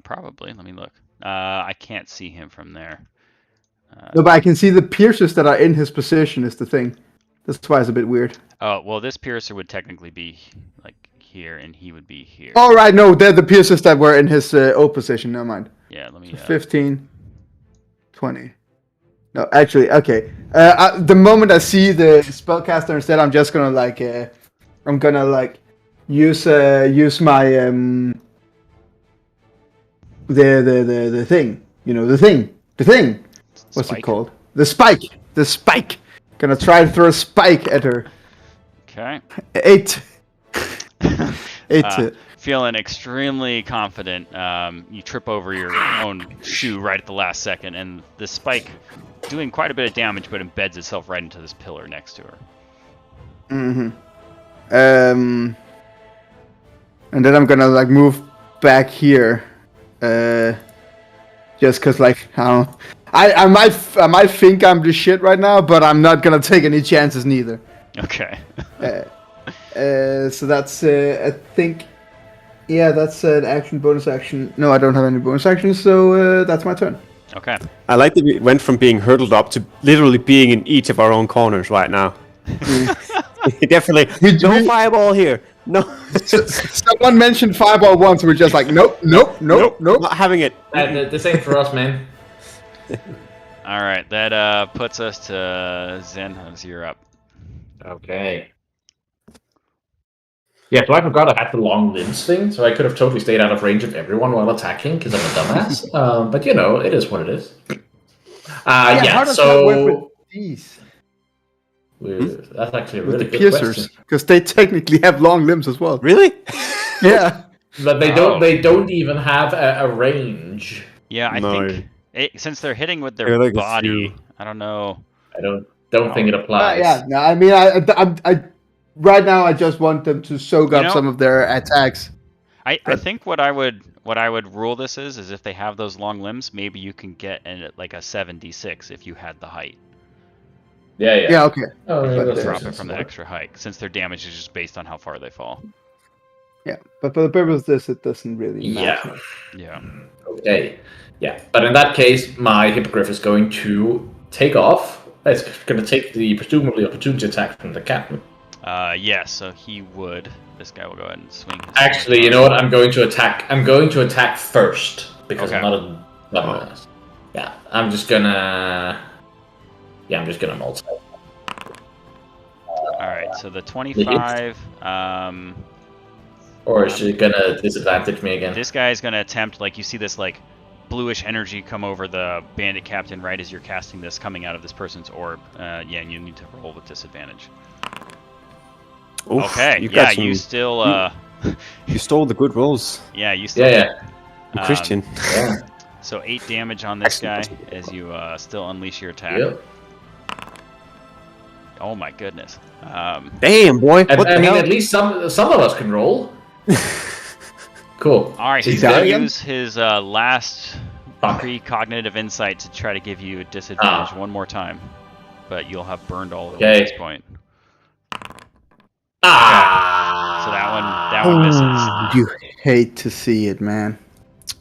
Probably. Let me look. I can't see him from there. No, but I can see the piercers that are in his position. Is the thing. That's why it's a bit weird. Oh, well, this piercer would technically be like here, and he would be here. All right, no, they're the piercers that were in his O position. Never mind. Yeah, let me. 15, 20. No, actually, okay. The moment I see the spellcaster instead, I'm just gonna use my the thing. The thing. What's Spike. it called? The spike. Gonna try to throw a spike at her. Okay. 8. 8 Feeling extremely confident, you trip over your own shoe right at the last second, and the spike, doing quite a bit of damage, but embeds itself right into this pillar next to her. And then I'm gonna move back here, just cause I might think I'm the shit right now, but I'm not gonna take any chances neither. Okay. So that's I think, yeah, that's an action, bonus action. No, I don't have any bonus actions, so that's my turn. Okay. I like that we went from being hurdled up to literally being in each of our own corners right now. Definitely. No fireball here. No. Someone mentioned fireball once. We're just like, nope. Not having it. The same for us, man. All right. That puts us to Zenhus. You're up. Okay. Yeah, so I forgot I had the long limbs thing, so I could have totally stayed out of range of everyone while attacking because I'm a dumbass. But it is what it is. How does that work with these? That's actually a With really the good piercers, question. because they technically have long limbs as well. Really? Yeah. But they don't. They don't even have a range. Yeah, I No. think since they're hitting with their They're like a body, few. I don't know. I don't think it applies. Yeah. No, I mean, I right now I just want them to soak up some of their attacks. I think what I would rule this is if they have those long limbs, maybe you can get like a 7d6 if you had the height. Yeah. Yeah. Okay. Oh, But that's Drop it sensible. from the extra height, since their damage is just based on how far they fall. Yeah, but for the purpose of this, it doesn't really matter. Yeah. Okay. Yeah, but in that case, my hippogriff is going to take off. It's going to take the presumably opportunity attack from the captain. Yeah, so he would. This guy will go ahead and swing. Actually, you know what? I'm going to attack first because Okay. I'm not a dumbass. Yeah, I'm just gonna multi. All right, so the 25. Or is she gonna disadvantage me again? This guy is gonna attempt, you see this bluish energy come over the bandit captain right as you're casting this, coming out of this person's orb. Yeah, and you need to roll with disadvantage. Oof, Okay, you yeah, got some, you still, you stole the good rolls. yeah, you still, You Christian. Yeah. So 8 damage on this guy Excellent. as you still unleash your attack. Yep. Oh my goodness. Damn, boy. And, What I the mean, hell? at least some of us can roll. Cool. All right, He's he's going to dying? use his last Fuck. precognitive insight to try to give you a disadvantage one more time. But you'll have burned all of them Okay. at this point. Ah. So that one misses. You hate to see it, man.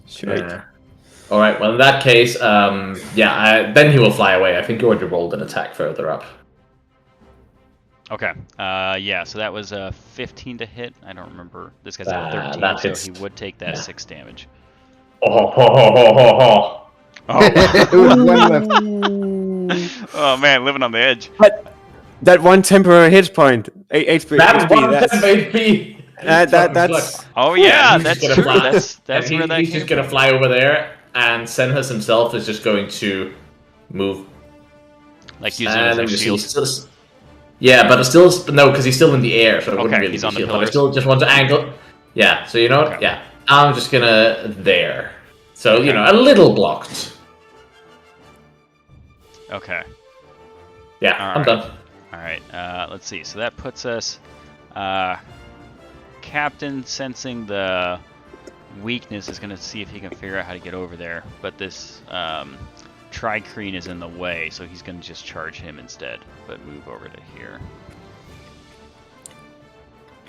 Shite. Yeah. All right. Well, in that case, then he will fly away. I think you already rolled an attack further up. Okay. Yeah, so that was 15 to hit. I don't remember. This guy's at 13, that so hits. he would take that Yeah. 6 damage. Oh, ho, ho, ho, ho, ho. It was one left. Oh man, living on the edge. That one temporary hit point, HP. That one that's, HP. that's Oh yeah, he's that's just true. gonna fly. That's And where that he's came just gonna fly over there, and Senhus himself is just going to move. Like using it as a shield. Yeah, but it's still no, because he's still in the air, so it wouldn't Okay, really he's be on the shield. But I pillars. still just want to angle. Yeah, so you know what? Okay. Yeah, I'm just gonna there. So Okay. you know, a little blocked. Okay. Yeah, All I'm right. done. All right. Let's see. So that puts us. Captain, sensing the weakness, is going to see if he can figure out how to get over there. But this Tricrine is in the way, so he's going to just charge him instead. But move over to here.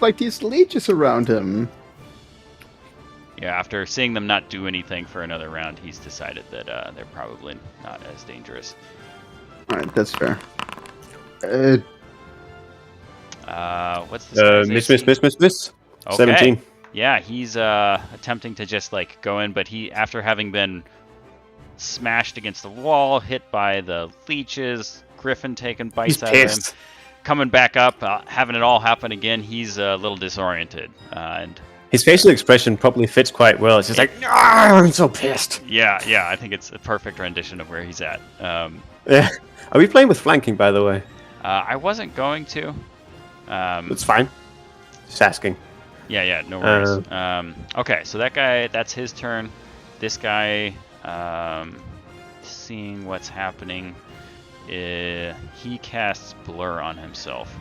Like these leeches around him. Yeah, after seeing them not do anything for another round, he's decided that they're probably not as dangerous. Alright, that's fair. What's this guy's AC? miss. Okay. 17. Yeah, he's attempting to just like go in, but he, after having been smashed against the wall, hit by the leeches, Griffin taking bites He's out of him, pissed. coming back up, having it all happen again, he's a little disoriented. And His facial expression probably fits quite well. It's just like, I'm so pissed. yeah, I think it's a perfect rendition of where he's at. Yeah. Are we playing with flanking, by the way? I wasn't going to. That's fine. Just asking. Yeah, no worries. Okay, so that guy, that's his turn. This guy, seeing what's happening, he casts Blur on himself.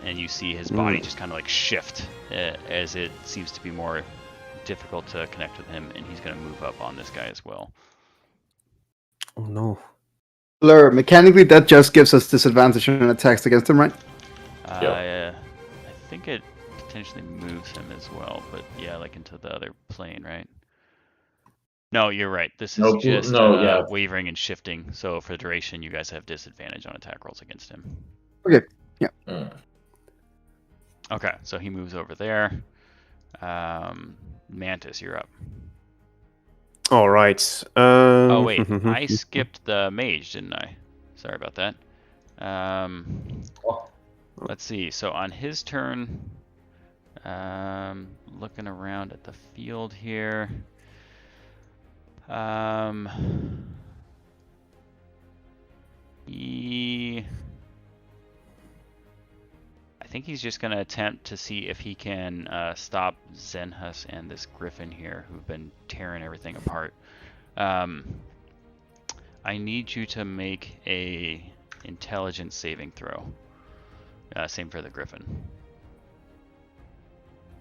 And you see his body just kind of like shift as it seems to be more difficult to connect with him, and he's going to move up on this guy as well. Oh, no. Blur, mechanically that just gives us disadvantage on attacks against him, right? I think it potentially moves him as well, but yeah, like into the other plane, right? No, you're right. This is just wavering and shifting, so for the duration, you guys have disadvantage on attack rolls against him. Okay, yeah. Okay, so he moves over there. Mantis, you're up. All right. Oh, wait. I skipped the mage, didn't I? Sorry about that. Let's see. So on his turn, looking around at the field here. I think he's just going to attempt to see if he can stop Zenhus and this Griffin here, who've been tearing everything apart. I need you to make a intelligence saving throw. Same for the Griffin.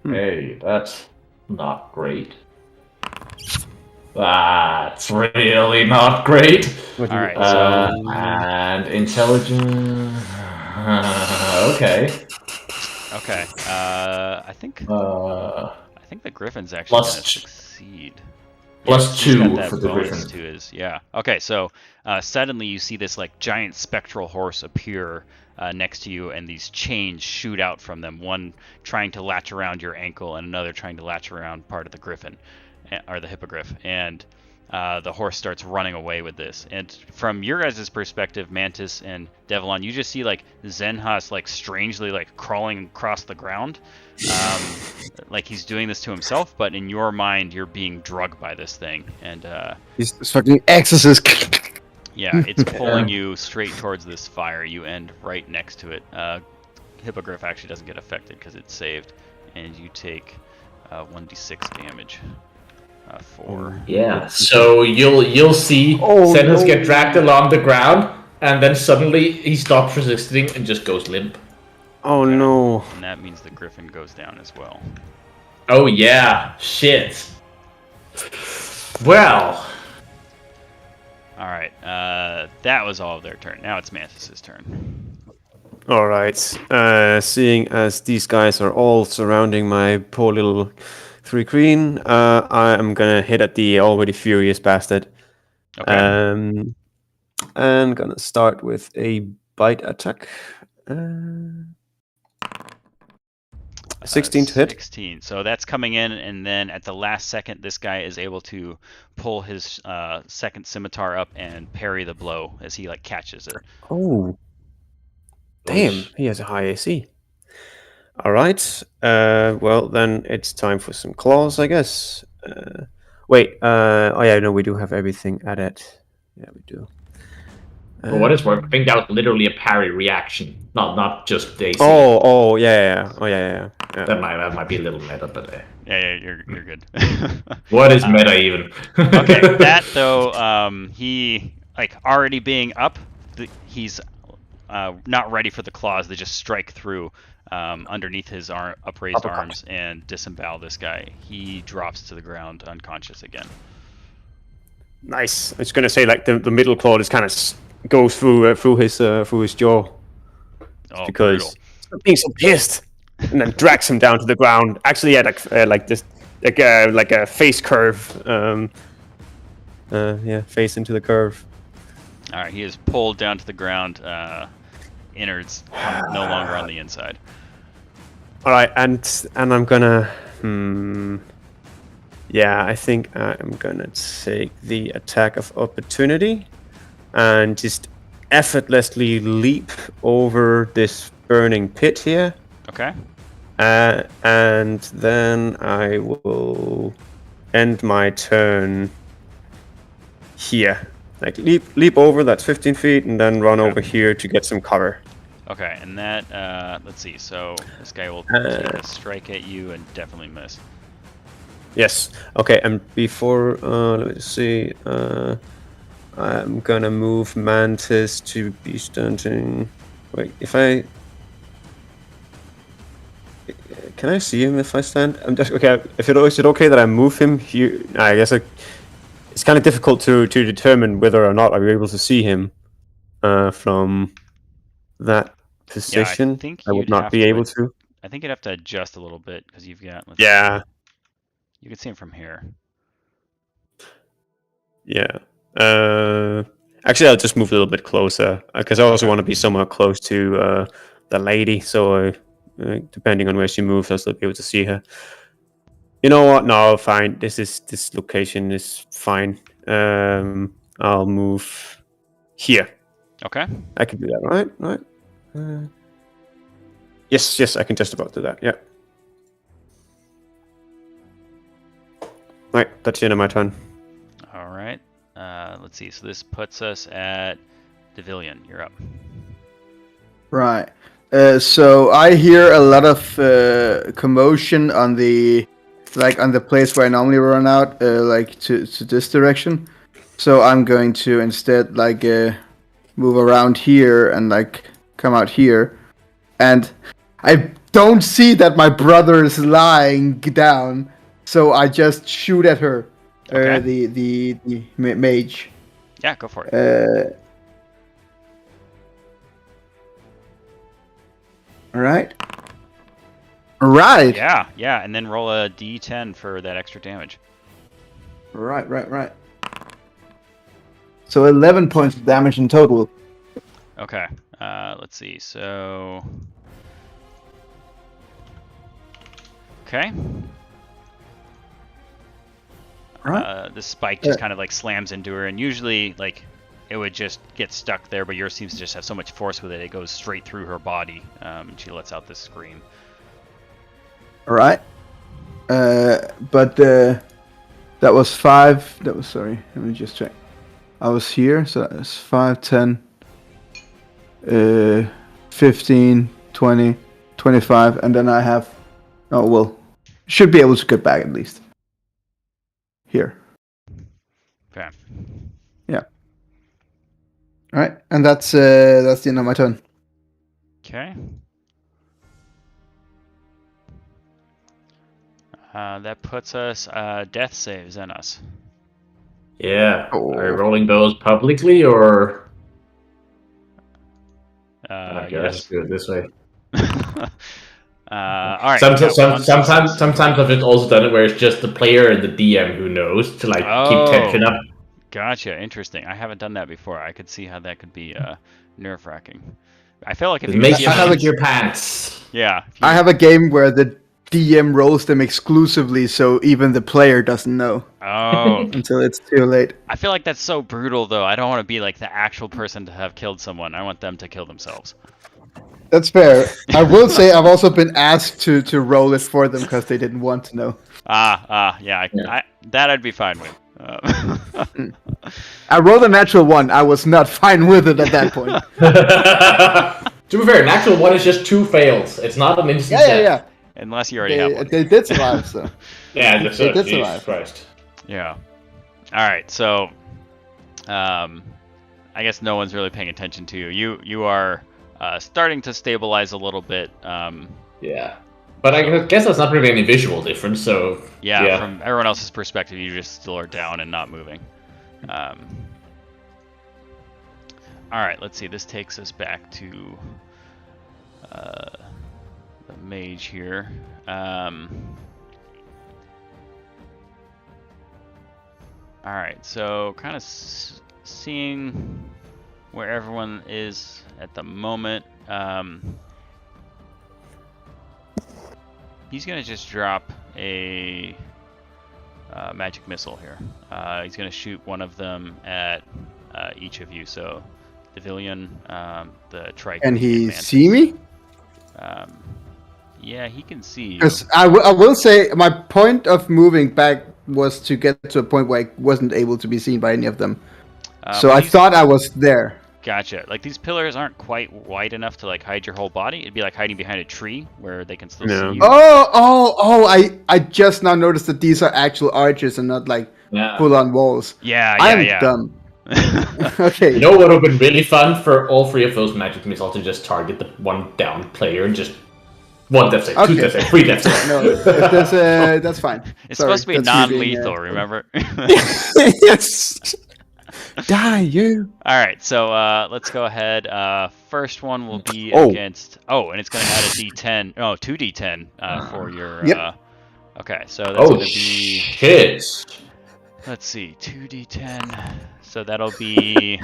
Hey, that's not great. That's really not great. All right, so And intelligence. Okay. okay. I think the Griffin's actually going to succeed. Plus he's got 2 that for the bonus Griffin. to his, yeah. Okay, so suddenly you see this like giant spectral horse appear next to you, and these chains shoot out from them. One trying to latch around your ankle, and another trying to latch around part of the Griffin, or the hippogriff. And the horse starts running away with this. And from your guys' perspective, Mantis and Devlon, you just see like Zenhas like strangely like crawling across the ground, like he's doing this to himself. But in your mind, you're being drugged by this thing, and He's fucking exorcist. yeah, it's pulling you straight towards this fire. You end right next to it. Hippogriff actually doesn't get affected because it's saved, and you take 1d6 damage. Yeah, so you'll see Senhas get dragged along the ground, and then suddenly he stops resisting and just goes limp. Oh no! And that means the griffin goes down as well. Oh yeah, shit. Well. All right, that was all of their turn. Now it's Mantis's turn. All right. Seeing as these guys are all surrounding my poor little 3 green, I am gonna hit at the already furious bastard. Okay. And gonna start with a bite attack. 16 to hit. 16. So that's coming in, and then at the last second, this guy is able to pull his second scimitar up and parry the blow as he like catches it. Oh, damn! He has a high AC. All right. Well, then it's time for some claws, I guess. Wait. Oh yeah, no, we do have everything added. Yeah, we do. For what it's worth, I think that was literally a parry reaction, not just AC. Oh, yeah. Oh, yeah. That might be a little meta, but Yeah, you're good. what is meta even? Okay, that though, he like already being up, he's not ready for the claws. They just strike through underneath his upraised arms and disembowel this guy. He drops to the ground unconscious again. Nice. I was gonna say like the middle claw just kind of goes through his jaw. Oh, because he's being so pissed, and then drags him down to the ground. Actually, yeah, like this, like a face curve. Face into the curve. All right, he is pulled down to the ground. Innards no longer on the inside. All right, and I'm gonna. Yeah, I think I'm gonna take the attack of opportunity, and just effortlessly leap over this burning pit here. Okay. And then I will end my turn here. Like leap over, that's 15 feet, and then run over here to get some cover. Okay, and that, let's see, so this guy will take a strike at you and definitely miss. Yes. Okay, and before, let me see, I'm gonna move Mantis to be stunting. Wait, can I see him if I stand? I'm just okay. Is it okay that I move him here? I guess it's kind of difficult to determine whether or not I'll be able to see him from that position. Yeah, I think I would not be able to. I think you'd have to adjust a little bit because you've got. Yeah. You can see him from here. Yeah. Actually, I'll just move a little bit closer because I also want to be somewhat close to the lady. So, depending on where she moves, I'll still be able to see her. You know what? No, fine. This location is fine. I'll move here. Okay. I can do that, right? Yes, I can just about do that. Yeah. Right, that's the end of my turn. All right. Let's see. So this puts us at Devilian. You're up. Right. So I hear a lot of commotion on the place where I normally run out, like to this direction. So I'm going to instead move around here and like come out here, and I don't see that my brother is lying down. So I just shoot at her, Okay. the mage. Yeah, go for it. All right. Yeah, and then roll a d10 for that extra damage. Right. So 11 points of damage in total. Okay. Let's see. So. Okay. Right. The spike just kind of like slams into her, and usually like it would just get stuck there, but yours seems to just have so much force with it, it goes straight through her body. She lets out this scream. All right. But that was 5. That was, sorry. Let me just check. I was here, so that's 5, 10, 15, 20, 25, and then I have. Oh well, should be able to get back at least. Here. Okay. Yeah. All right, and that's the end of my turn. Okay. That puts us death saves in us. Yeah. Oh. Are you rolling those publicly or? Okay, let's Yes. do it this way. All right. Sometimes I've just also done it where it's just the player and the DM who knows to like keep tension up. Gotcha. Interesting. I haven't done that before. I could see how that could be nerve-wracking. I feel like if you Make see sure them- with your pants. yeah. I have a game where the DM rolls them exclusively, so even the player doesn't know Oh. until it's too late. I feel like that's so brutal, though. I don't want to be like the actual person to have killed someone. I want them to kill themselves. That's fair. I will say I've also been asked to roll it for them because they didn't want to know. Yeah. That I'd be fine with. I rolled a natural 1. I was not fine with it at that point. To be fair, natural 1 is just 2 fails. It's not an instant death. Yeah. Unless you already have one. They did survive, so. Yeah, that's They it. did Jesus survive. Christ. Yeah. All right. So, I guess no one's really paying attention to you. You are starting to stabilize a little bit. Yeah. But I guess that's not really any visual difference, so... Yeah, from everyone else's perspective, you just still are down and not moving. All right, let's see. This takes us back to the mage here. All right, so kind of seeing where everyone is at the moment. He's going to just drop a magic missile here. He's going to shoot one of them at each of you. So, the Villian, the Trike. Can he see me? Yeah, he can see you. Because I will say my point of moving back was to get to a point where I wasn't able to be seen by any of them. So I thought I was there. Gotcha. Like, these pillars aren't quite wide enough to like hide your whole body. It'd be like hiding behind a tree where they can still see you. I just now noticed that these are actual arches and not like full-on walls. Yeah. I'm dumb. Okay. You know what would have been really fun for all 3 of those magic missiles to just target the one down player and just 1 death save, 2 death save, 3 death save. No, that's fine. It's supposed to be non-lethal, remember? Yes. Die, you. All right, so let's go ahead. First one will be against. Oh, and it's going to add a D10. Oh, 2D10 for your. Yep. Okay, so that's going to be. Shit. Let's see, 2D10. So that'll be.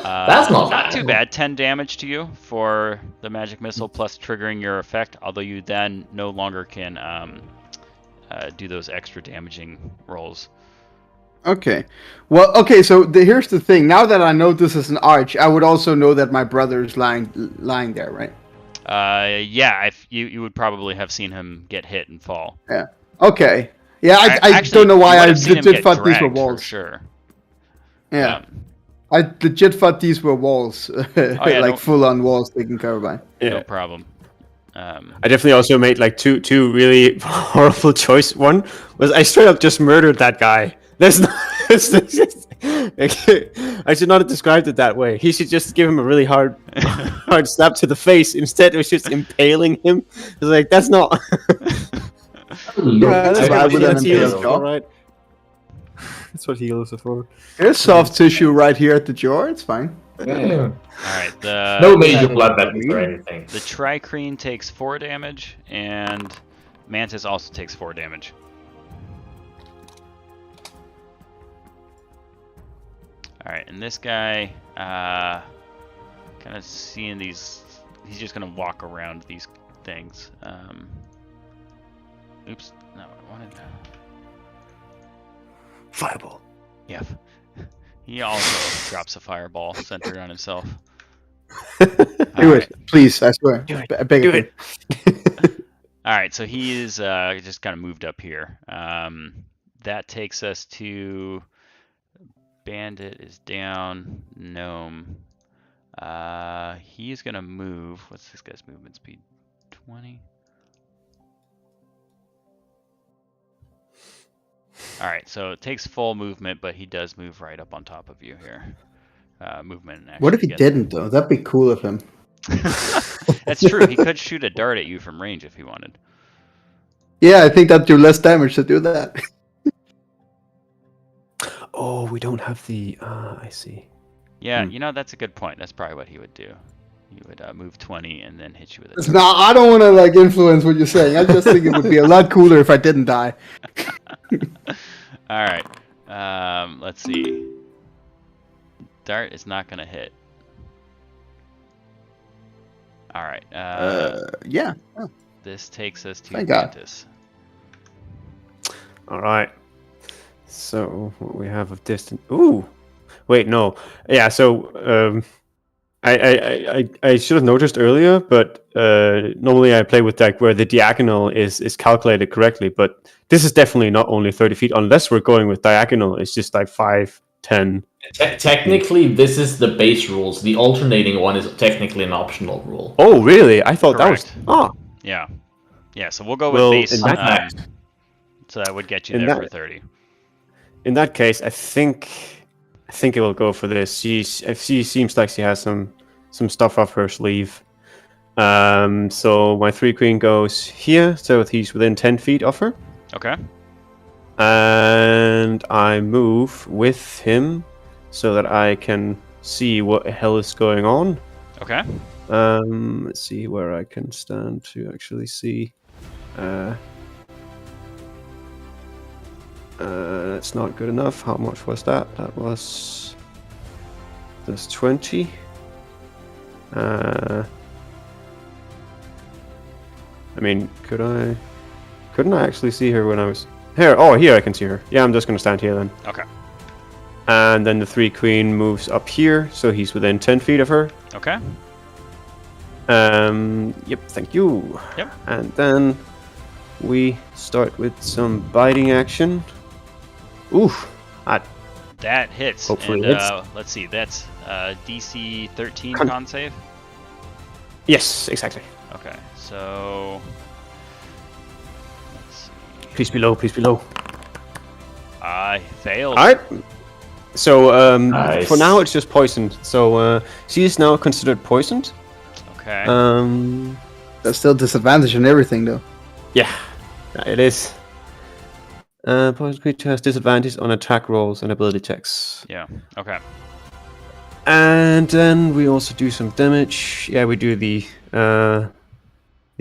That's not too bad. 10 damage to you for the magic missile plus triggering your effect. Although you then no longer can do those extra damaging rolls. Okay. Well, okay, so here's the thing. Now that I know this is an arch, I would also know that my brother is lying there, right? Yeah, if you would probably have seen him get hit and fall. Yeah. Okay. Yeah, I Actually, don't know why you would I have seen him legit get thought these were dragged, walls. For sure. Yeah. I legit thought these were walls. Yeah, full-on walls taken care of by. Yeah. No problem. I definitely also made like two really horrible choice. One was I straight up just murdered that guy. There's no, I should not have described it that way. He should just give him a really hard slap to the face. Instead, it was just impaling him. It's like that's not. That's what heals are for. There's soft tissue right here at the jaw. It's fine. Yeah. Alright, no major blood vessels or anything. The Tricrine takes 4 damage, and Mantis also takes 4 damage. Alright, and this guy, kind of seeing these, he's just going to walk around these things. Oops, no, I wanted to... Fireball. Yeah. He also drops a fireball centered on himself. Do Alright. it, please. I swear. Do it. I beg Do of you. it. Alright, so he is just kind of moved up here. That takes us to Bandit is down. Gnome. He's gonna move. What's this guy's movement speed? 20. Alright, so it takes full movement, but he does move right up on top of you here. Movement and action. What if he together. didn't, though? That'd be cool of him. That's true. He could shoot a dart at you from range if he wanted. Yeah, I think that'd do less damage to do that. Oh, we don't have the. I see. Yeah, you know, that's a good point. That's probably what he would do. He would move 20 and then hit you with a No, I don't want to like influence what you're saying. I just think it would be a lot cooler if I didn't die. All right. Let's see. Dart is not going to hit. All right. Yeah. This takes us to Thank God. Mantis. All right. So what we have of distance. Ooh. Wait, no. Yeah. So I should have noticed earlier, but normally I play with deck where the diagonal is calculated correctly, but this is definitely not only 30 feet unless we're going with diagonal. It's just like 5, 10. Technically, this is the base rules. The alternating one is technically an optional rule. Oh, really? I thought Correct. that was. Oh, Yeah. Yeah, so we'll go with Well, base. in that So that would get you in there that- for 30. in that case, I think it will go for this. She seems like she has some stuff up her sleeve. So my 3 queen goes here, so he's within 10 feet of her, Okay. and I move with him so that I can see what the hell is going on. Okay. Let's see where I can stand to actually see. That's not good enough. How much was that? That's 20. I mean, couldn't I actually see her when I was here? Oh, here I can see her. Yeah, I'm just gonna stand here then. Okay. And then the 3 queen moves up here, so he's within 10 feet of her. Okay. Yep, thank you. Yep. And then we start with some biting action. Oof. That hits. Hopefully and, hits. Let's see. That's DC 13 Con- con save. Yes, exactly. Okay. So let's see. Please be low, please be low. I failed. Alright. So, Nice. for now it's just poisoned. So, she is now considered poisoned. Okay. That's still disadvantage and everything, though. Yeah, it is. Poison creature has disadvantage on attack rolls and ability checks. Yeah. Okay. And then we also do some damage. Yeah, we do the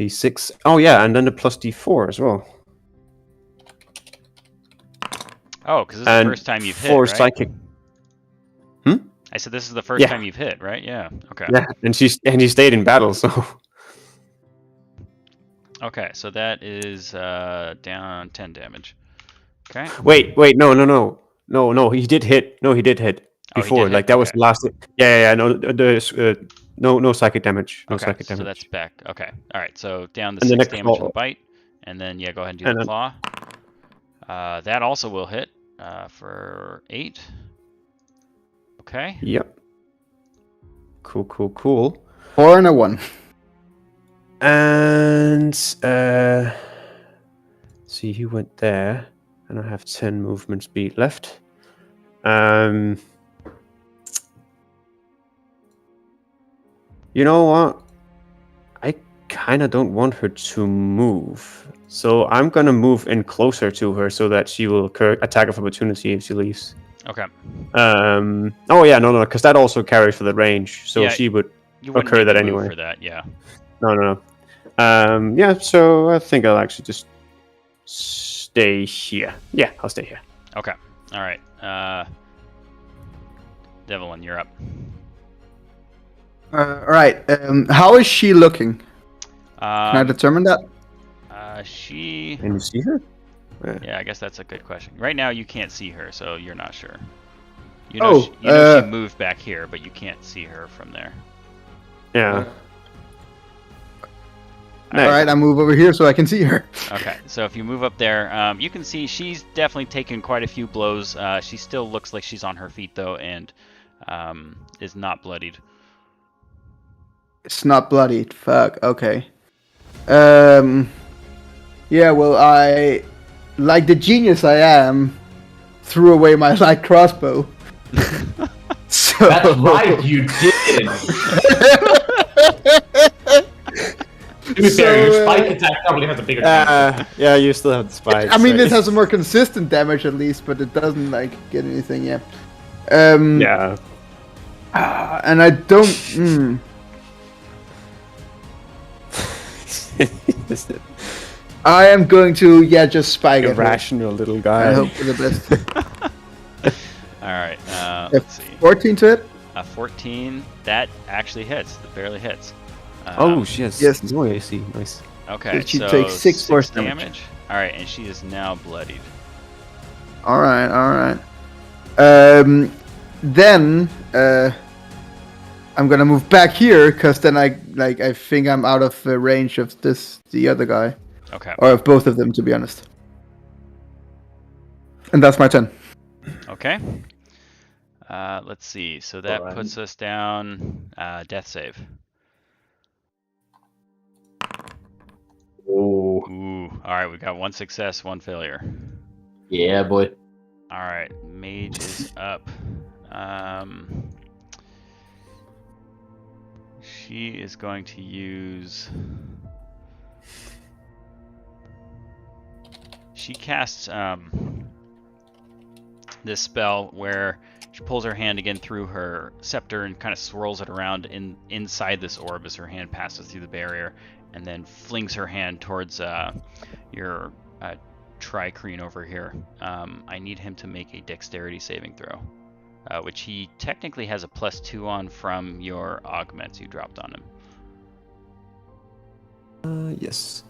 6. Oh yeah, and then the plus D4 as well. Oh, because this is And the first time you've hit, 4 right? psychic. I said this is the first Yeah. time you've hit, right? Yeah. Okay. Yeah, and he stayed in battle, so Okay. So that is down 10 damage. Okay. wait, no, he did hit. No, he did hit Oh, he before. did Like hit, that was okay. the last. Yeah. No, no psychic damage. No Okay. psychic So damage. that's back. Okay. All right. So down to And then 6 a damage claw. from bite, and then yeah, go ahead and do And the then- claw. That also will hit for 8. Okay. Yep. Cool. 4 and a 1. And see, he went there, and I have 10 movement speed left. You know what? I kind of don't want her to move, so I'm gonna move in closer to her so that she will occur attack of opportunity if she leaves. Okay. Oh yeah, no, because that also carries for the range, so Yeah, she would. You wouldn't occur need to that move anyway. for that. Yeah. No. Yeah, so I think I'll actually just stay here. Yeah, I'll stay here. Okay. All right. Devlin, you're up. All right. How is she looking? Can I determine that? She. Can you see her? Yeah, I guess that's a good question. Right now, you can't see her, so you're not sure. You Oh, know she moved back here, but you can't see her from there. Yeah. All right, I move over here so I can see her. Okay, so if you move up there, you can see she's definitely taken quite a few blows. She still looks like she's on her feet, though, and is not bloodied. It's not bloodied. Fuck. Okay. Yeah. Well, I, like the genius I am, threw away my light crossbow. So That's right, you did. To be fair, your spike attack probably has a bigger chance. Yeah, you still have the spike. I mean, so this it's- has a more consistent damage at least, but it doesn't like get anything. Yeah. Yeah. And I don't. I am going to just spike it. Irrational little guy. I hope for the best. All right, let's see. 14 to it. 14. That actually hits. That barely hits. Oh, yes. Yes. No AC. Nice. Okay, She so takes 6 force damage. damage. All right, and she is now bloodied. All right. Then I'm gonna move back here because then I think I'm out of range of the other guy, Okay. or of both of them, to be honest. And that's my turn. Okay. Let's see. So that Alright. puts us down. Death save. Oh, Ooh. All right, we got 1 success, 1 failure. yeah, boy. All right, mage is up. She is going to use. She casts this spell where she pulls her hand again through her scepter and kind of swirls it around inside this orb as her hand passes through the barrier, and then flings her hand towards your Tricrine over here. I need him to make a dexterity saving throw, which he technically has a +2 on from your augments you dropped on him. Yes.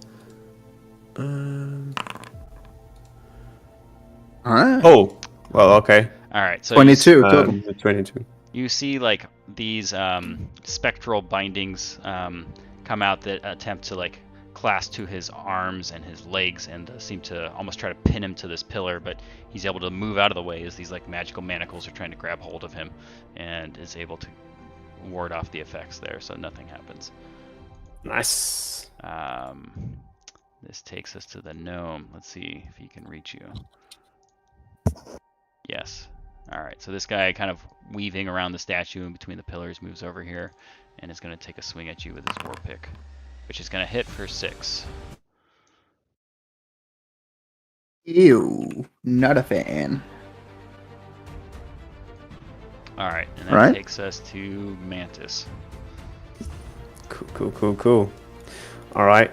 All right. Oh, well, okay. All right, so 22 total. 22. you see like these spectral bindings come out that attempt to like clasp to his arms and his legs and seem to almost try to pin him to this pillar, but he's able to move out of the way as these like magical manacles are trying to grab hold of him, and is able to ward off the effects there, so nothing happens. Nice. This takes us to the gnome. Let's see if he can reach you. Yes. All right, so this guy kind of weaving around the statue in between the pillars moves over here and is going to take a swing at you with his war pick, which is going to hit for 6. Ew, not a fan. All right, and that Right. takes us to Mantis. Cool. All right.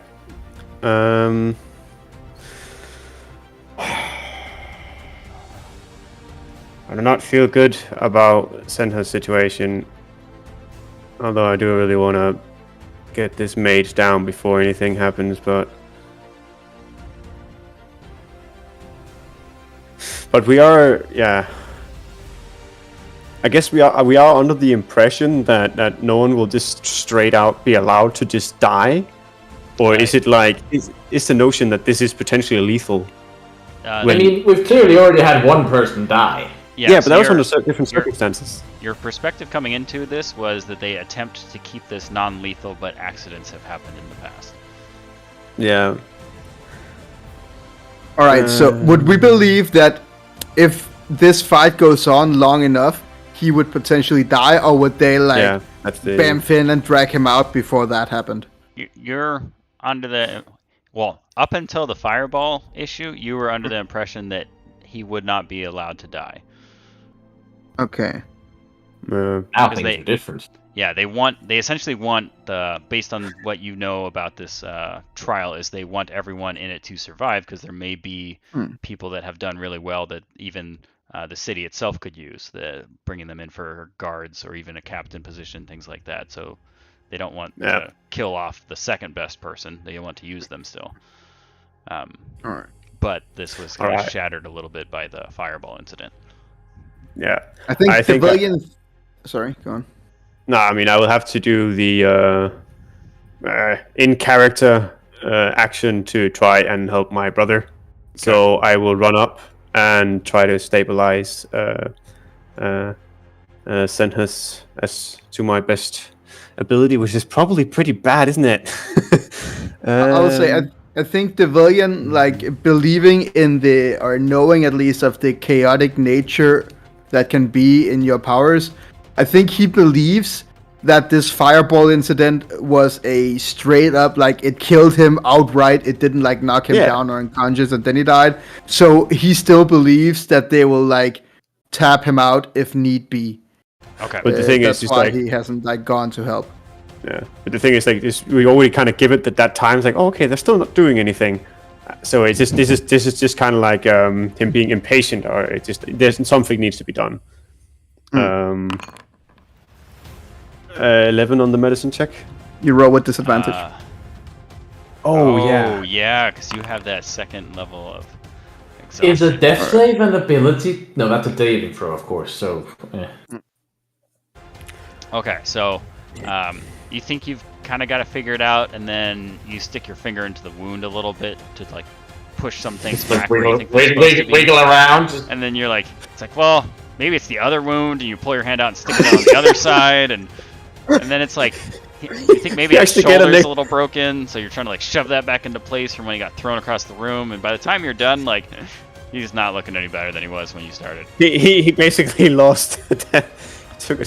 I do not feel good about Senha's situation. Although I do really want to get this mage down before anything happens, but we are, yeah. I guess we are under the impression that no one will just straight out be allowed to just die, or is it like is the notion that this is potentially lethal? I mean, we've clearly already had one person die. Yeah, so but that was your- under different circumstances. Your perspective coming into this was that they attempt to keep this non-lethal, but accidents have happened in the past. Yeah. All right. So would we believe that if this fight goes on long enough, he would potentially die, or would they like that's the bamf in and drag him out before that happened? You're under the, well, up until the fireball issue, you were under the impression that he would not be allowed to die. Okay. Now Because things they- are different. Yeah, they essentially want based on what you know about this trial, is they want everyone in it to survive, because there may be people that have done really well that even the city itself could use, bringing them in for guards or even a captain position, things like that. So they don't want to kill off the second best person. They want to use them still. All right. but this was kind of Alright. shattered a little bit by the fireball incident. Yeah. I think I think civilians. Sorry, go on. No, I mean I will have to do the in character action to try and help my brother. So I will run up and try to stabilize Senhus as to my best ability, which is probably pretty bad, isn't it? I would say I think Devilian, like believing in the or knowing at least of the chaotic nature that can be in your powers, I think he believes that this fireball incident was a straight up like it killed him outright. It didn't like knock him down or unconscious and then he died. So he still believes that they will like tap him out if need be. Okay. But the thing That's is, why like, he hasn't like gone to help. yeah. But the thing is, like, we already kind of give it that time. It's like, oh, okay, they're still not doing anything. So it's just this is just kind of like him being impatient, or it just there's something needs to be done. 11 on the medicine check. You roll with disadvantage. Yeah, because you have that second level of exhaustion. Is a death save an ability? No, that's a saving throw, of course. So, Okay, so you think you've kind of got to figure it out, and then you stick your finger into the wound a little bit to like push some things back. Where you think they're supposed to be. wiggle around. And then you're like, it's like, well, maybe it's the other wound, and you pull your hand out and stick it on the other side, and then it's like, you think maybe his shoulder's a little broken, so you're trying to like shove that back into place from when he got thrown across the room, and by the time you're done, like, he's not looking any better than he was when you started. He basically lost. took a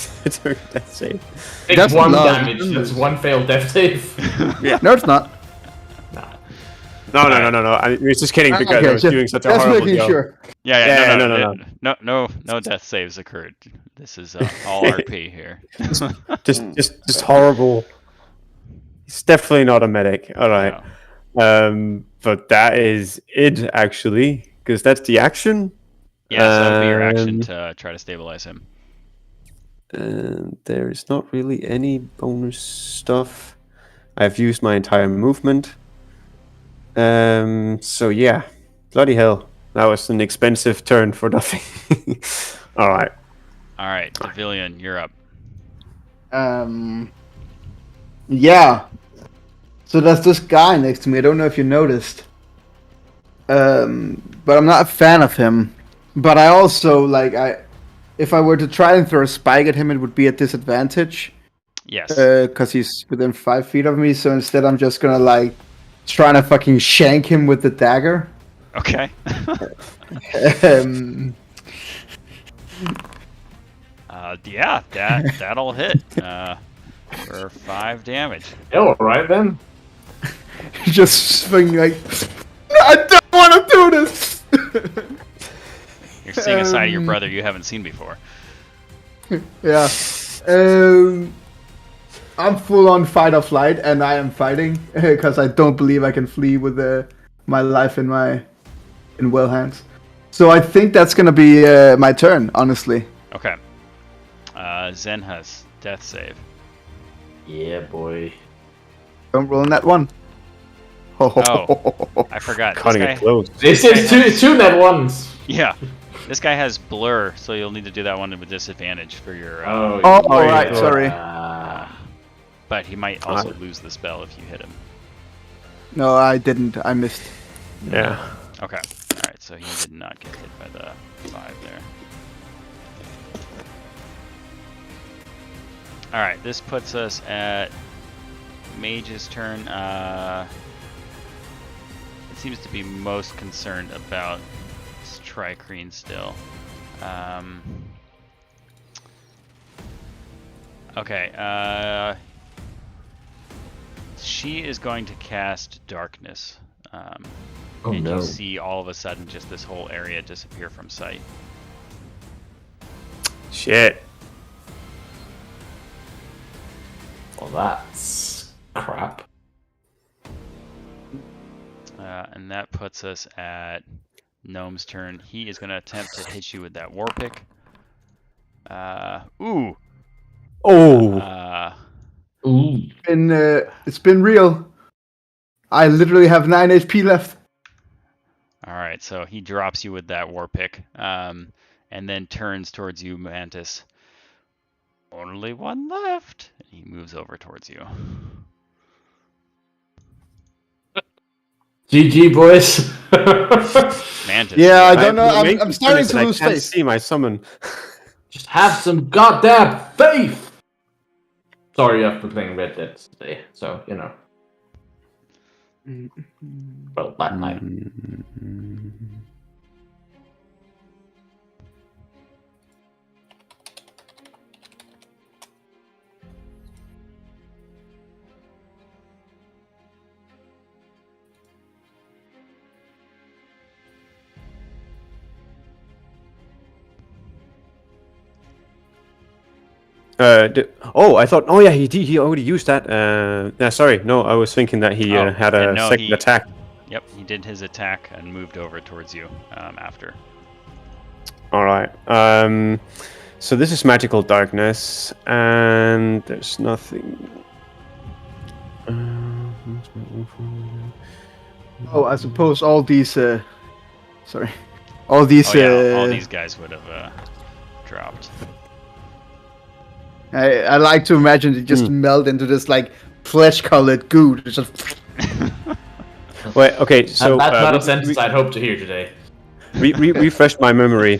death save. It's one damage. That's one failed death save. Yeah. No, it's not. No. I was just kidding because I was doing such a horrible job. Sure. No death saves occurred. This is all RP here. just horrible. He's definitely not a medic. All right. No. But that is it actually, because that's the action. Yeah, so that would be your action to try to stabilize him. And there is not really any bonus stuff. I've used my entire movement. So yeah, bloody hell, that was an expensive turn for nothing. All right, Devilian, you're up. Yeah. So there's this guy next to me. I don't know if you noticed. But I'm not a fan of him. But I also if I were to try and throw a spike at him, it would be at disadvantage. Yes. Because he's within 5 feet of me. So instead, I'm just gonna trying to fucking shank him with the dagger. Okay. Yeah, that'll hit for 5 damage. All right then. Just fucking I don't want to do this. You're seeing a side of your brother you haven't seen before. Yeah. I'm full on fight or flight, and I am fighting because I don't believe I can flee with my life in well hands. So I think that's gonna be my turn, honestly. Okay. Zenhus, death save. Yeah, boy. Don't roll in that one. Oh, I forgot. Cutting it close. This is two net ones. Yeah. This guy has blur, so you'll need to do that one with disadvantage for your. Right. Sorry. But he might also lose the spell if you hit him. No, I didn't. I missed. Yeah. Okay. All right. So he did not get hit by the 5 there. All right. This puts us at Mage's turn. It seems to be most concerned about Tricrine still. Okay. She is going to cast Darkness. And you see all of a sudden just this whole area disappear from sight. Shit. Well, that's crap. And that puts us at Gnome's turn. He is going to attempt to hit you with that war pick. Ooh. Oh. Ooh. It's been real. I literally have 9 HP left. All right. right, so he drops you with that war pick, and then turns towards you, Mantis. Only one left. He moves over towards you. GG, boys. Mantis. Yeah, I you're don't know. The main I'm concern starting is to that lose I can't faith. see my summon. Just have some goddamn faith. Sorry, I've been playing Red Dead today, so you know. Well, last night. I thought. Oh yeah, he already used that. Sorry, no, I was thinking that he had a second attack. Yep, he did his attack and moved over towards you after. All right. So this is magical darkness, and there's nothing. Oh, I suppose all these. All these. All these guys would have dropped. I like to imagine it just melt into this like flesh-colored goo. It's just. Wait. Okay. So that's not a sentence I'd hope to hear today. Refresh my memory.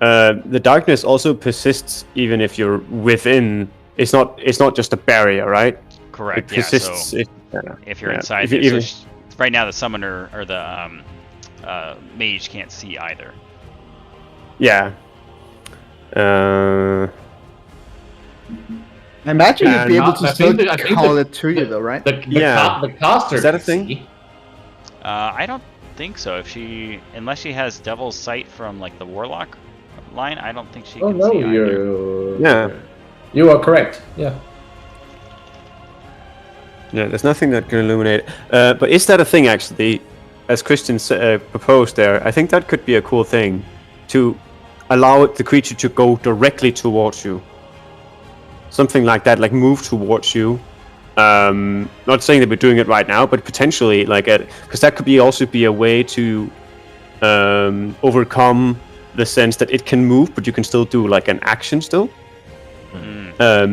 The darkness also persists even if you're within. It's not just a barrier, right? Correct. It persists. Yeah. So if you're inside, right now the summoner or the mage can't see either. Yeah. I imagine you'd be able to I still think call it to you, though, right? The caster. Is that a can thing? see. I don't think so. Unless she has Devil's Sight from like the Warlock line, I don't think she can see either. You are correct. Yeah. Yeah, there's nothing that can illuminate. But is that a thing, actually? As Christian proposed there, I think that could be a cool thing to allow the creature to go directly towards you. Something like that, like move towards you. Not saying that we're doing it right now, but potentially, because that could also be a way to overcome the sense that it can move, but you can still do like an action still.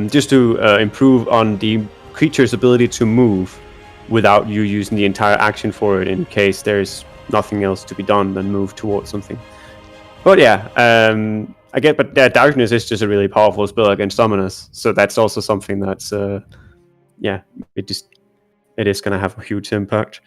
Just to improve on the creature's ability to move without you using the entire action for it in case there's nothing else to be done than move towards something. But yeah, I get, but darkness is just a really powerful spell against summoners, so that's also something that's it is going to have a huge impact.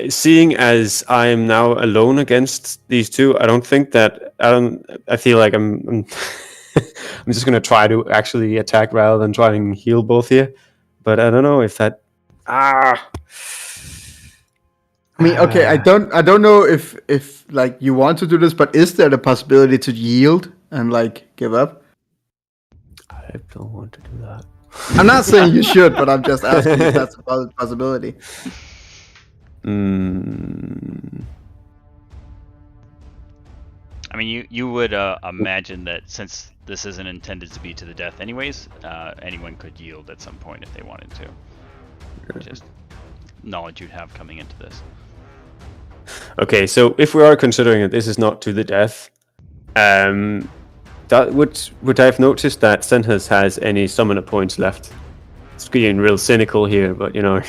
Seeing as I am now alone against these two, I feel like I'm I'm just gonna try to actually attack rather than try and heal both here. But I don't know if that. I mean, okay, I don't know if like you want to do this, but is there the possibility to yield and like give up? I don't want to do that. I'm not saying you should, but I'm just asking if that's a possibility. I mean, you would imagine that since this isn't intended to be to the death anyways, anyone could yield at some point if they wanted to. Just knowledge you'd have coming into this. Okay, so if we are considering that this is not to the death, that would I have noticed that Senhas has any summoner points left? It's getting real cynical here, but you know.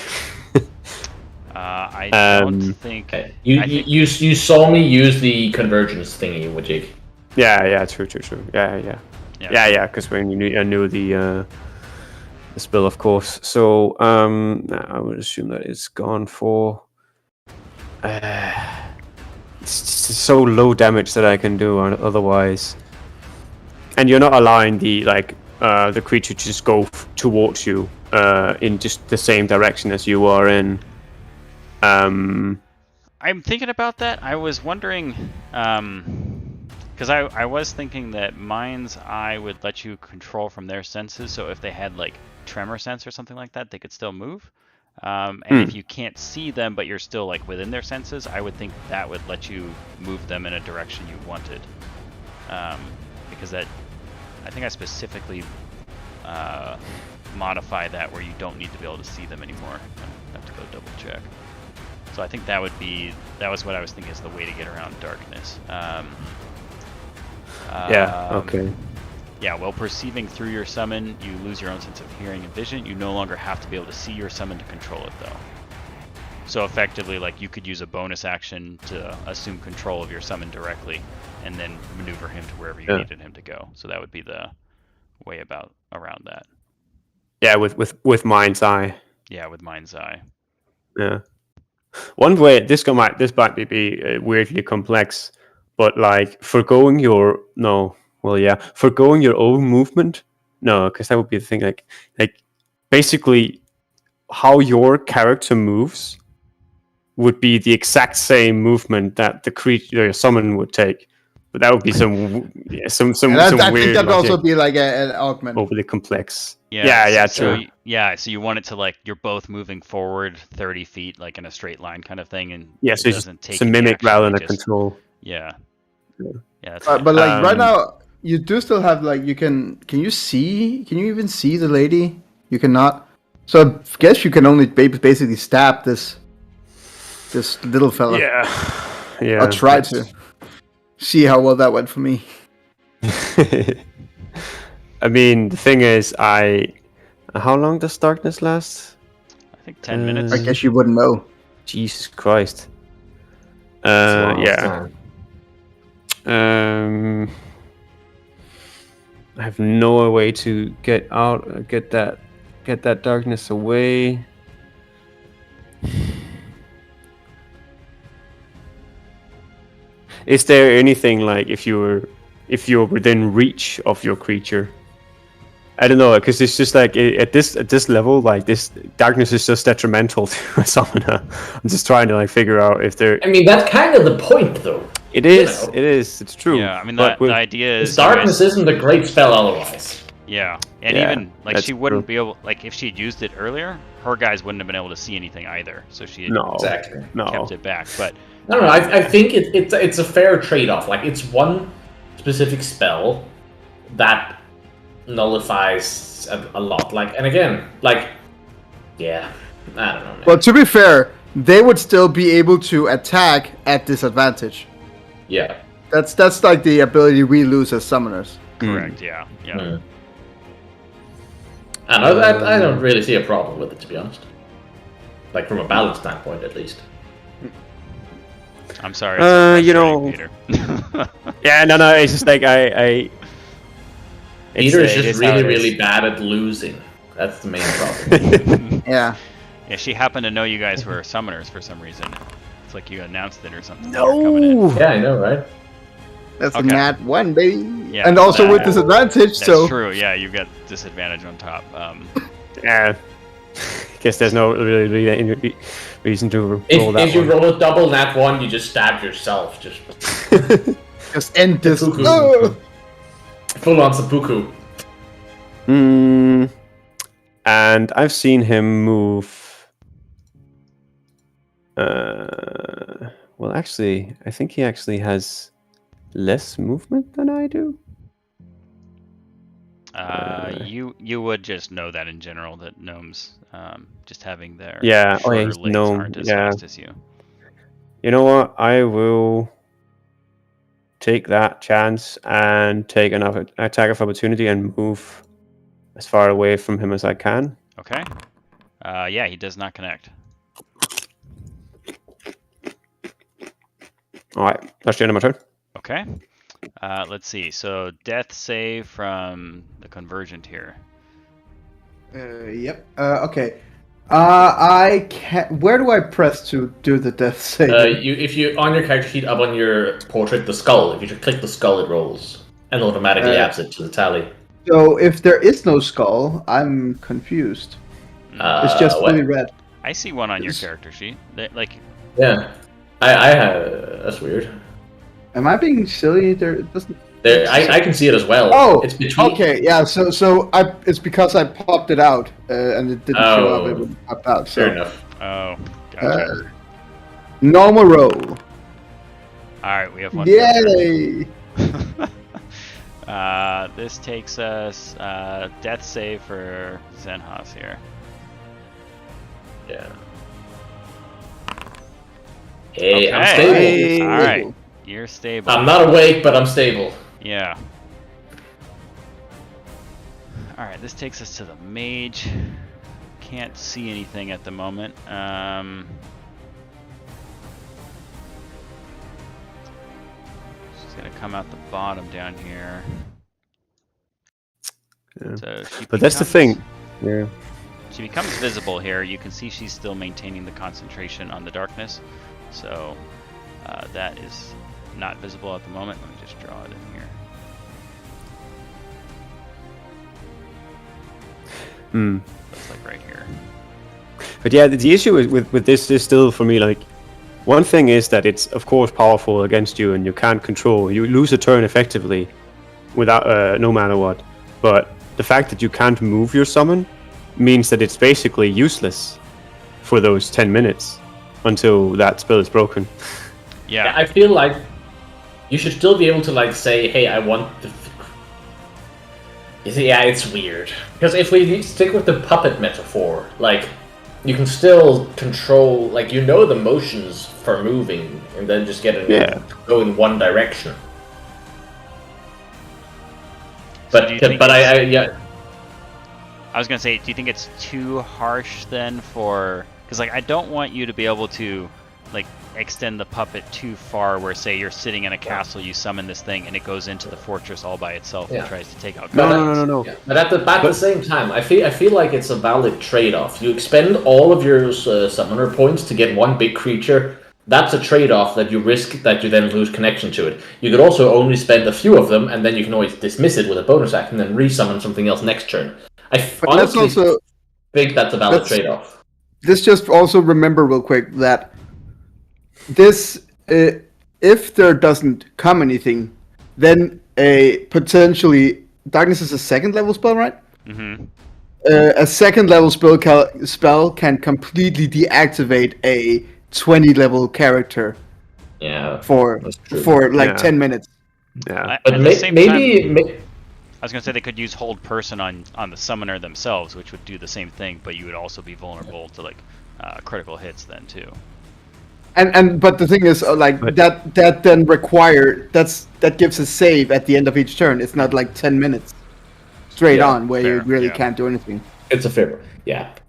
I don't think you saw me use the convergence thingy with Jake. Yeah, true. Yeah. Because when I knew the spell, of course. So I would assume that it's gone for. It's just so low damage that I can do otherwise. And you're not allowing the creature to just go towards you in just the same direction as you are in. I'm thinking about that. I was wondering, because I was thinking that Mind's Eye would let you control from their senses. So if they had like tremor sense or something like that, they could still move. And if you can't see them, but you're still like within their senses, I would think that would let you move them in a direction you wanted. Because that I think I specifically modify that where you don't need to be able to see them anymore. I have to go double check. So I think that was what I was thinking is the way to get around darkness. Okay. Yeah, while perceiving through your summon, you lose your own sense of hearing and vision. You no longer have to be able to see your summon to control it, though. So effectively, like, you could use a bonus action to assume control of your summon directly, and then maneuver him to wherever you needed him to go. So that would be the way around that. Yeah, with Mind's Eye. Yeah, with Mind's Eye. Yeah. One way this might be weirdly complex, but like forgoing your own movement. No, because that would be the thing. Like basically, how your character moves would be the exact same movement that the creature your summon would take, but that would be some weird. I think that would also be like an augment. Overly complex. Yeah, true. So you want it to, like, you're both moving forward 30 feet, like in a straight line kind of thing, and so it doesn't take a mimic action, rather than a just, control. Yeah. That's but like right now, you do still have like can you even see the lady? You cannot. So I guess you can only basically stab this little fella. Yeah. I'll try to see how well that went for me. I mean, the thing is, how long does darkness last? I think 10 minutes. I guess you wouldn't know. Jesus Christ. Yeah. I have no way to get that darkness away. Is there anything like if you're within reach of your creature? I don't know, because it's just like at this level, like this darkness is just detrimental to a summoner. I'm just trying to like figure out if there. I mean, that's kind of the point, though. It is. It is. It's true. Yeah, I mean, the idea is darkness isn't a great spell otherwise. Yeah, and even like she wouldn't be able, like, if she had used it earlier, her guys wouldn't have been able to see anything either. So she had kept it back. But I don't know. I think it's a fair trade-off. Like, it's one specific spell that nullifies a lot. Like, and again, like, yeah, I don't know, man. Well, to be fair, they would still be able to attack at disadvantage. Yeah, that's like the ability we lose as summoners. Correct. Yeah. And I don't really see a problem with it, to be honest. Like, from a balance standpoint, at least. I'm sorry. Peter. Yeah, no. It's just like I Peter is just really bad at losing. That's the main problem. Yeah. Yeah, she happened to know you guys were summoners for some reason. It's like you announced it or something. No. Yeah, I know, right? That's a nat 1, baby. Yeah, and also with disadvantage, that's true. Yeah, you've got disadvantage on top. Yeah. Guess there's no really any reason to roll that. If you roll a double nat 1, you just stab yourself. Just end this. Full on seppuku. And I've seen him move. Well, actually, I think he actually has less movement than I do. You would just know that in general, that gnomes just having their shorter legs gnome, aren't as fast as you. You know what? I will take that chance and take another attack of opportunity and move as far away from him as I can. Okay. Yeah, he does not connect. All right, that's the end of my turn. Okay. Let's see. So death save from the Convergent here. Yep. Okay. I can't. Where do I press to do the death save? If you on your character sheet up on your portrait, the skull. If you just click the skull, it rolls and automatically adds it to the tally. So if there is no skull, I'm confused. It's just fully red. I see one on your character sheet. Yeah, I have. That's weird. Am I being silly? It doesn't. I can see it as well. Oh, it's between. Okay, yeah. So it's because I popped it out and it didn't show up. It wouldn't pop out. So. Fair enough. Oh, gotcha. Normal roll. All right, we have one. Yay! This takes us death save for Zenhas here. Yeah. Hey, I'm Okay. stable. All right, you're stable. I'm not awake, but I'm stable. Yeah. All right, this takes us to the mage. Can't see anything at the moment. She's gonna come out the bottom down here. Yeah. So she But that's the thing. Yeah. She becomes visible here. You can see she's still maintaining the concentration on the darkness. So that is not visible at the moment. Let me just draw it in here. Looks like right here. But yeah, the issue with this is still for me like one thing is that it's of course powerful against you and you can't control. You lose a turn effectively without no matter what. But the fact that you can't move your summon means that it's basically useless for those 10 minutes until that spell is broken. Yeah. I feel like you should still be able to like say, "Hey, I want the." You see, yeah, it's weird because if we stick with the puppet metaphor, like you can still control, like you know the motions for moving, and then just go in one direction. So do you think I I was gonna say, do you think it's too harsh then for? Because like I don't want you to be able to like extend the puppet too far. Where say you're sitting in a castle, you summon this thing, and it goes into the fortress all by itself and tries to take out. No. Yeah. But at the same time, I feel like it's a valid trade-off. You expend all of your summoner points to get one big creature. That's a trade-off that you risk that you then lose connection to it. You could also only spend a few of them, and then you can always dismiss it with a bonus action and then re-summon something else next turn. I honestly think that's a valid trade-off. Let's just also remember real quick that this, if there doesn't come anything, then potentially darkness is a second level spell, right? Mm-hmm. A second level spell can completely deactivate a 20 level character. Yeah, for 10 minutes. Yeah, but maybe. I was gonna say they could use hold person on the summoner themselves, which would do the same thing, but you would also be vulnerable to like critical hits then too. But the thing is, that then that gives a save at the end of each turn. It's not like 10 minutes straight on where you really can't do anything. It's a fair,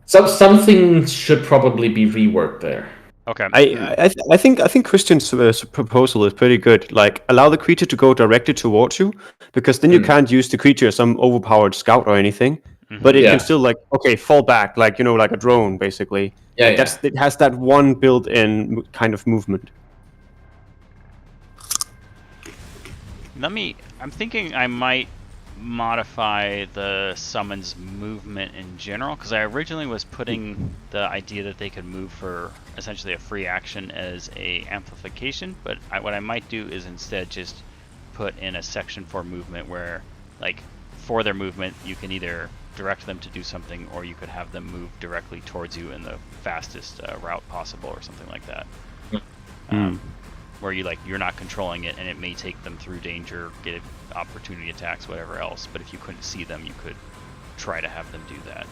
something should probably be reworked there. Okay. I think Christian's proposal is pretty good. Like, allow the creature to go directly towards you, because then you can't use the creature as some overpowered scout or anything. Mm-hmm. But it can still fall back, like a drone, basically. It has that one built-in kind of movement. I'm thinking I might modify the summon's movement in general, because I originally was putting the idea that they could move for essentially a free action as a amplification, but what I might do is instead just put in a section for movement where, like, for their movement you can either direct them to do something or you could have them move directly towards you in the fastest route possible or something like that. Where you're not controlling it and it may take them through danger, get opportunity attacks, whatever else, but if you couldn't see them you could try to have them do that.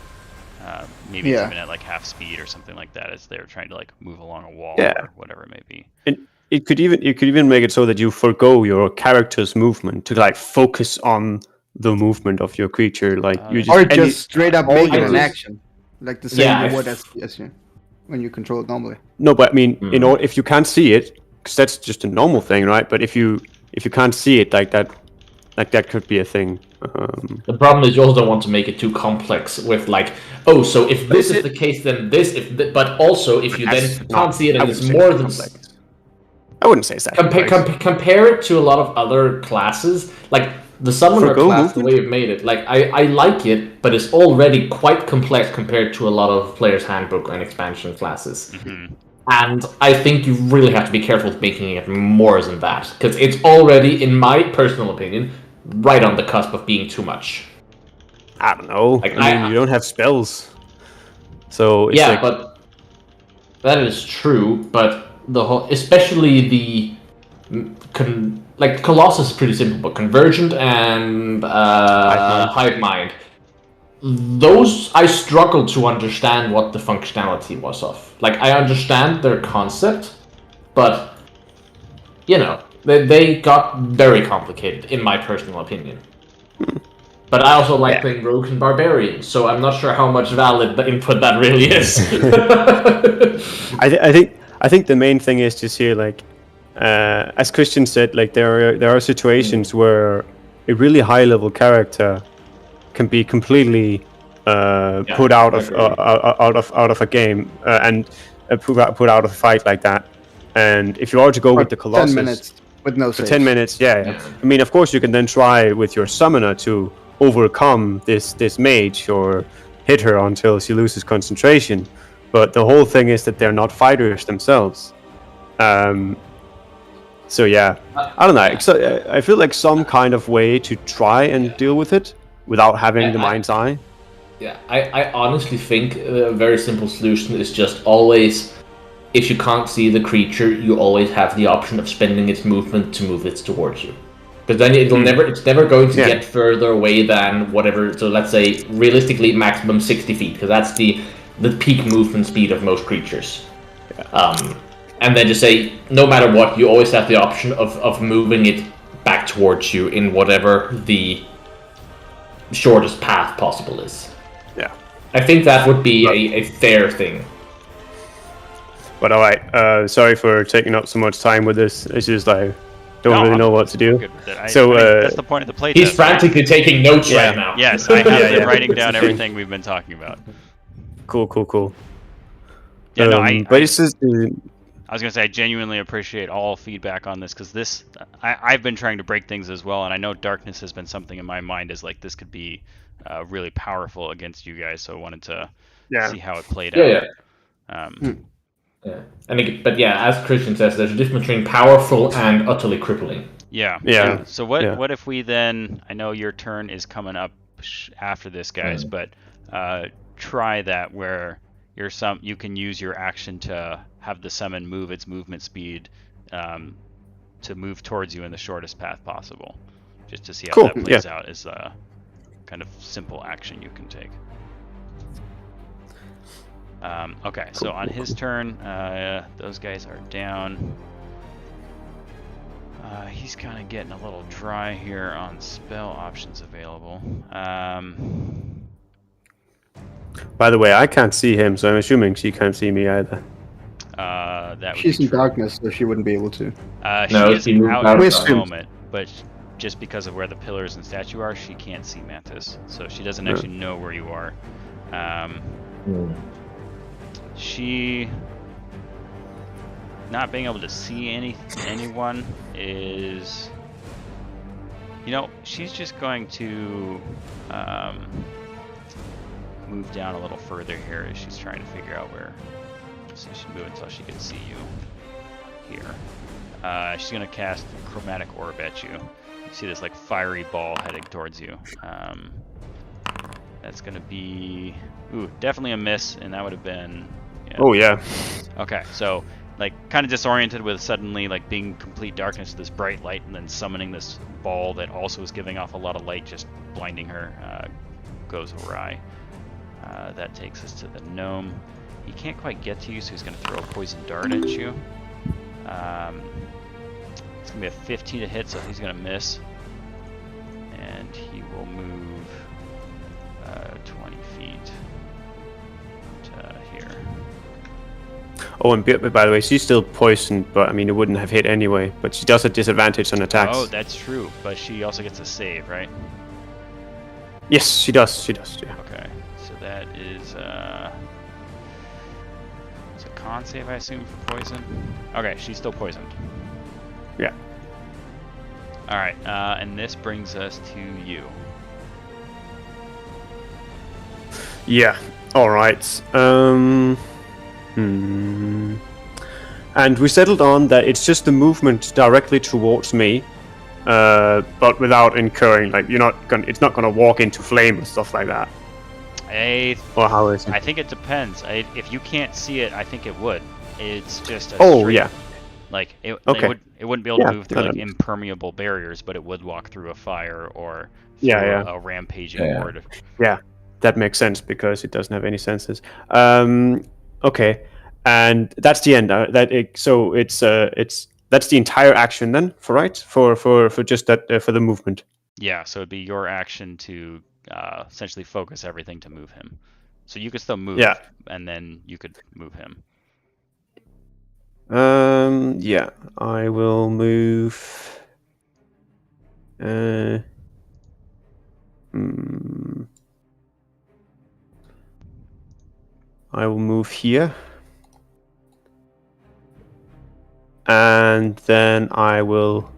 Maybe even at like half speed or something like that as they're trying to like move along a wall or whatever it may be. And you could even make it so that you forgo your character's movement to like focus on the movement of your creature, like you just straight up make it an action, like the same you would as when you control it normally. No, but I mean, if you can't see it, because that's just a normal thing, right? But if you can't see it, like that could be a thing. The problem is you also don't want to make it too complex with so if this is the case, then this. But also if you then can't see it and it's more than. I wouldn't say it's that. Compare it to a lot of other classes, like the summoner class. The way you've made it, I like it, but it's already quite complex compared to a lot of Player's Handbook and expansion classes. Mm-hmm. And I think you really have to be careful with making it more than that, because it's already, in my personal opinion, right on the cusp of being too much. I don't know. You don't have spells, so it's but that is true. But especially the like Colossus is pretty simple, but Convergent and Hive Mind, those I struggle to understand what the functionality was of. Like, I understand their concept, but you know, they got very complicated, in my personal opinion. But I also like playing rogues and barbarians, so I'm not sure how much valid input that really is. I think the main thing is just here, like, as Christian said, like there are situations where a really high level character can be completely put out of a game and put out of a fight like that. And if you are to go with the Colossus, 10 minutes with no for saves. 10 minutes, yeah. I mean, of course, you can then try with your summoner to overcome this mage or hit her until she loses concentration. But the whole thing is that they're not fighters themselves. So yeah, I don't know. So, I feel like some kind of way to try and deal with it without having the mind's eye. Yeah, I honestly think a very simple solution is just always, if you can't see the creature, you always have the option of spending its movement to move it towards you. Because then it's never going to get further away than whatever. So let's say realistically maximum 60 feet, because that's the peak movement speed of most creatures. And then just say, no matter what, you always have the option of moving it back towards you in whatever the shortest path possible is. Yeah. I think that would be a fair thing. But alright, sorry for taking up so much time with this. It's just like, don't really know what to do. Good with it. So that's the point of the playtest. He's frantically taking notes right now. Yes, I have been writing down everything we've been talking about. Cool. Yeah, no, but it's just... I was going to say, I genuinely appreciate all feedback on this, because I've been trying to break things as well, and I know darkness has been something in my mind as like this could be really powerful against you guys, so I wanted to see how it played out. Yeah. But as Christian says, there's a difference between powerful and utterly crippling. Yeah. So what if we then, I know your turn is coming up after this, guys, but try that where you can use your action to have the summon move its movement speed to move towards you in the shortest path possible, just to see how that plays out as a kind of simple action you can take. Okay, so on his turn, those guys are down. He's kind of getting a little dry here on spell options available. By the way, I can't see him, so I'm assuming she can't see me either. She's in darkness, so she wouldn't be able to. She is out at the moment, but just because of where the pillars and statue are, she can't see Mantis, so she doesn't actually know where you are. She not being able to see anyone is, she's just going to move down a little further here as she's trying to figure out where. So she should move until she can see you here. She's going to cast Chromatic Orb at you. You see this like fiery ball heading towards you. That's going to be definitely a miss, and that would have been. Oh yeah. Okay, so like kind of disoriented with suddenly like being complete darkness, this bright light, and then summoning this ball that also is giving off a lot of light, just blinding her, goes awry. That takes us to the gnome. He can't quite get to you, so he's going to throw a poison dart at you. It's going to be a 15 to hit, so he's going to miss. And he will move 20 feet to here. Oh, and by the way, she's still poisoned, but I mean, it wouldn't have hit anyway. But she does have disadvantage on attacks. Oh, that's true, but she also gets a save, right? Yes, she does. Yeah. Okay, so that is it's a con save, I assume, for poison. Okay, she's still poisoned. Yeah. All right, and this brings us to you. Yeah. All right. And we settled on that it's just the movement directly towards me, but without incurring, like, it's not gonna walk into flame and stuff like that. Or how is it? I think it depends. If you can't see it, I think it would. It's just a straight Like it Okay. wouldn't be able to Yeah, move through no, like no. impermeable barriers, but it would walk through a fire or through Yeah. a rampaging Yeah. horde. Yeah, that makes sense because it doesn't have any senses. Okay, and that's the end. So it's that's the entire action then, for just that for the movement. Yeah, so it'd be your action to essentially focus everything to move him. So you could still move, Yeah. and then you could move him. Yeah, I will move. Hmm, I will move here, and then I will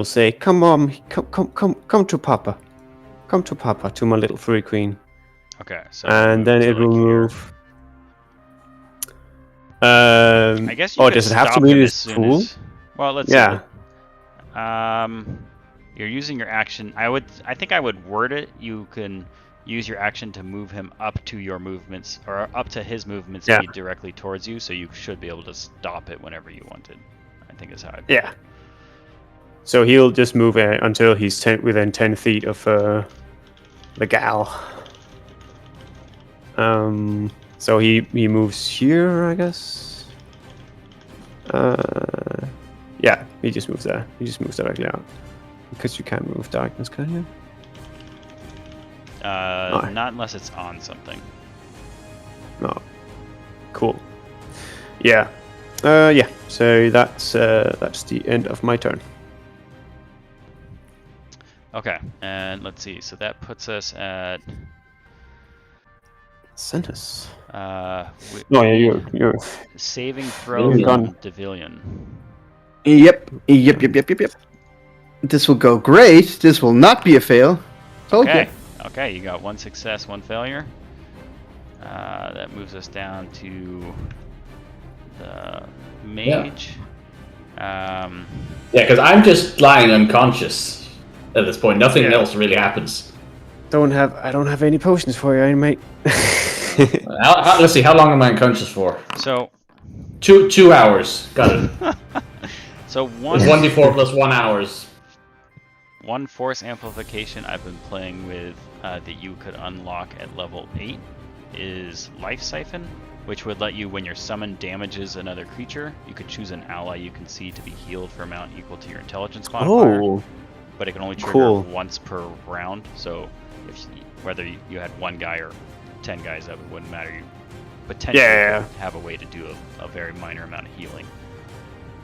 say, "Come on, come to Papa, come to Papa, to my little furry queen." Okay, so And then to, it will like, here. move. I guess you could Does it have to stop be him this as soon pool? as. Well, let's Yeah. see. You're using your action. I think I would word it. You can use your action to move him up to your movements or up to his movement Yeah. speed directly towards you, so you should be able to stop it whenever you wanted. I think is how I'd Yeah. So he'll just move until he's within 10 feet of the gal. So he moves here, I guess. Yeah, he just moves there. He just moves directly out. Because you can't move darkness, can you? Not unless it's on something. No. Cool. Yeah. Yeah. So that's the end of my turn. Okay, and let's see. So that puts us at. Sentence. No, yeah, you're saving throw You're from done. Devillion. Yep. This will go great. This will not be a fail. Told Okay. you. Okay, you got 1 success, 1 failure. That moves us down to the mage. Yeah, because I'm just lying unconscious at this point. Nothing Yeah. else really happens. I don't have any potions for you, mate. Let's see, how long am I unconscious for? So, 2 hours. Got it. so It's one 1d4 plus 1 hours. one force amplification I've been playing with that you could unlock at level 8 is Life Siphon, which would let you, when your summon damages another creature, you could choose an ally you can see to be healed for amount equal to your intelligence modifier. Oh, But it can only trigger Cool. once per round. So whether you had 1 guy or 10 guys up, it wouldn't matter. You potentially Yeah. could have a way to do a very minor amount of healing.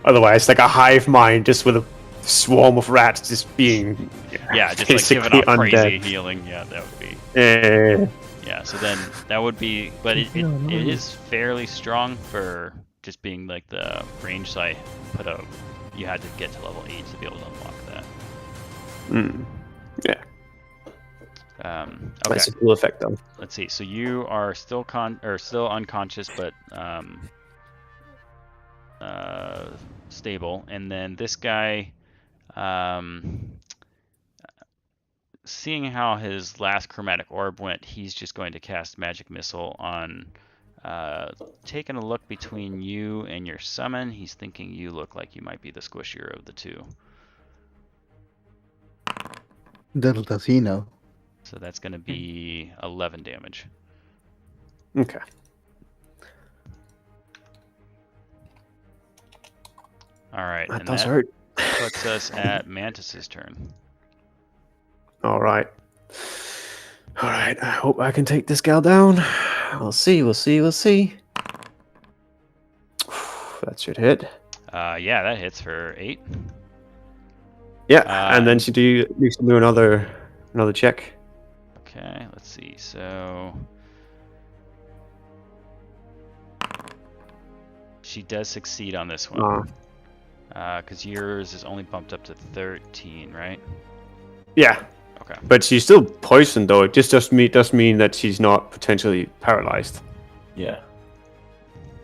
otherwise, like a hive mind just with a swarm of rats just being Yeah, just like basically giving off crazy undead. healing. Yeah, that would be. Eh, Yeah, so then that would be, but it is fairly strong for just being like the range. So I you had to get to level 8 to be able to unlock that. yeah, Okay, that's a cool effect though. let's see. So you are still still unconscious, but stable. And then this guy, seeing how his last chromatic orb went, he's just going to cast Magic Missile on. Taking a look between you and your summon, he's thinking you look like you might be the squishier of the two. Little does he know. So that's going to be 11 damage. Okay. All right, That and does that hurt. puts us at Mantis's turn. All right. All right. I hope I can take this gal down. We'll see. That should hit. Yeah, that hits for 8. Yeah, and then she needs to do another check. Okay, let's see. So she does succeed on this one. Because yours is only bumped up to 13, right? Yeah. Okay. But she's still poisoned, though. It just does mean that she's not potentially paralyzed. Yeah.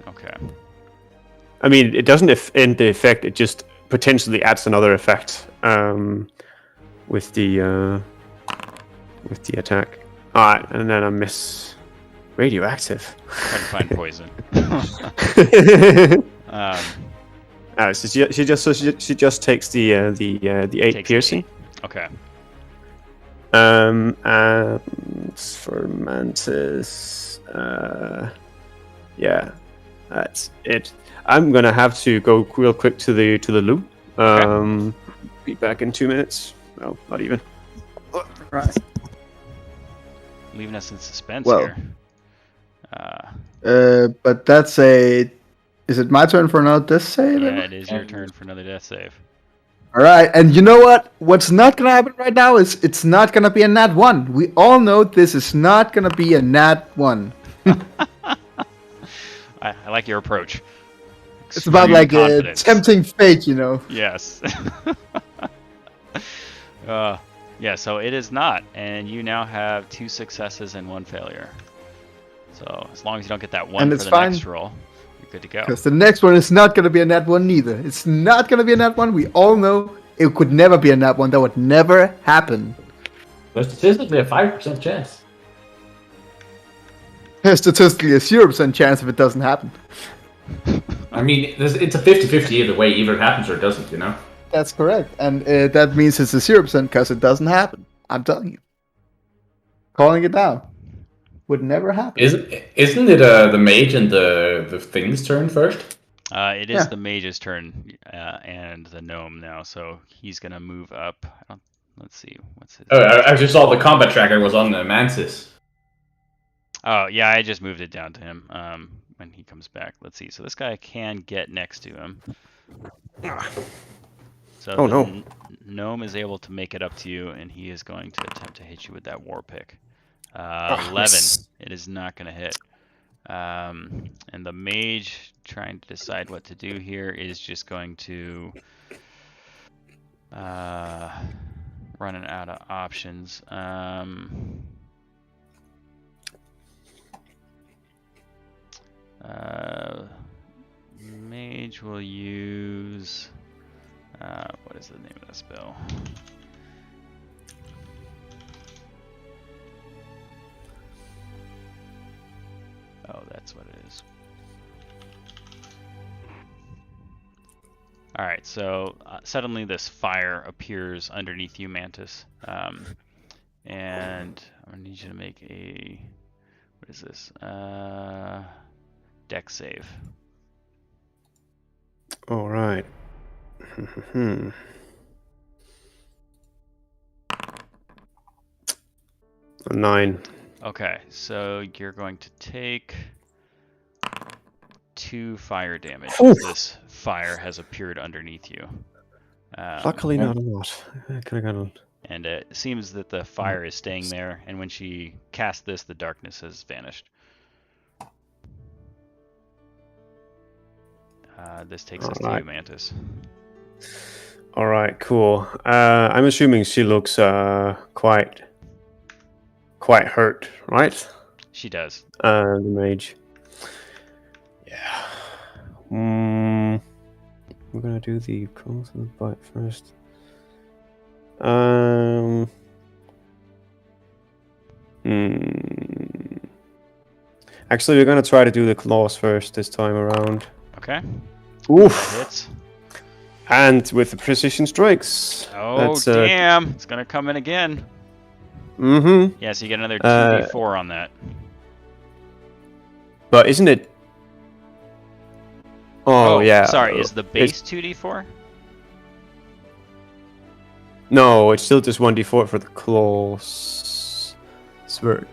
Okay. I mean, it doesn't end the effect. It just potentially adds another effect with the attack. All right, and then I miss radioactive. Trying to find poison. So she just takes the 8 Takes piercing. 8. Okay. And for Mantis, yeah, that's it. I'm gonna have to go real quick to the loop. Be back in 2 minutes. Well, not even. Right. Leaving us in suspense Well. here. But that's a. Is it my turn for another death save? Yeah, it is your turn for another death save. All right, and you know what? What's not gonna happen right now is it's not gonna be a nat 1. We all know this is not gonna be a nat 1. I like your approach. It's about Extreme like a confidence. tempting fate, you know. Yes. Yeah, so it is not, and you now have 2 successes and 1 failure. So as long as you don't get that 1 And for it's the fine. next roll, you're good to go. Because the next one is not gonna be a nat 1 neither. It's not gonna be a nat 1. We all know it could never be a nat 1. That would never happen. There's statistically a 5% chance. There's statistically a 0% chance if it doesn't happen. I mean, it's a 50-50 either way. Either it happens or it doesn't, you know? That's correct. And that means it's a 0% because it doesn't happen. I'm telling you. Calling it down. Would never happen. Isn't it the mage and the thing's turn first? It is Yeah. the mage's turn and the gnome now, so he's gonna move up. Let's see, what's his? Oh, I just saw the combat tracker was on the Mantis. Oh yeah, I just moved it down to him when he comes back. Let's see. So this guy can get next to him. So Oh, no. Gnome is able to make it up to you, and he is going to attempt to hit you with that war pick. 11. Yes. It is not going to hit. And the mage, trying to decide what to do here, is just going to running out of options. Mage will use what is the name of the spell? Oh, that's what it is. All right, so suddenly this fire appears underneath you, Mantis, and I'm gonna need you to make a what is this? Dex save. All right. A 9. Okay, so you're going to take 2 fire damage as this fire has appeared underneath you. Luckily, not a lot. I could have gone. And it seems that the fire is staying there, and when she cast this, the darkness has vanished. This takes us to you, Mantis. All right, cool. I'm assuming she looks quite hurt, right? She does. The mage. Yeah. We're gonna do the close and the bite first. Actually, we're gonna try to do the claws first this time around. Okay. Oof. That hits. And with the precision strikes. Oh, damn. It's going to come in again. Mm-hmm. Yeah, so you get another 2d4 on that. But isn't it... Oh, yeah. Sorry, is the base 2d4? No, it's still just 1d4 for the claws. Swear.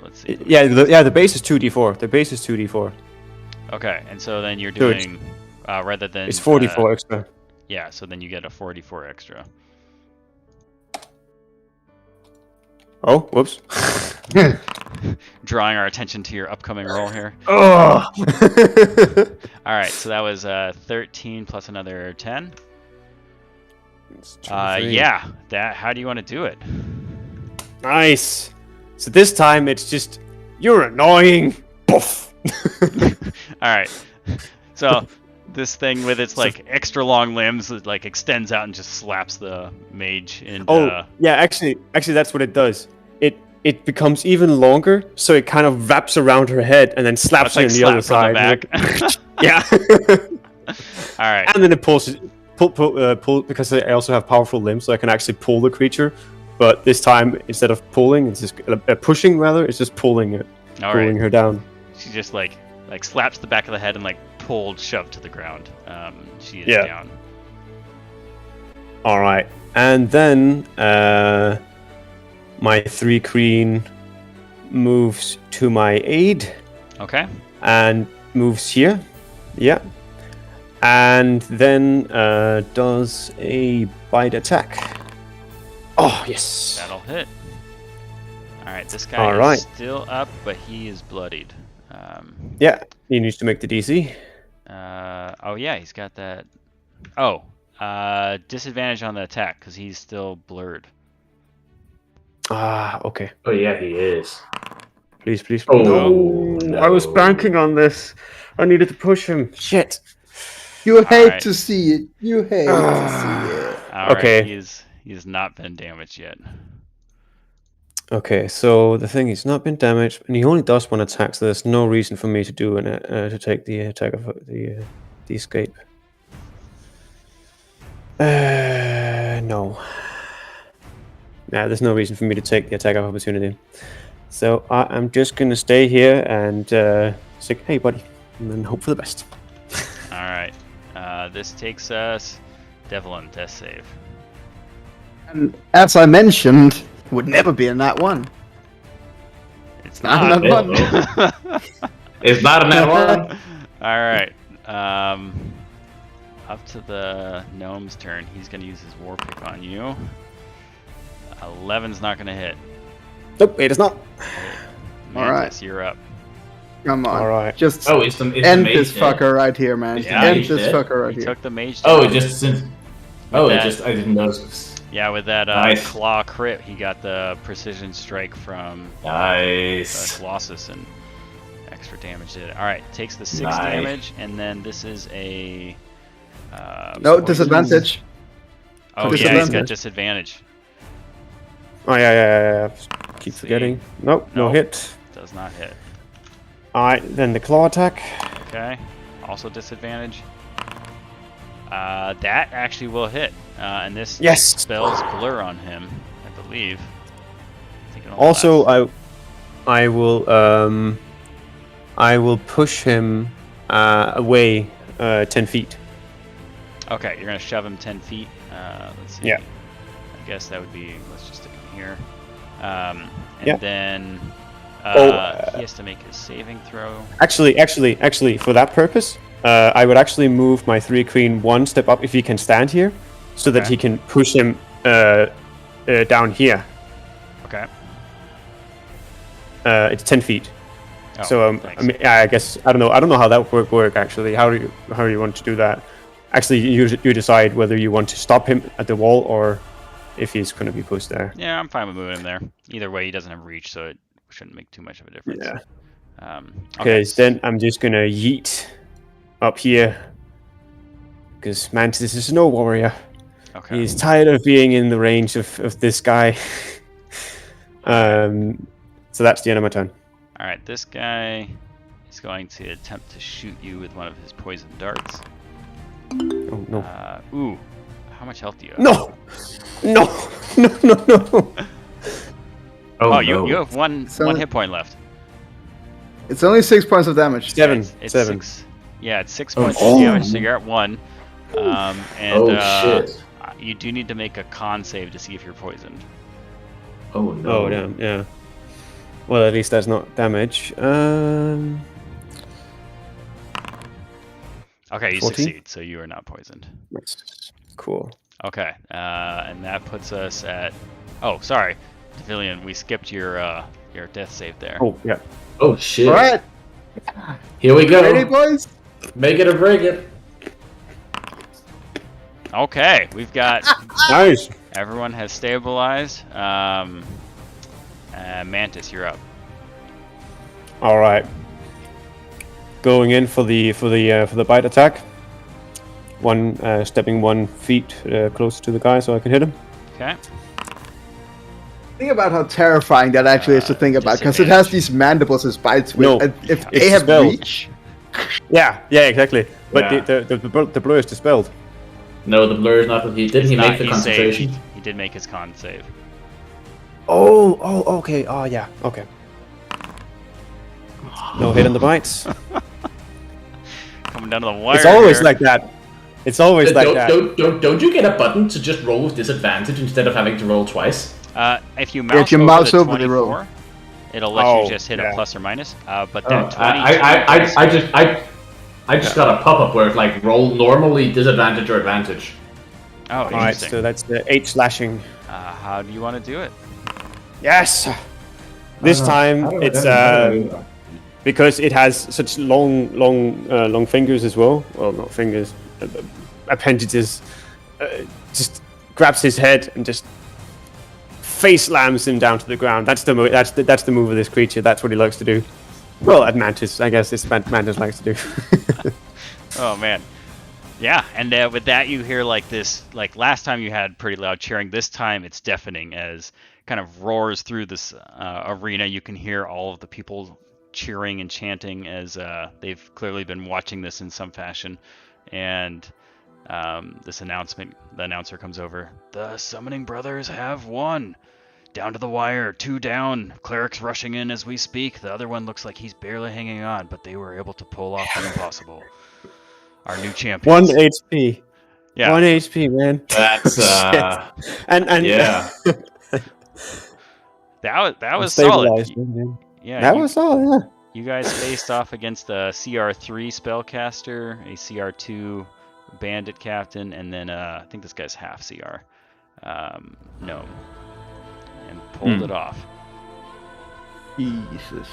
Let's see. The base is 2d4. The base is 2d4. Okay, and so then you're doing... rather than... It's 44 extra. Yeah, so then you get a 44 extra. Oh, whoops. Drawing our attention to your upcoming roll here. Oh! Alright, so that was 13 plus another 10. How do you want to do it? Nice. So this time it's just, you're annoying. Poof. Alright, so this thing with its like extra long limbs like extends out and just slaps the mage and actually that's what it does. It becomes even longer, so it kind of wraps around her head and then slaps her like on the other slap side. from the back. Yeah. right. And then it pulls because I also have powerful limbs, so I can actually pull the creature. But this time, instead of pulling, it's just pushing. Rather, it's just pulling it, pulling her down. She just like slaps the back of the head and like shoved to the ground. She is down. All right, and then my 3 green moves to my aid. Okay. And moves here. Yeah. And then does a bite attack. Oh, yes. That'll hit. Alright, this guy is still up, but he is bloodied. Yeah, he needs to make the DC. Oh, yeah, he's got that. Oh, disadvantage on the attack because he's still blurred. Ah, okay. Oh yeah, he is. Please, please. Oh, no. I was banking on this. I needed to push him. Shit. You hate to see it. You hate to see it. Alright, okay. He has not been damaged yet. Okay, so the thing is not been damaged, and he only does 1 attack, so there's no reason for me to do to take the attack of the escape. No. Nah, there's no reason for me to take the attack of opportunity. So I'm just gonna stay here and say, hey buddy, and then hope for the best. Alright. This takes us Devlin, death save. And as I mentioned, it would never be in that one. It's not. One. It's not in that one. Alright. Up to the gnome's turn. He's gonna use his war pick on you. 11's not gonna hit. Nope, it is not. Mantis, you're up. Come on. All right. Just it's the end mage this hit. fucker right here, man. Yeah, End he's this dead. fucker right He here. took the mage Oh, down. it just since. I didn't notice. Yeah, with that Nice. claw crit, he got the precision strike from Nice. Colossus and extra damage did it. Alright, takes the 6 Nice. damage, and then this is a... No, poison. disadvantage. Oh yeah, he's got Disadvantage. disadvantage. Oh yeah. Keep forgetting. Nope, no Nope. hit. Does not hit. Alright, then the claw attack. Okay, also disadvantage. That actually will hit. And this Yes! spells blur on him, I believe. I think it only Also, lasts- I will push him away 10 feet. Okay, you're gonna shove him 10 feet. Let's see. Yeah. I guess that would be. Let's just stick him here. And Yeah. then he has to make a saving throw. Actually, for that purpose, I would actually move my 3 green 1 step up if he can stand here, so that Okay. he can push him down here. Okay. It's 10 feet. Oh, So thanks. I mean, I guess I don't know how that would work actually. How do you want to do that? Actually, you decide whether you want to stop him at the wall or if he's going to be pushed there. Yeah, I'm fine with moving him there. Either way, he doesn't have reach, so it shouldn't make too much of a difference. Yeah. Okay. Because then I'm just gonna yeet up here. Because Mantis is no warrior. Okay. He's tired of being in the range of this guy. So that's the end of my turn. All right. This guy is going to attempt to shoot you with one of his poison darts. Oh no. Ooh. How much health do you have? No! Oh, no. you have one So- hit point left. It's only 6 points of damage. Seven. It's Seven. 6. Yeah, it's 6 Oh, points oh. of damage, so you're at 1. Shit. You do need to make a con save to see if you're poisoned. Oh no. Oh damn, yeah. Well, at least that's not damage. Okay, you 14? succeed, so you are not poisoned. That's cool. Okay, and that puts us at... Oh, sorry. Devilian, we skipped your death save there. Oh yeah. Oh shit. All right, Here we go. ready, boys? Make it or break it. Okay, we've got... Nice. Everyone has stabilized. Mantis, you're up. All right. Going in for the bite attack. Stepping 1 feet closer to the guy so I can hit him. Okay. Think about how terrifying that actually is to think about, because it has these mandibles as bites with. No, if it's they have spelled. reach, Yeah, exactly. But Yeah. the blur is dispelled. No, the blur is not. Didn't he make the He concentration? saved. He did make his con save. Oh, okay. Oh, yeah, okay. No hit on the bites. Coming down to the wire. It's always here. like that. It's always like that. Don't you get a button to just roll with disadvantage instead of having to roll twice? If you mouse, you over, mouse the over the roll. 24, it'll let you just hit a plus or minus. But that 22 I just got a pop-up where it's like roll normally, disadvantage or advantage. Oh, Alright, interesting. so that's the 8 slashing. How do you want to do it? Yes! This time it's because it has such long fingers as well. Well, not fingers, appendages. Just grabs his head and just face slams him down to the ground. That's the that's the move of this creature. That's what he likes to do. Well, at Mantis, I guess this Mantis likes to do. Oh man, yeah. And with that, you hear like this. Like last time, you had pretty loud cheering. This time, it's deafening as kind of roars through this arena. You can hear all of the people cheering and chanting as they've clearly been watching this in some fashion. And this announcement, the announcer comes over. The Summoning Brothers have won. Down to the wire, 2 down. Cleric's rushing in as we speak. The other one looks like he's barely hanging on, but they were able to pull off the impossible. Our new champion. 1 HP. Yeah. 1 HP, man. That's and yeah. That was solid. Man. Yeah. That was solid. Yeah. You guys faced off against a CR3 spellcaster, a CR2 bandit captain, and then I think this guy's half CR. Gnome. And pulled it off. Jesus.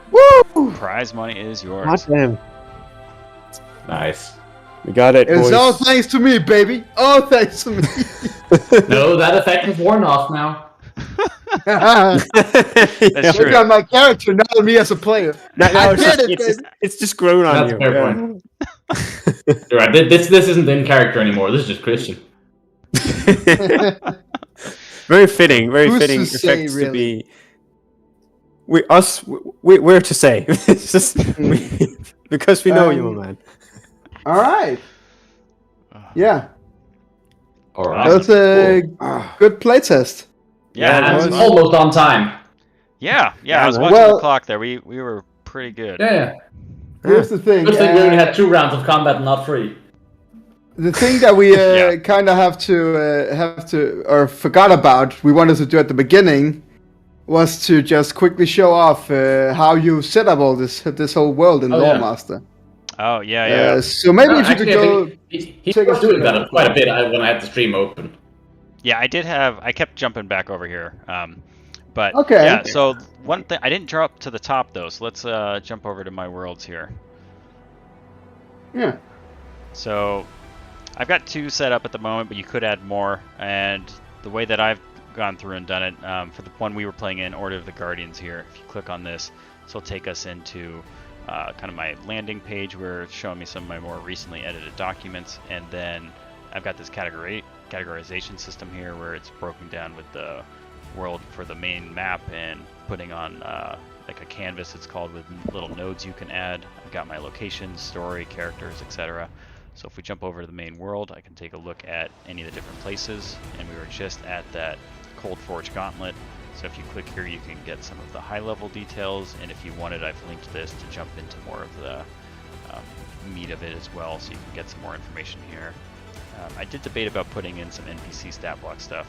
Woo! Prize money is yours. Hot damn. Nice. We got it, It's boys. all thanks to me, baby. All thanks to me. No, that effect is worn off now. That's Look true. at my character, not me as a player. I did it, baby. It's just grown on That's you. a fair yeah. point. You're right. This isn't in character anymore. This is just Christian. Very fitting. Very Who's fitting to say, effects to really? be. We're to say. It's just because we know you, my man. All right. Yeah, All right. that's a good playtest. Yeah, And almost on time. yeah. I was man. watching the Well- clock there. We were pretty good. Yeah. Here's the thing. Good thing we only had 2 rounds of combat, not 3. The thing that we Yeah. kind of have to or forgot about, we wanted to do at the beginning, was to just quickly show off how you set up all this whole world in Oh, yeah. LoreMaster. Oh yeah. So maybe if you could Actually, go. I think he take was us doing through that that. quite a bit when I had the stream open. Yeah, I kept jumping back over here. But Okay. yeah, so one thing I didn't drop to the top though, so let's jump over to my worlds here. Yeah. So I've got 2 set up at the moment, but you could add more. And the way that I've gone through and done it, for the one we were playing in, Order of the Guardians here, if you click on this, this will take us into kind of my landing page where it's showing me some of my more recently edited documents. And then I've got this categorization system here where it's broken down with the world for the main map and putting on like a canvas, it's called, with little nodes you can add. I've got my locations, story, characters, etc. So if we jump over to the main world, I can take a look at any of the different places, and we were just at that Cold Forge Gauntlet. So if you click here, you can get some of the high-level details, and if you wanted, I've linked this to jump into more of the meat of it as well, so you can get some more information here. I did debate about putting in some NPC stat block stuff,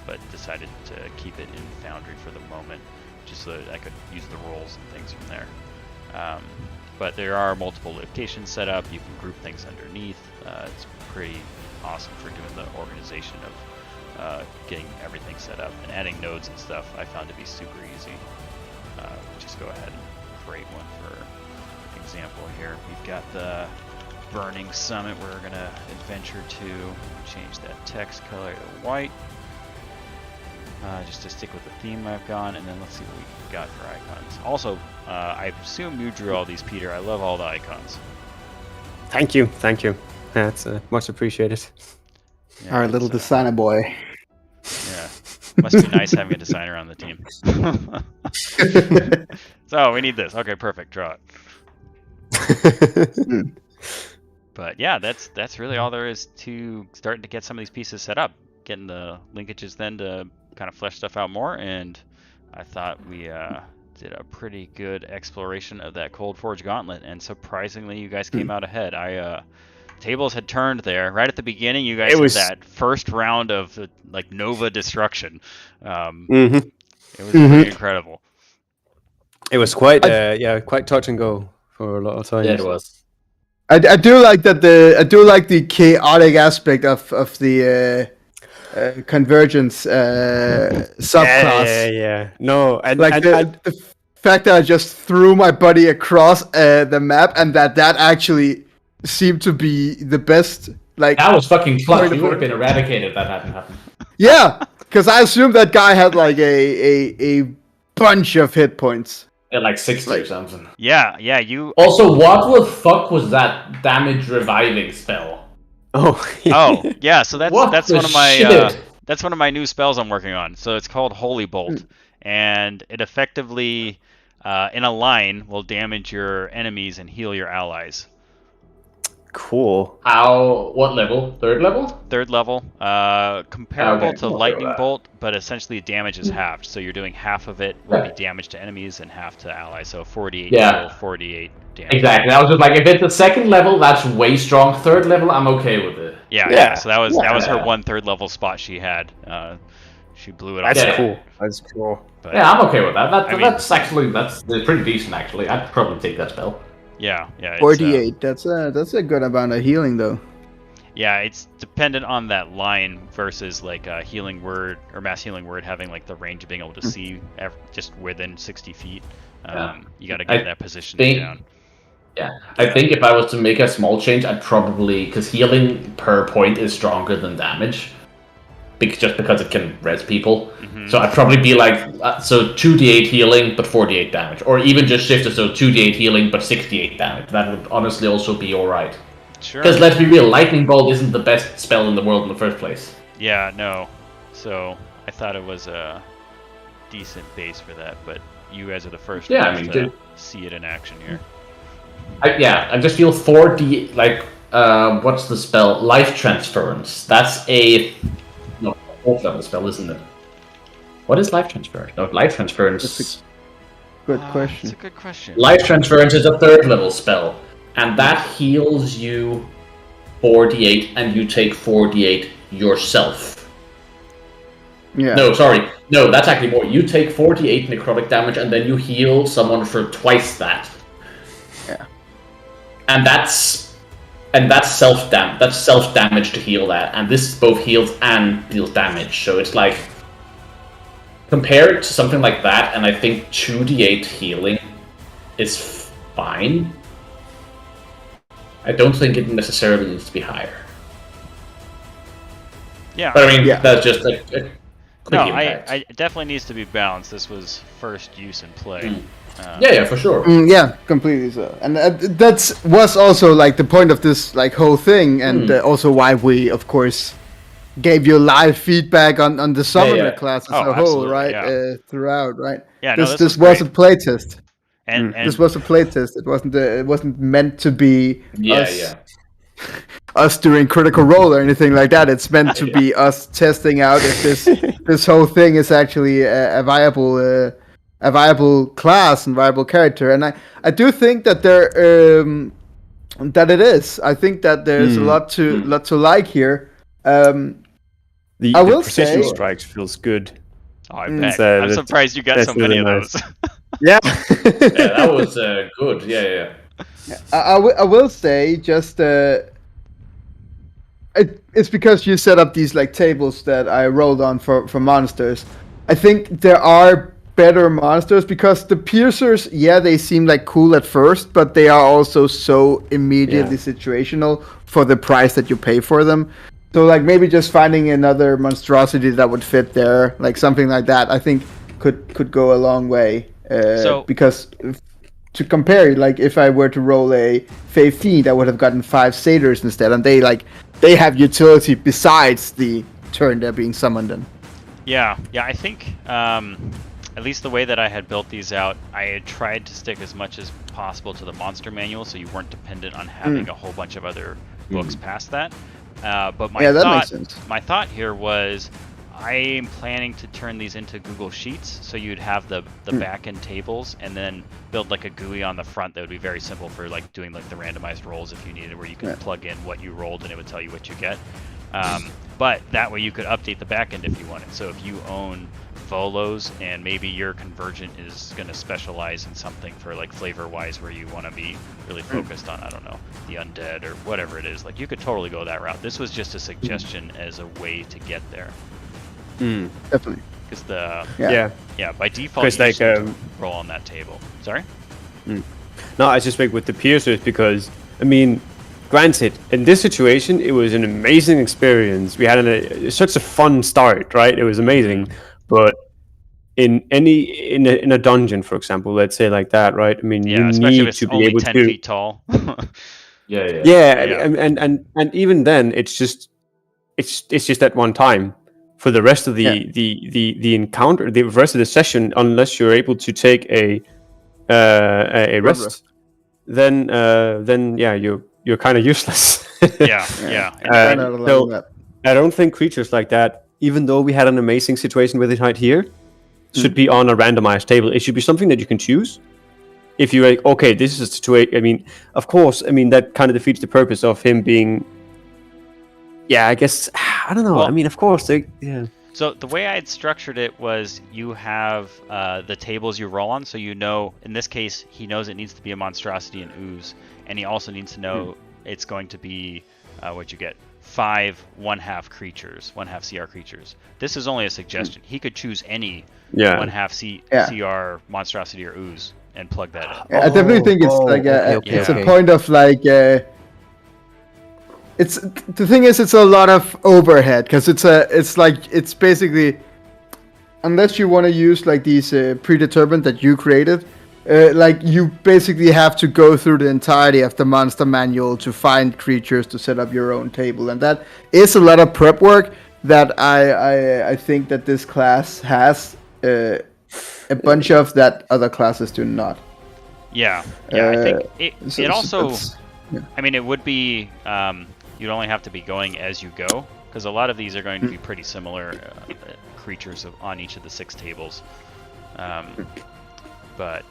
but decided to keep it in Foundry for the moment, just so that I could use the roles and things from there. But there are multiple locations set up. You can group things underneath. It's pretty awesome for doing the organization of getting everything set up. And adding nodes and stuff I found to be super easy. Just go ahead and create one for example here. We've got the Burning Summit we're going to adventure to. Change that text color to white. Just to stick with the theme I've gone, and then let's see what we got for icons. Also, I assume you drew all these, Peter. I love all the icons. Thank you. That's much appreciated. Yeah, Our little it's, designer boy. Yeah, must be nice having a designer on the team. So we need this. Okay, perfect. Draw it. But yeah, that's really all there is to starting to get some of these pieces set up, getting the linkages then to kind of flesh stuff out more. And I thought we did a pretty good exploration of that Cold Forge Gauntlet, and surprisingly, you guys came out ahead. Tables had turned there right at the beginning. You guys had that first round of like Nova destruction. It was pretty incredible. It was quite quite touch and go for a lot of times. Yeah, it was. I do like that I do like the chaotic aspect of the convergence subclass. Yeah. No, and Like the fact that I just threw my buddy across the map and that actually seemed to be the best. Like That was fucking clutch. You would have been eradicated if that hadn't happened. yeah, because I assumed that guy had like a bunch of hit points. Yeah, like 60 or something. Yeah, you. Also, what the fuck was that damage reviving spell? Oh, yeah. So that's one of my that's one of my new spells I'm working on. So it's called Holy Bolt, and it effectively, in a line, will damage your enemies and heal your allies. Cool. What level? Third level? Third level, comparable to Okay, Lightning Bolt, but essentially damage is halved. So you're doing half of it will be damage to enemies and half to allies. So 48 heal, 48 damage. Exactly. I was just like, if it's a second level, that's way strong. Third level, I'm okay with it. Yeah. So that was her 1/3 level spot she had. She blew it off. That's cool. That's cool. But, Yeah, I'm okay with that. That's pretty decent actually. I'd probably take that spell. Yeah. It's, 48. That's a good amount of healing though. Yeah, it's dependent on that line versus like a healing word or mass healing word having like the range of being able to see just within 60 feet. You got to get that position down. Yeah, I think if I was to make a small change, I'd probably, because healing per point is stronger than damage, just because it can res people. So I'd probably be like, so 2d8 healing, but 48 damage. Or even just shift it so 2d8 healing, but 68 damage. That would honestly also be alright. Sure. Because let's be real, Lightning Bolt isn't the best spell in the world in the first place. Yeah, no. So I thought it was a decent base for that, but you guys are the first ones to see it in action here. I just feel 4D, like, what's the spell? Life Transference. That's a 4th level spell, isn't it? What is Life Transference? No, Life Transference. Good question. That's a good question. Life Transference is a 3rd level spell, and that heals you 4d8, and you take 4d8 yourself. Yeah. No, sorry. No, that's actually more. You take 4d8 necrotic damage, and then you heal someone for twice that. Yeah. And that's self damage to heal that, and this both heals and deals damage. So it's like, compared to something like that, and I think 2d8 healing is fine. I don't think it necessarily needs to be higher. Yeah. But I mean, that's just a quick impact. It definitely needs to be balanced. This was first use and play. Yeah, for sure. Yeah, completely so. And that was also like the point of this like whole thing, and also why we, of course, gave you live feedback on the summoner class as a whole, right? Yeah. Throughout, right? Yeah, this was a playtest. And this was a playtest. It wasn't meant to be us doing Critical Role or anything like that. It's meant to be us testing out if this whole thing is actually a viable class and viable character. And I do think that that it is. I think that there's a lot to like here. The precision say strikes feels good. Oh, I bet. I'm surprised you got so many of those. Yeah. That was good. Yeah. I will say just it's because you set up these like tables that I rolled on for monsters. I think there are better monsters because the piercers, they seem like cool at first, but they are also so immediately situational for the price that you pay for them. So like maybe just finding another monstrosity that would fit there, like something like that, I think could go a long way. Because to compare, like if I were to roll a 15, I would have gotten 5 satyrs instead, and they have utility besides the turn they're being summoned in. Yeah. I think at least the way that I had built these out, I had tried to stick as much as possible to the monster manual, so you weren't dependent on having a whole bunch of other books past that. But my thought here was, I'm planning to turn these into Google Sheets, so you'd have the back-end tables, and then build like a GUI on the front that would be very simple for like doing like the randomized rolls if you needed, where you could plug in what you rolled and it would tell you what you get. But that way you could update the backend if you wanted. So if you own Volos and maybe your convergent is going to specialize in something for like flavor-wise, where you want to be really focused on, I don't know, the undead or whatever it is, like you could totally go that route. This was just a suggestion as a way to get there. Definitely. Because by default you like, just need to roll on that table. Sorry? No, I suspect with the piercers, because I mean, granted, in this situation, it was an amazing experience. We had such a fun start, right? It was amazing. But in a dungeon, for example, let's say like that, right? I mean, you especially need if it's to be only able 10 to. feet tall. And even then, it's just that one time. For the rest of the encounter, the rest of the session, unless you're able to take a rest, then you're kind of useless. So I don't think creatures like that, even though we had an amazing situation with it right here, should be on a randomized table. It should be something that you can choose. If you're like, okay, this is a situation. I mean, of course, that kind of defeats the purpose of him being. Yeah, I guess, I don't know. Well, I mean, of course, So the way I had structured it was you have the tables you roll on, so you know, in this case, he knows it needs to be a monstrosity and ooze, and he also needs to know it's going to be, what you get, 5 1/2 creatures, 1/2 CR creatures. This is only a suggestion. He could choose any 1/2 CR monstrosity or ooze and plug that in. I definitely think it's it's a point of like... the thing is, it's a lot of overhead, because it's basically, unless you want to use like these predetermined that you created, like you basically have to go through the entirety of the monster manual to find creatures to set up your own table, and that is a lot of prep work that I think that this class has a bunch of that other classes do not. I think it also. I mean, it would be. You'd only have to be going as you go, because a lot of these are going to be pretty similar creatures on each of the 6 tables. But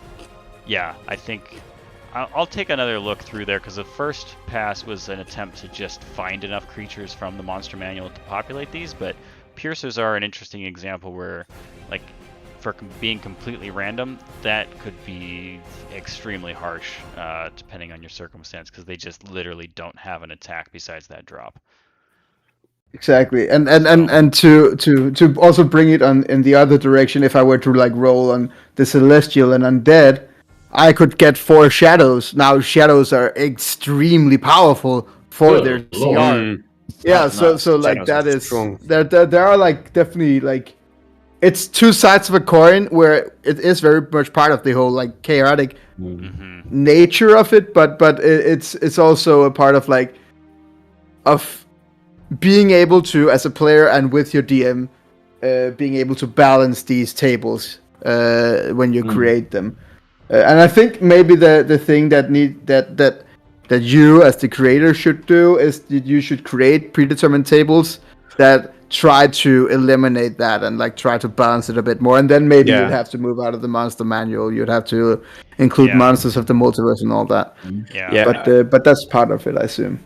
yeah, I think I'll take another look through there, because the first pass was an attempt to just find enough creatures from the monster manual to populate these, but piercers are an interesting example where, like, for being completely random, that could be extremely harsh depending on your circumstance, because they just literally don't have an attack besides that drop. Exactly, and to also bring it on in the other direction, if I were to like roll on the celestial and undead, I could get 4 shadows. Now shadows are extremely powerful for their CR. Yeah, so like that is strong. There are like definitely like. It's 2 sides of a coin, where it is very much part of the whole like chaotic nature of it, but it's also a part of like of being able to, as a player and with your DM, being able to balance these tables when you create them. And I think maybe the thing that you as the creator should do is that you should create predetermined tables that try to eliminate that and like try to balance it a bit more, and then maybe you'd have to move out of the monster manual. You'd have to include monsters of the multiverse and all that. But that's part of it, I assume.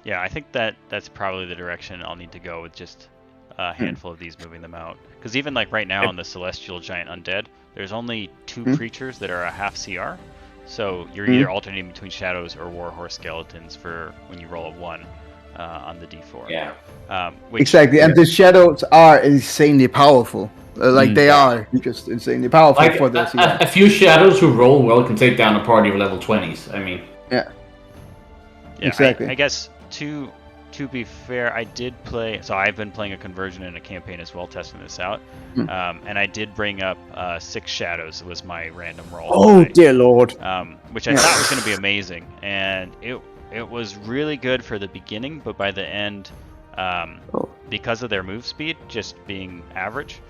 I think that's probably the direction I'll need to go, with just a handful of these, moving them out, because even like right now on the celestial giant undead, there's only 2 creatures that are a half CR, so you're either alternating between shadows or warhorse skeletons for when you roll a 1 on the d4. Exactly, and the shadows are insanely powerful. They are just insanely powerful for this. A few shadows who roll well can take down a party of level 20s. I mean, exactly. I guess to be fair, I did play. So I've been playing a conversion in a campaign as well, testing this out, and I did bring up 6 shadows. It was my random roll. Oh dear lord! Which I thought was going to be amazing, and it was really good for the beginning, but by the end, because of their move speed just being average,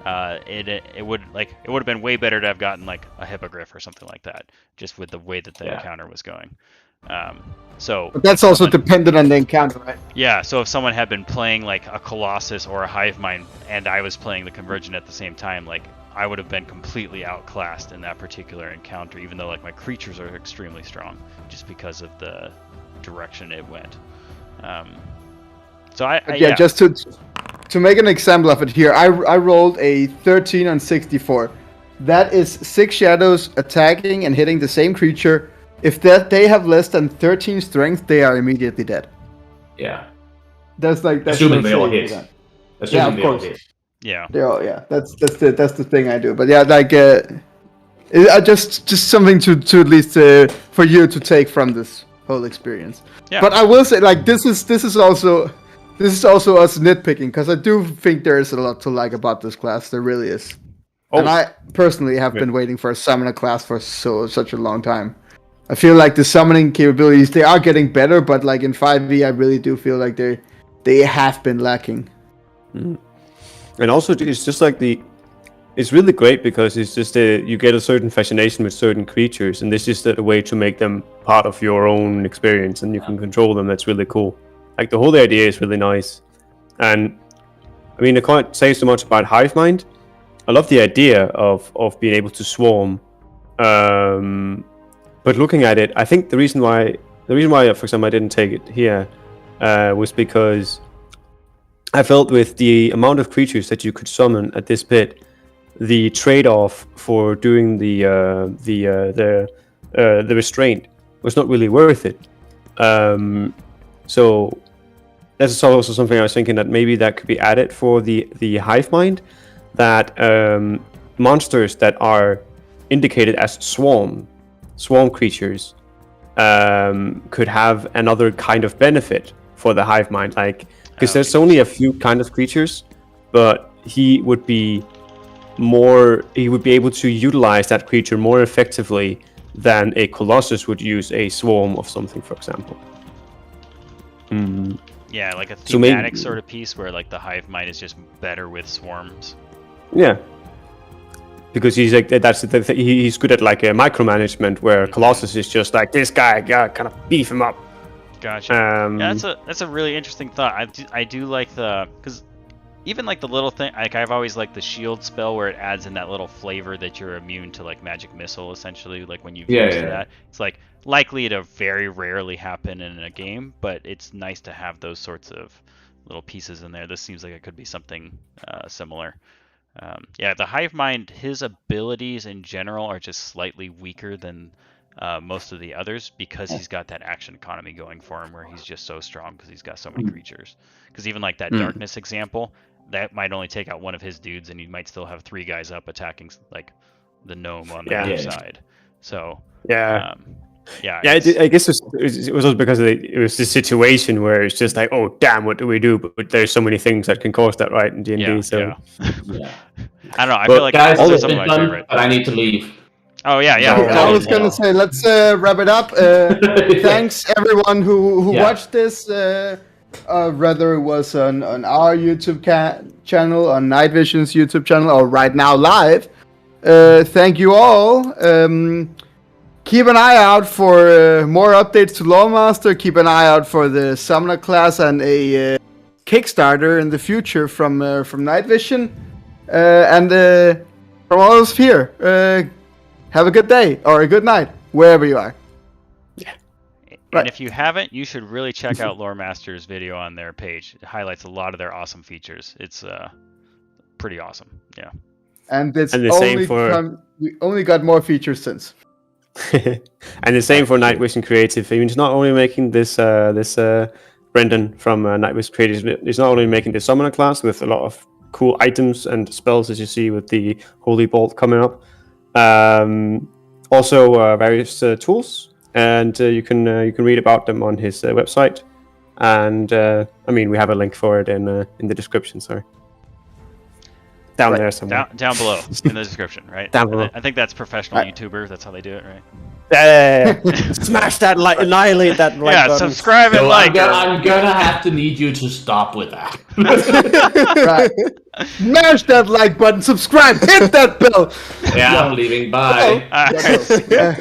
it would have been way better to have gotten like a hippogriff or something like that, just with the way that the encounter was going. But that's also dependent on the encounter, right? Yeah, so if someone had been playing like a Colossus or a Hive Mind and I was playing the Convergent at the same time, like I would have been completely outclassed in that particular encounter, even though like my creatures are extremely strong, just because of the direction it went. Just to make an example of it here, I rolled a 13 on 64. That is 6 shadows attacking and hitting the same creature. If they have less than 13 strength, they are immediately dead. Yeah. That's assuming they all hit. Yeah, of course. Yeah. That's the thing I do. But yeah, like just something to at least for you to take from this whole experience. Yeah. But I will say, like, this is also us nitpicking, because I do think there is a lot to like about this class. There really is. And I personally have been waiting for a summoner class for such a long time. I feel like the summoning capabilities, they are getting better, but like in 5e, I really do feel like they have been lacking. Mm. And also, it's just like it's really great because it's just you get a certain fascination with certain creatures, and this is a way to make them part of your own experience, and you can control them. That's really cool. Like, the whole idea is really nice. And I mean, I can't say so much about Hive Mind. I love the idea of being able to swarm. But looking at it, I think the reason why, for example, I didn't take it here was because I felt with the amount of creatures that you could summon at this bit, the trade-off for doing the restraint was not really worth it. So that's also something I was thinking that maybe that could be added for the Hive Mind, that monsters that are indicated as swarm creatures could have another kind of benefit for the Hive Mind, like, because there's only a few kind of creatures, but he would be able to utilize that creature more effectively than a Colossus would use a swarm of something, for example. Yeah, like a thematic sort of piece where like the Hive Mind is just better with swarms. Yeah. Because he's like he's good at like a micromanagement, where Colossus is just like, this guy, kind of beef him up. Gotcha. Yeah, that's a really interesting thought. I do like because even like the little thing, like I've always liked the shield spell where it adds in that little flavor that you're immune to like magic missile, essentially, like when you've used that. It's like likely to very rarely happen in a game, but it's nice to have those sorts of little pieces in there. This seems like it could be something similar. The Hive Mind, his abilities in general are just slightly weaker than most of the others, because he's got that action economy going for him, where he's just so strong because he's got so many creatures. Because even like that darkness example, that might only take out one of his dudes, and he might still have 3 guys up attacking like the gnome on the other side. So I guess it was also because it was this situation where it's just like, oh damn, what do we do? But there's so many things that can cause that, right, in D&D. I don't know. I feel like guys, all some of my favorite. But I need to leave. Oh yeah. I was gonna say, let's wrap it up. Thanks everyone who watched this, whether it was on our YouTube channel, on Night Vision's YouTube channel, or right now live. Thank you all. Keep an eye out for more updates to LoreMaster. Keep an eye out for the Summoner class and a Kickstarter in the future from Night Vision. And from all of us here, have a good day or a good night, wherever you are. Yeah. And if you haven't, you should really check out LoreMaster's video on their page. It highlights a lot of their awesome features. It's pretty awesome. Yeah. And we only got more features since. And the same for Night Vision Creative. I mean, it's not only making this Brendan from Night Vision Creative. It's not only making the Summoner class with a lot of cool items and spells, as you see with the Holy Bolt coming up. Also various tools, and you can read about them on his website. And I mean, we have a link for it in the description. Sorry. Down there somewhere. Down below in the description, right? Down below. I think that's professional YouTuber. That's how they do it, right? Yeah. Smash that like, annihilate that like Yeah, button. subscribe and So like. I'm gonna have to need you to stop with that. Right. Smash that like button, subscribe, hit that bell. Yeah, I'm leaving. Bye. Alright, see ya.